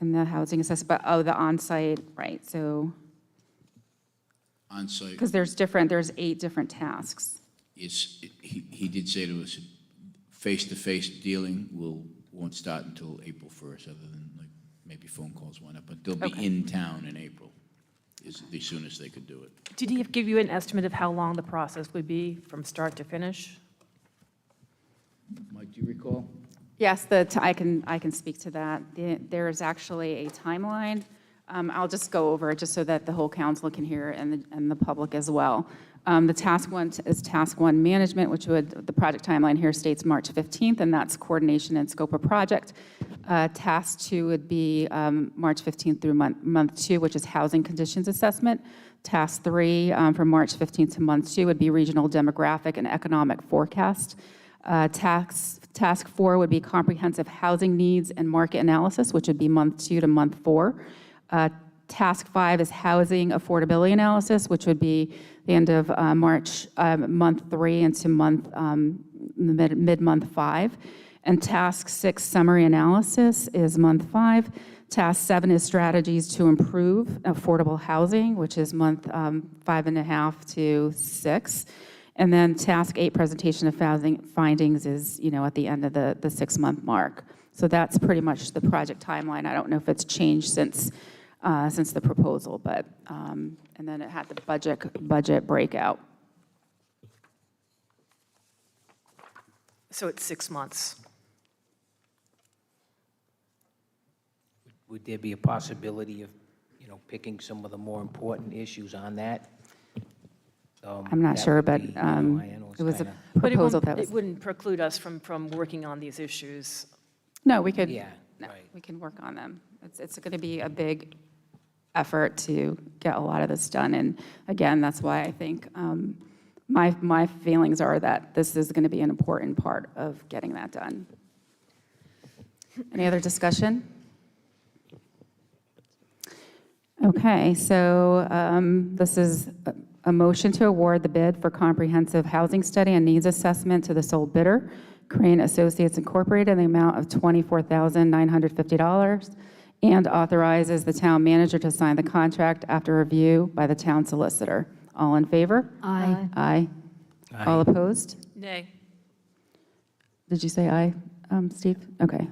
And the housing assessment, but, the on-site, right, so, On-site, because there's 8 different tasks. he did say to us, face-to-face dealing won't start until April 1st, other than like maybe phone calls went up, but they'll be Okay. in town in April, is the soonest they could do it. Did he give you an estimate of how long the process would be from start to finish? Mike, do you recall? Yes, I can speak to that. There is actually a timeline. I'll just go over it just so that the whole council can hear and the public as well. The task one is task one management, which the project timeline here states March 15th, and that's coordination and scope of project. Task two would be March 15th through month 2, which is housing conditions assessment. Task 3 from March 15th to month 2 would be regional demographic and economic forecast. Task 4 would be comprehensive housing needs and market analysis, which would be month 2 to month 4. Task 5 is housing affordability analysis, which would be the end of March, month 3 into mid-month 5. And task 6, summary analysis, is month 5. Task 7 is strategies to improve affordable housing, which is month 5.5 to 6. And then task 8, presentation of housing findings, is, at the end of the 6-month mark. So that's pretty much the project timeline. I don't know if it's changed since the proposal, but, and then it had the budget breakout. So it's 6 months. Would there be a possibility of, picking some of the more important issues on that? I'm not That sure, would but be, I know it's it was a kinda- But proposal that was, it wouldn't preclude us from working on these issues. no, we could, Yeah, no, right. we can work on them. It's going to be a big effort to get a lot of this done. And again, that's why I think my feelings are that this is going to be an important part of getting that done. Any other discussion? Okay, so this is a motion to award the bid for comprehensive housing study and needs assessment to the sole bidder, Crane Associates Incorporated, in the amount of $24,950, and authorizes the town manager to sign the contract after review by the town solicitor. All in favor? Aye. Aye. All opposed? Nay. Did you say aye, Steve? Okay.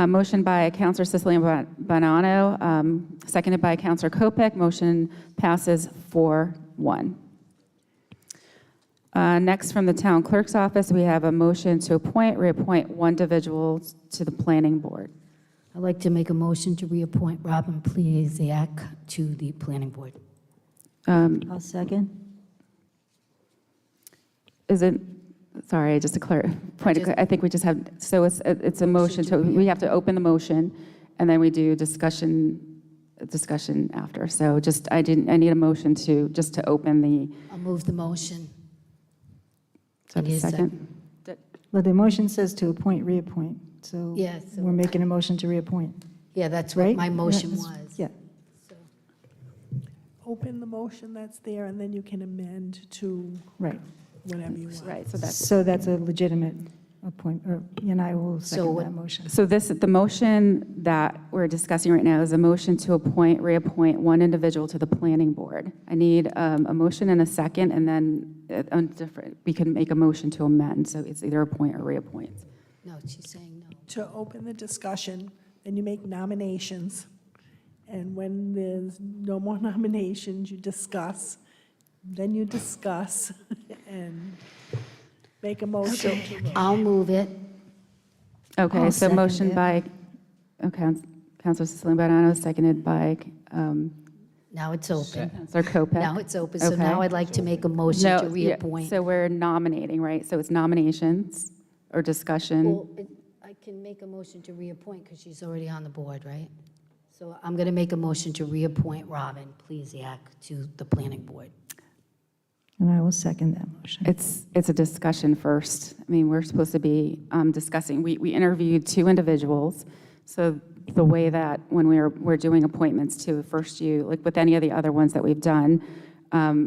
Motion by Councilor Siciliano Bonanno, seconded by Councilor Kopek. Motion passes 4-1. Next, from the town clerk's office, we have a motion to reappoint one individual to the planning board. I'd like to make a motion to reappoint Robin Pliesiak to the planning board. I'll second. Is it, sorry, just a point, I think we just have, so it's a motion to, we have to open the motion, and then we do discussion after. So just, I need a motion just to open the, I'll move the motion. so I need a second. Well, the motion says to appoint, reappoint, so Yes, so we're making a motion to reappoint, Yeah, that's what right? my motion Yeah, was. Yeah, Open the motion that's there, and then you can amend to right. whatever you want. Right, so that's, So that's a legitimate appointment, and I will second what- that motion. so the motion that we're discussing right now is a motion to reappoint one individual to the planning board. I need a motion and a second, and then we can make a motion to amend, so it's either appoint or reappoint. No, she's saying no. To open the discussion, then you make nominations. And when there's no more nominations, you discuss. Then you discuss and make a motion. I'll move it. Okay, I'll so second motion it. by, Councilor Siciliano Bonanno, seconded by Now it's open. Councilor Kopek. Now it's open, so Okay. now I'd like to make a motion No, to yeah, reappoint. So we're nominating, right? So it's nominations or discussion. Well, I can make a motion to reappoint because she's already on the board, right? So I'm going to make a motion to reappoint Robin Plesiak to the planning board. And I will second that motion. It's a discussion first. I mean, we're supposed to be discussing. We interviewed 2 individuals, so the way that when we're doing appointments to first like with any of the other ones that we've done,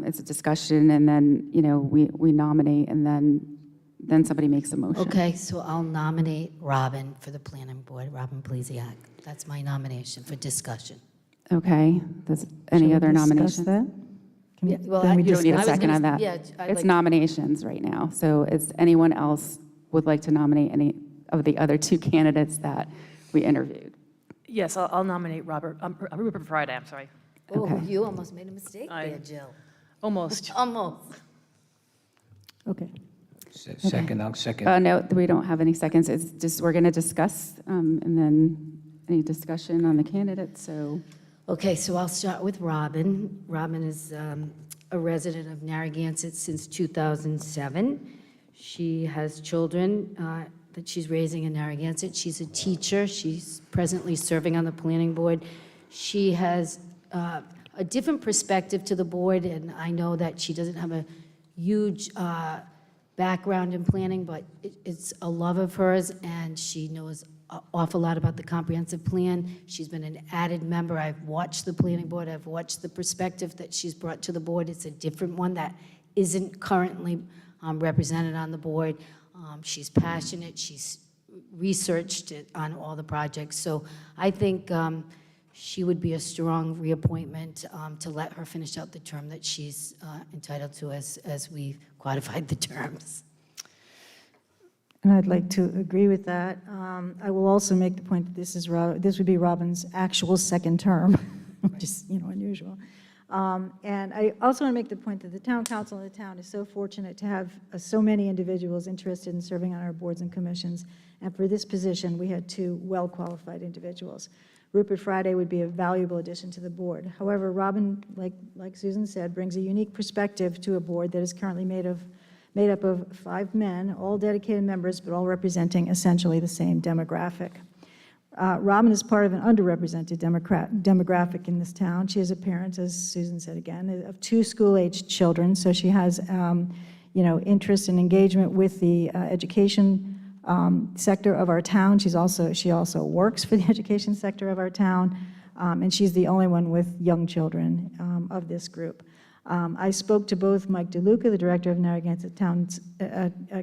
it's a discussion, and then, we nominate, and then somebody makes a motion. Okay, so I'll nominate Robin for the planning board, Robin Plesiak. That's my nomination for discussion. Okay. Does any other Discuss nominations? that? Can we- Yeah, well, then we You don't need a I was second gonna- on that. yeah, I'd It's like- nominations right now. So is anyone else would like to nominate any of the other 2 candidates that we interviewed? Yes, I'll nominate Rupert Friday, I'm sorry. Oh, Okay. you almost made a mistake I- there, Jill. Almost. Almost. Okay. Second, I'll second. No, we don't have any seconds. It's just, we're going to discuss, and then any discussion on the candidates, so. Okay, so I'll start with Robin. Robin is a resident of Narragansett since 2007. She has children that she's raising in Narragansett. She's a teacher. She's presently serving on the planning board. She has a different perspective to the board, and I know that she doesn't have a huge background in planning, but it's a love of hers, and she knows an awful lot about the comprehensive plan. She's been an added member. I've watched the planning board. I've watched the perspective that she's brought to the board. It's a different one that isn't currently represented on the board. She's passionate. She's researched it on all the projects. So I think she would be a strong reappointment to let her finish out the term that she's entitled to as we've codified the terms. And I'd like to agree with that. I will also make the point that this would be Robin's actual second term, which is, unusual. And I also want to make the point that the town council in the town is so fortunate to have so many individuals interested in serving on our boards and commissions. And for this position, we had 2 well-qualified individuals. Rupert Friday would be a valuable addition to the board. However, Robin, like Susan said, brings a unique perspective to a board that is currently made up of 5 men, all dedicated members, but all representing essentially the same demographic. Robin is part of an underrepresented demographic in this town. She is a parent, as Susan said again, of 2 school-aged children, so she has, interest and engagement with the education sector of our town. She also works for the education sector of our town, and she's the only one with young children of this group. I spoke to both Mike DeLuca, the director of Narragansett Town's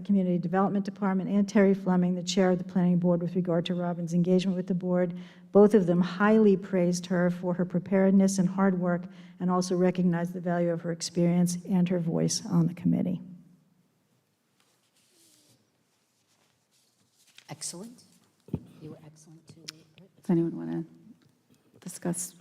Community Development Department, and Terry Fleming, the chair of the planning board, with regard to Robin's engagement with the board. Both of them highly praised her for her preparedness and hard work, and also recognized the value of her experience and her voice on the committee. Excellent. You were excellent, too. Does anyone want to discuss?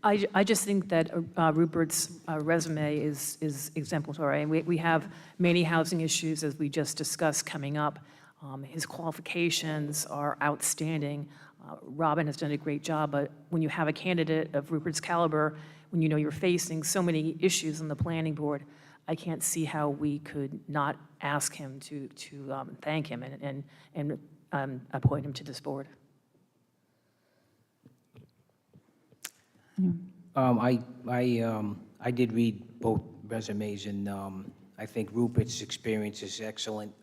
I just think that Rupert's resume is exemplary. And we have many housing issues, as we just discussed, coming up. His qualifications are outstanding. Robin has done a great job, but when you have a candidate of Rupert's caliber, when you know you're facing so many issues on the planning board, I can't see how we could not ask him to thank him and appoint him to this board. I did read both resumes, and I think Rupert's experience is excellent.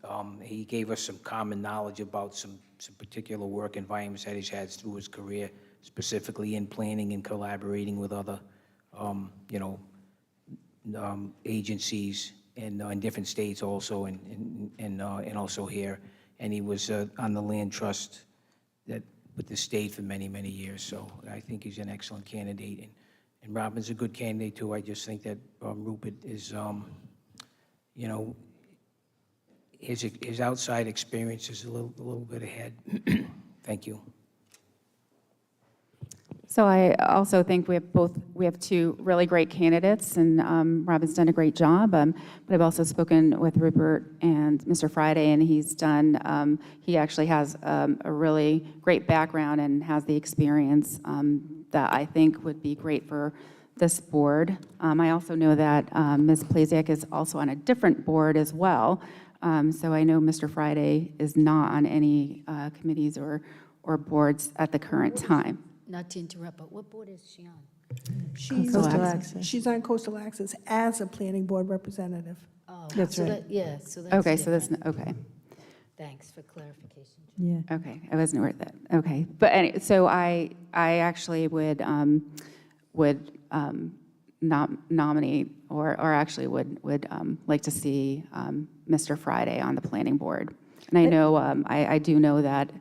He gave us some common knowledge about some particular work environments that he's had through his career, specifically in planning and collaborating with other, agencies in different states also, and also here. And he was on the land trust with the state for many, many years. So I think he's an excellent candidate. And Robin's a good candidate, too. I just think that Rupert is, his outside experience is a little bit ahead. Thank you. So I also think we have 2 really great candidates, and Robin's done a great job. But I've also spoken with Rupert and Mr. Friday, and he actually has a really great background and has the experience that I think would be great for this board. I also know that Ms. Plesiak is also on a different board as well. So I know Mr. Friday is not on any committees or boards at the current time. not to interrupt, but what board is she on? She's, Coastal Access. she's on Coastal Access as a planning board representative. Oh, That's so right. Yeah, so that's Okay, so that's, different. okay, Thanks for clarification. Yeah. okay, I wasn't aware of that, okay. But anyway, so I actually would nominate, or actually would like to see Mr. Friday on the planning board. And I know, I do know that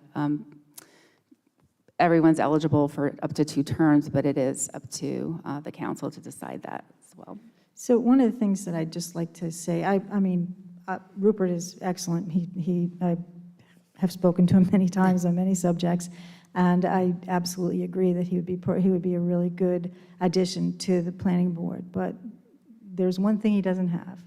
everyone's eligible for up to 2 terms, but it is up to the council to decide that as well. So one of the things that I'd just like to say, I mean, Rupert is excellent. I have spoken to him many times on many subjects, and I absolutely agree that he would be a really good addition to the planning board. But there's one thing he doesn't have,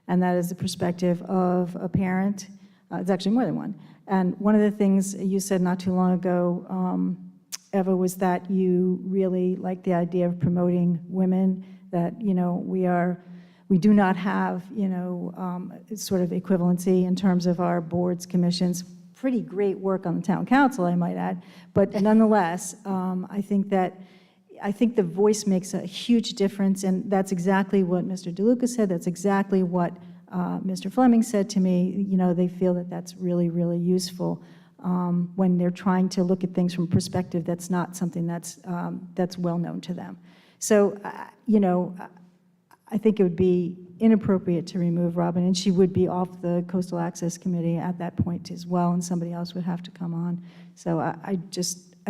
and that is the perspective of a parent. It's actually more than one. And one of the things you said not too long ago, Eva, was that you really like the idea of promoting women, that, you know, we do not have, you know, sort of equivalency in terms of our boards, commissions. Pretty great work on the town council, I might add. But nonetheless, I think the voice makes a huge difference, and that's exactly what Mr. DeLuca said. That's exactly what Mr. Fleming said to me. You know, they feel that that's really, really useful when they're trying to look at things from a perspective that's not something that's well known to them. So, you know, I think it would be inappropriate to remove Robin, and she would be off the Coastal Access Committee at that point as well, and somebody else would have to come on. So I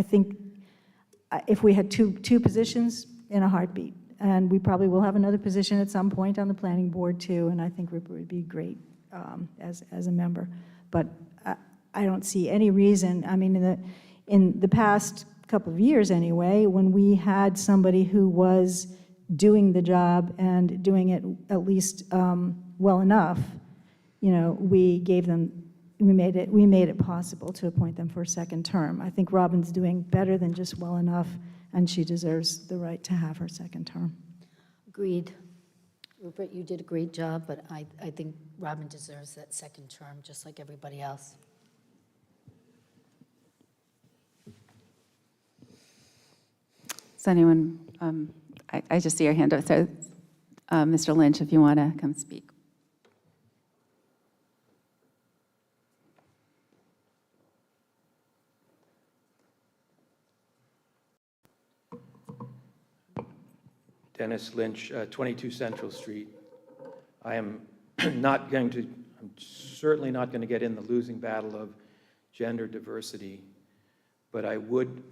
think if we had two positions, in a heartbeat, and we probably will have another position at some point on the planning board too, and I think Rupert would be great as a member. But I don't see any reason. I mean, in the past couple of years anyway, when we had somebody who was doing the job and doing it at least well enough, you know, we made it possible to appoint them for a second term. I think Robin's doing better than just well enough, and she deserves the right to have her second term. Agreed. Rupert, you did a great job, but I think Robin deserves that second term, just like everybody else. Does anyone, I just see your hand up, so Mr. Lynch, if you want to come speak. Dennis Lynch, 22 Central Street. I am I'm certainly not going to get in the losing battle of gender diversity, but I would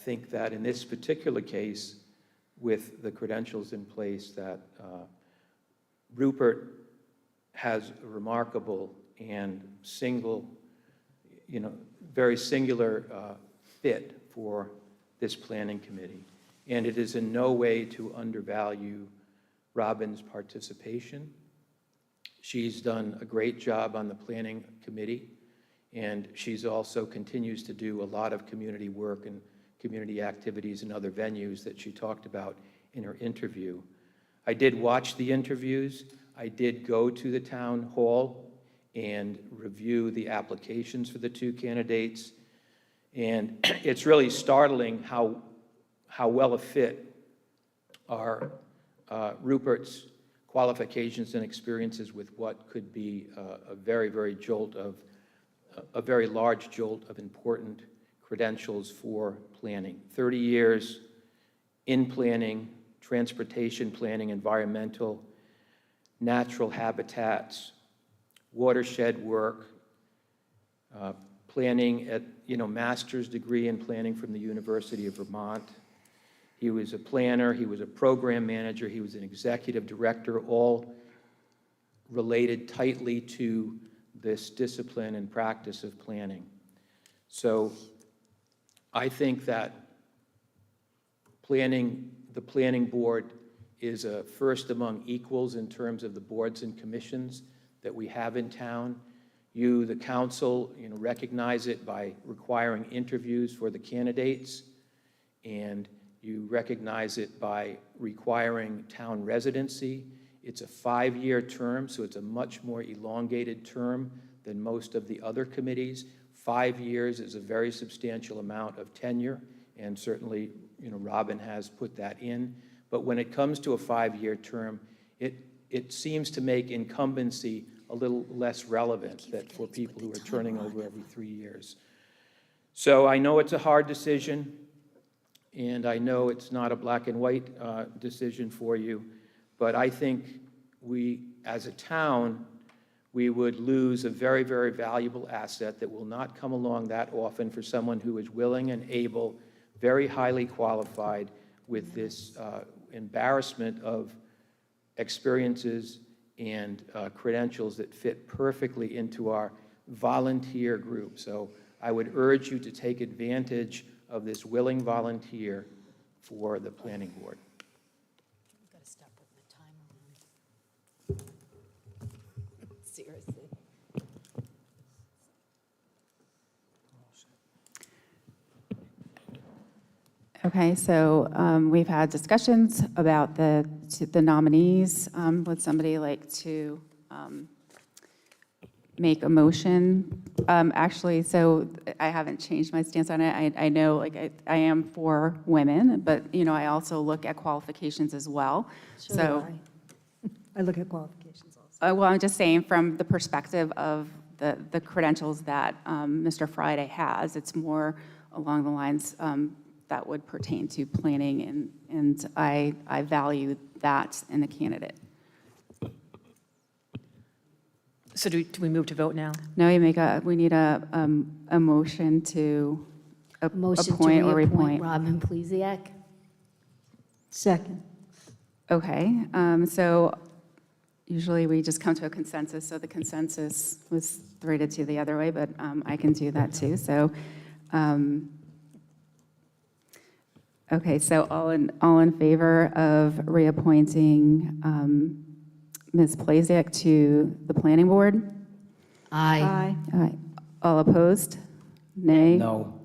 think that in this particular case, with the credentials in place, that Rupert has a remarkable and very singular fit for this planning committee. And it is in no way to undervalue Robin's participation. She's done a great job on the planning committee, and she's also continues to do a lot of community work and community activities and other venues that she talked about in her interview. I did watch the interviews. I did go to the town hall and review the applications for the 2 candidates. And it's really startling how well a fit are Rupert's qualifications and experiences with what could be a very large jolt of important credentials for planning. 30 years in planning, transportation planning, environmental, natural habitats, watershed work, planning at, master's degree in planning from the University of Vermont. He was a planner, he was a program manager, he was an executive director, all related tightly to this discipline and practice of planning. So I think that the planning board is a first among equals in terms of the boards and commissions that we have in town. You, the council, recognize it by requiring interviews for the candidates, and you recognize it by requiring town residency. It's a 5-year term, so it's a much more elongated term than most of the other committees. 5 years is a very substantial amount of tenure, and certainly, Robin has put that in. But when it comes to a 5-year term, it seems to make incumbency a little less relevant that for people who are turning over every 3 years. So I know it's a hard decision, and I know it's not a black and white decision for you, but I think we, as a town, we would lose a very, very valuable asset that will not come along that often for someone who is willing and able, very highly qualified, with this embarrassment of experiences and credentials that fit perfectly into our volunteer group. So I would urge you to take advantage of this willing volunteer for the planning board. I've got to stop putting the timer on. Seriously. Okay, so we've had discussions about the nominees. Would somebody like to make a motion? Actually, so I haven't changed my stance on it. I know, like, I am for women, but, I also look at qualifications as well. So do I look at qualifications also. Well, I'm just saying from the perspective of the credentials that Mr. Friday has, it's more along the lines that would pertain to planning, and I value that in a candidate. So do we move to vote now? Now we need a motion to Motion to appoint or reappoint reappoint. Robin Plesiak. Second. Okay, so usually we just come to a consensus, so the consensus was 3-2 the other way, but I can do that too. So, okay, so all in favor of reappointing Ms. Plasiak to the planning board? Aye. Aye. All opposed? Nay? No.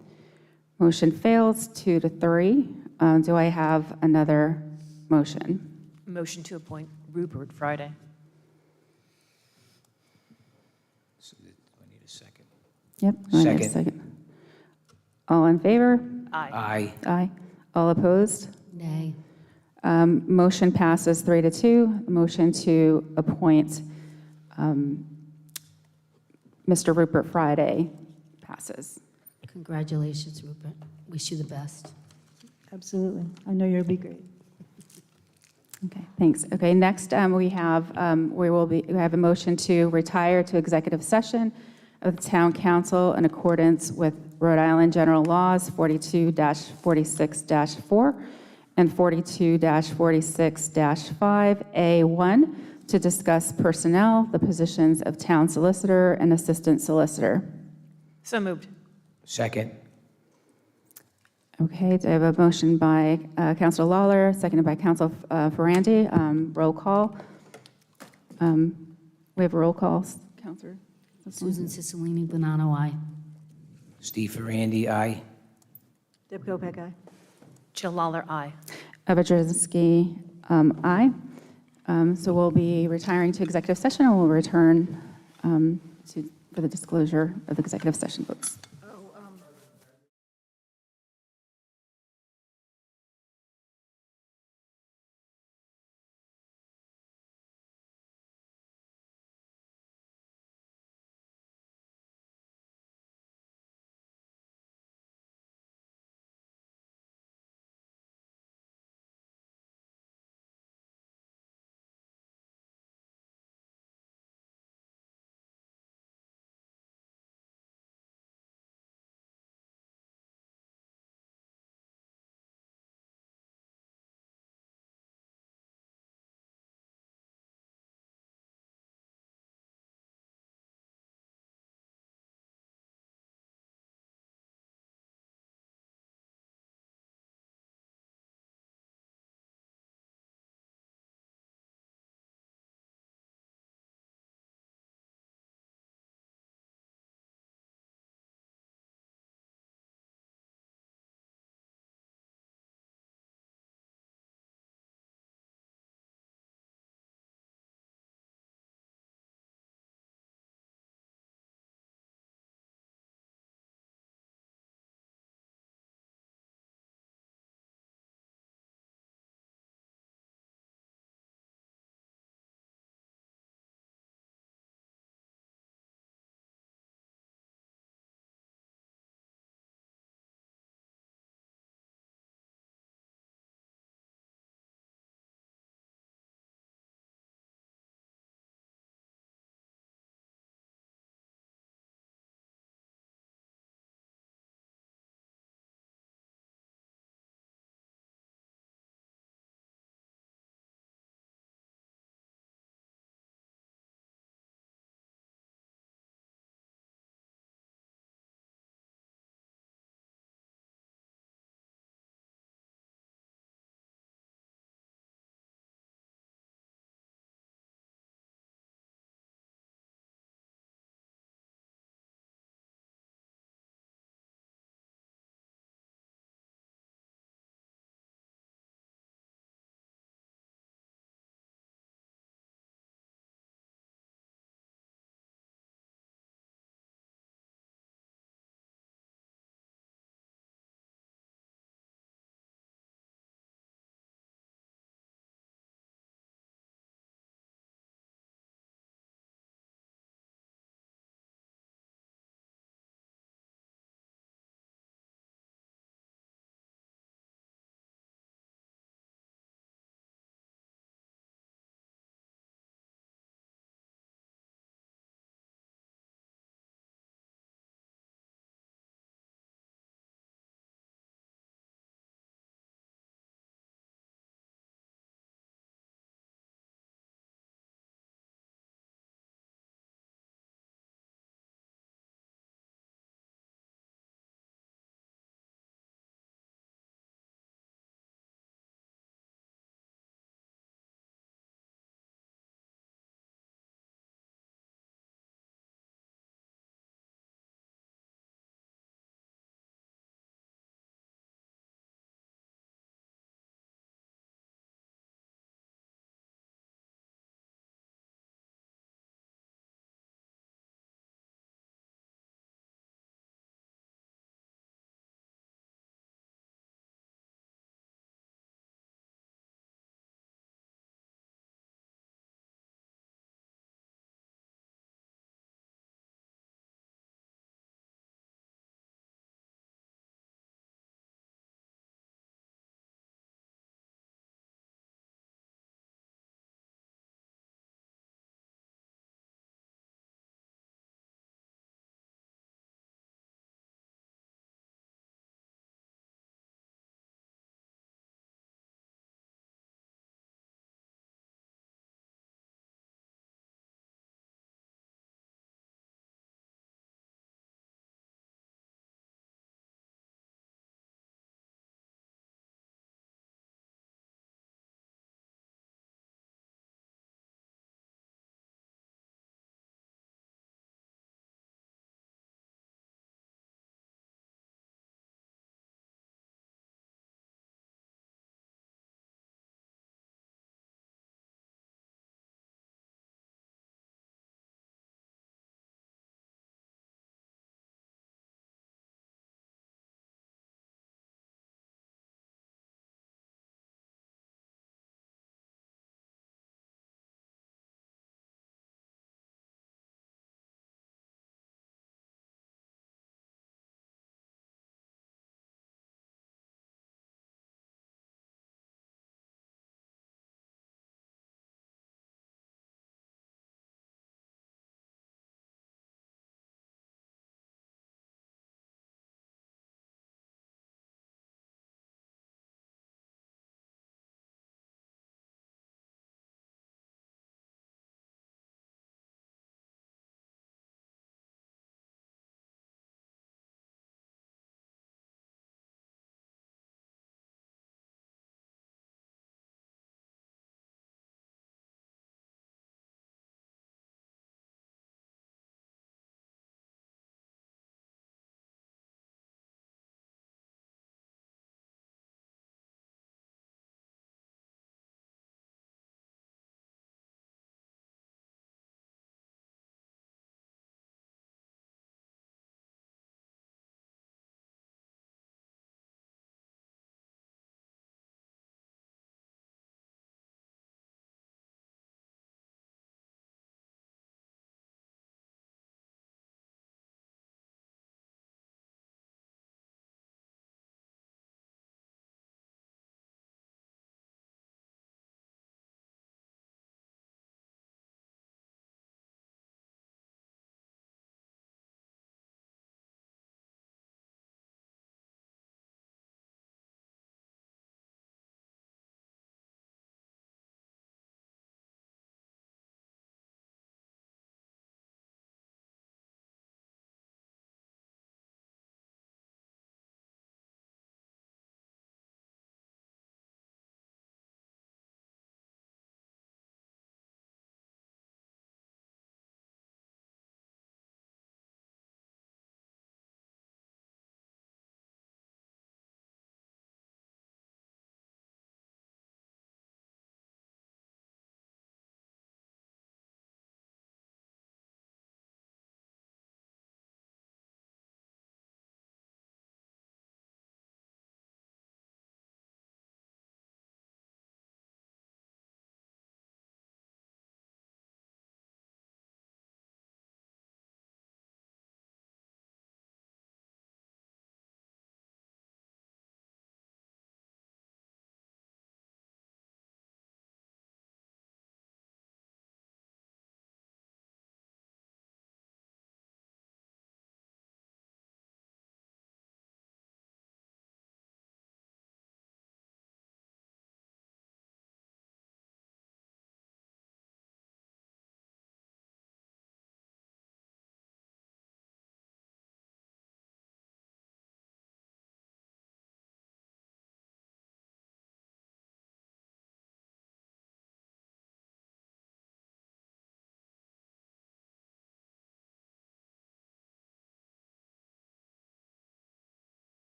Motion fails 2-3. Do I have another motion? Motion to appoint Rupert Friday. So I need a second. Yep. I need a Second. All in favor? Aye. Aye. Aye. All opposed? Nay. Motion passes 3-2. Motion to appoint Mr. Rupert Friday passes. Congratulations, Rupert. Wish you the best. Absolutely. I know you'll be great. Okay, thanks. Okay, next we have a motion to retire to executive session of the town council in accordance with Rhode Island General Laws 42-46-4 and 42-46-5A1 to discuss personnel, the positions of town solicitor and assistant solicitor. So moved. Second. Okay, do I have a motion by Councilor Lawler, seconded by Councilor Ferrandi? Roll call. We have a roll call, Councilor. Susan Cicilline, Bonanno, aye. Steve Ferrandi, aye. Deb Kopeck, aye. Jill Lawler, aye. Eva Jasinski, aye. So we'll be retiring to executive session, and we'll return for the disclosure of the executive session votes.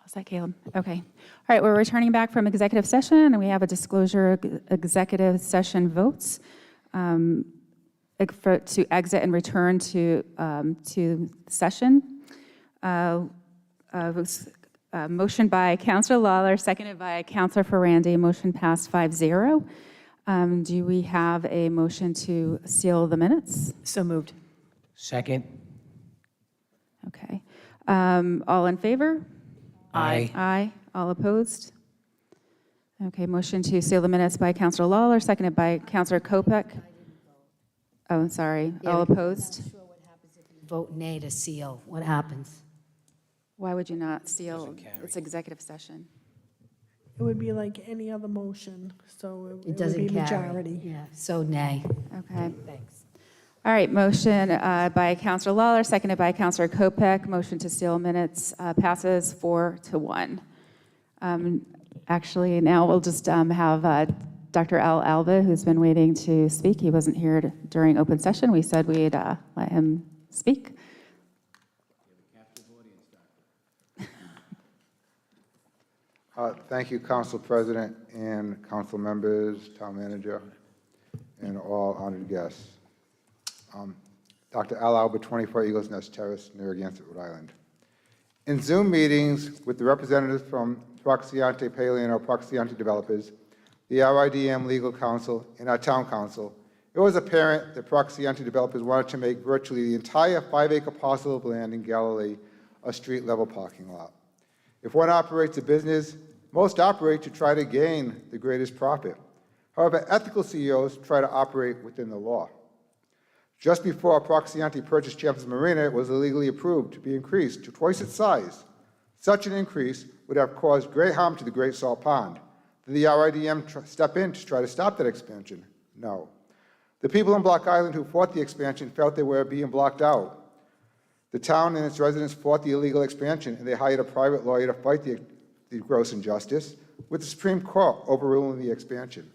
Was that Caleb? Okay. All right, we're returning back from executive session, and we have a disclosure executive session votes to exit and return to session. Motion by Councilor Lawler, seconded by Councilor Ferrandi. Motion passed 5-0. Do we have a motion to seal the minutes? So moved. Second? Okay. All in favor? Aye. Aye. All opposed? Okay, motion to seal the minutes by Councilor Lawler, seconded by Councilor Kopek. Oh, sorry. All opposed? I'm not sure what happens if you vote nay to seal. What happens? Why would you not seal? Doesn't carry. It's executive session. It would be like any other motion, so it It would doesn't be carry. majority. Yeah, so nay. Okay. Thanks. All right, motion by Councilor Lawler, seconded by Councilor Kopek. Motion to seal minutes passes 4-1. Actually, now we'll just have Dr. Al Alba, who's been waiting to speak. He wasn't here during open session. We said we'd let him speak. Thank you, Council President and council members, town manager, and all honored guests. Dr. Al Albert, 24 Eagles Nest Terrace, Narragansett, Rhode Island. In Zoom meetings with the representatives from Proxiante Paleo Proxiante developers, the RIDM legal counsel, and our town council, it was apparent that Proxiante developers wanted to make virtually the entire 5-acre parcel of land in Galilee a street-level parking lot. If one operates a business, most operate to try to gain the greatest profit. However, ethical CEOs try to operate within the law. Just before Proxiante purchased Champions Marina, it was illegally approved to be increased to twice its size. Such an increase would have caused great harm to the Great Salt Pond. Did the RIDM step in to try to stop that expansion? No. The people in Block Island who fought the expansion felt they were being blocked out. The town and its residents fought the illegal expansion, and they hired a private lawyer to fight the gross injustice, with the Supreme Court overruling the expansion.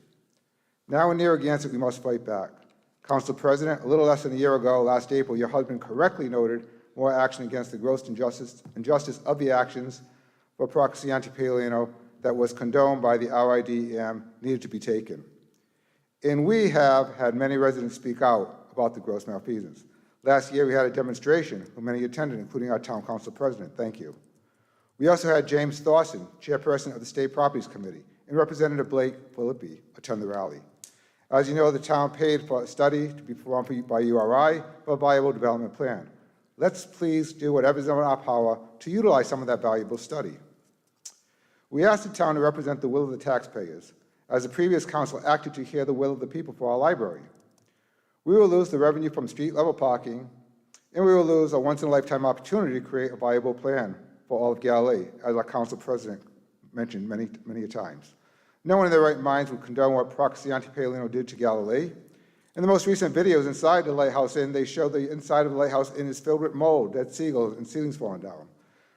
Now in Narragansett, we must fight back. Council President, a little less than a year ago, last April, your husband correctly noted more action against the gross injustice of the actions for Proxiante Paleo that was condoned by the RIDM needed to be taken. And we have had many residents speak out about the gross malfeasance. Last year, we had a demonstration where many attended, including our town council president. Thank you. We also had James Thorson, chairperson of the State Properties Committee, and Representative Blake Philippi attend the rally. As you know, the town paid for a study to be performed by URI for a viable development plan. Let's please do whatever's in our power to utilize some of that valuable study. We asked the town to represent the will of the taxpayers, as the previous council acted to hear the will of the people for our library. We will lose the revenue from street-level parking, and we will lose a once-in-a-lifetime opportunity to create a viable plan for all of Galilee, as our council president mentioned many times. No one in their right minds would condone what Proxiante Paleo did to Galilee. In the most recent videos inside the Lighthouse Inn, they show the inside of the Lighthouse Inn is filled with mold, dead seagulls, and ceilings falling down.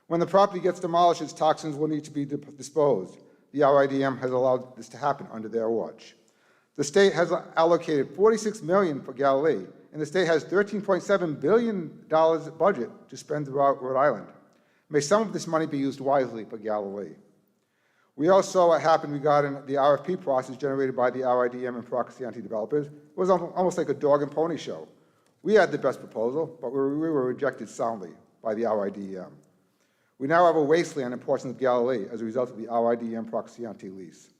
When the property gets demolished, its toxins will need to be disposed. The RIDM has allowed this to happen under their watch. The state has allocated $46 million for Galilee, and the state has $13.7 billion budget to spend throughout Rhode Island. May some of this money be used wisely for Galilee. We all saw what happened regarding the RFP process generated by the RIDM and Proxiante developers. It was almost like a dog and pony show. We had the best proposal, but we were rejected soundly by the RIDM. We now have a wasteland in portions of Galilee as a result of the RIDM Proxiante lease.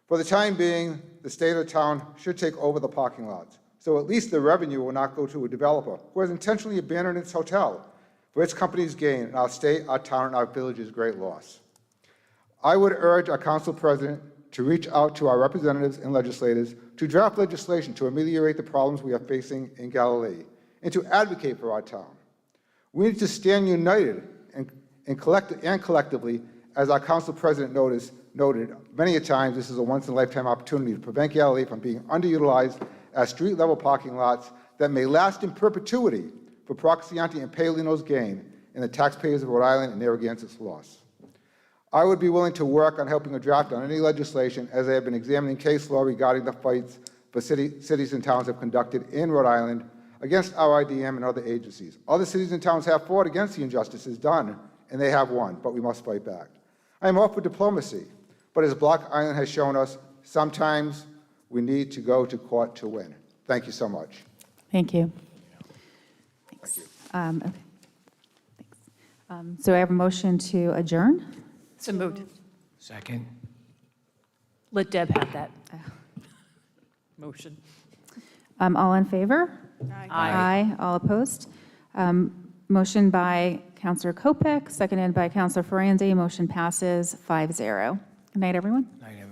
For the time being, the state of the town should take over the parking lots, so at least the revenue will not go to a developer who has intentionally abandoned its hotel for its company's gain, and our state, our town, and our village's great loss. I would urge our council president to reach out to our representatives and legislators to draft legislation to ameliorate the problems we are facing in Galilee and to advocate for our town. We need to stand united and collectively, as our council president noted many a times, this is a once-in-a-lifetime opportunity to prevent Galilee from being underutilized as street-level parking lots that may last in perpetuity for Proxiante and Paleo's gain and the taxpayers of Rhode Island and Narragansett's loss. I would be willing to work on helping a draft on any legislation, as I have been examining case law regarding the fights for cities and towns have conducted in Rhode Island against RIDM and other agencies. Other cities and towns have fought against the injustices done and they have won, but we must fight back. I am all for diplomacy, but as Block Island has shown us, sometimes we need to go to court to win. Thank you so much. Thank you. Thanks. Okay. Thanks. So I have a motion to adjourn. So moved. Second. Let Deb have that motion. All in favor? Aye. All opposed? Motion by Counselor Kopech, seconded by Counselor Ferrandi. Motion passes 5-0. Good night, everyone. Night, everyone.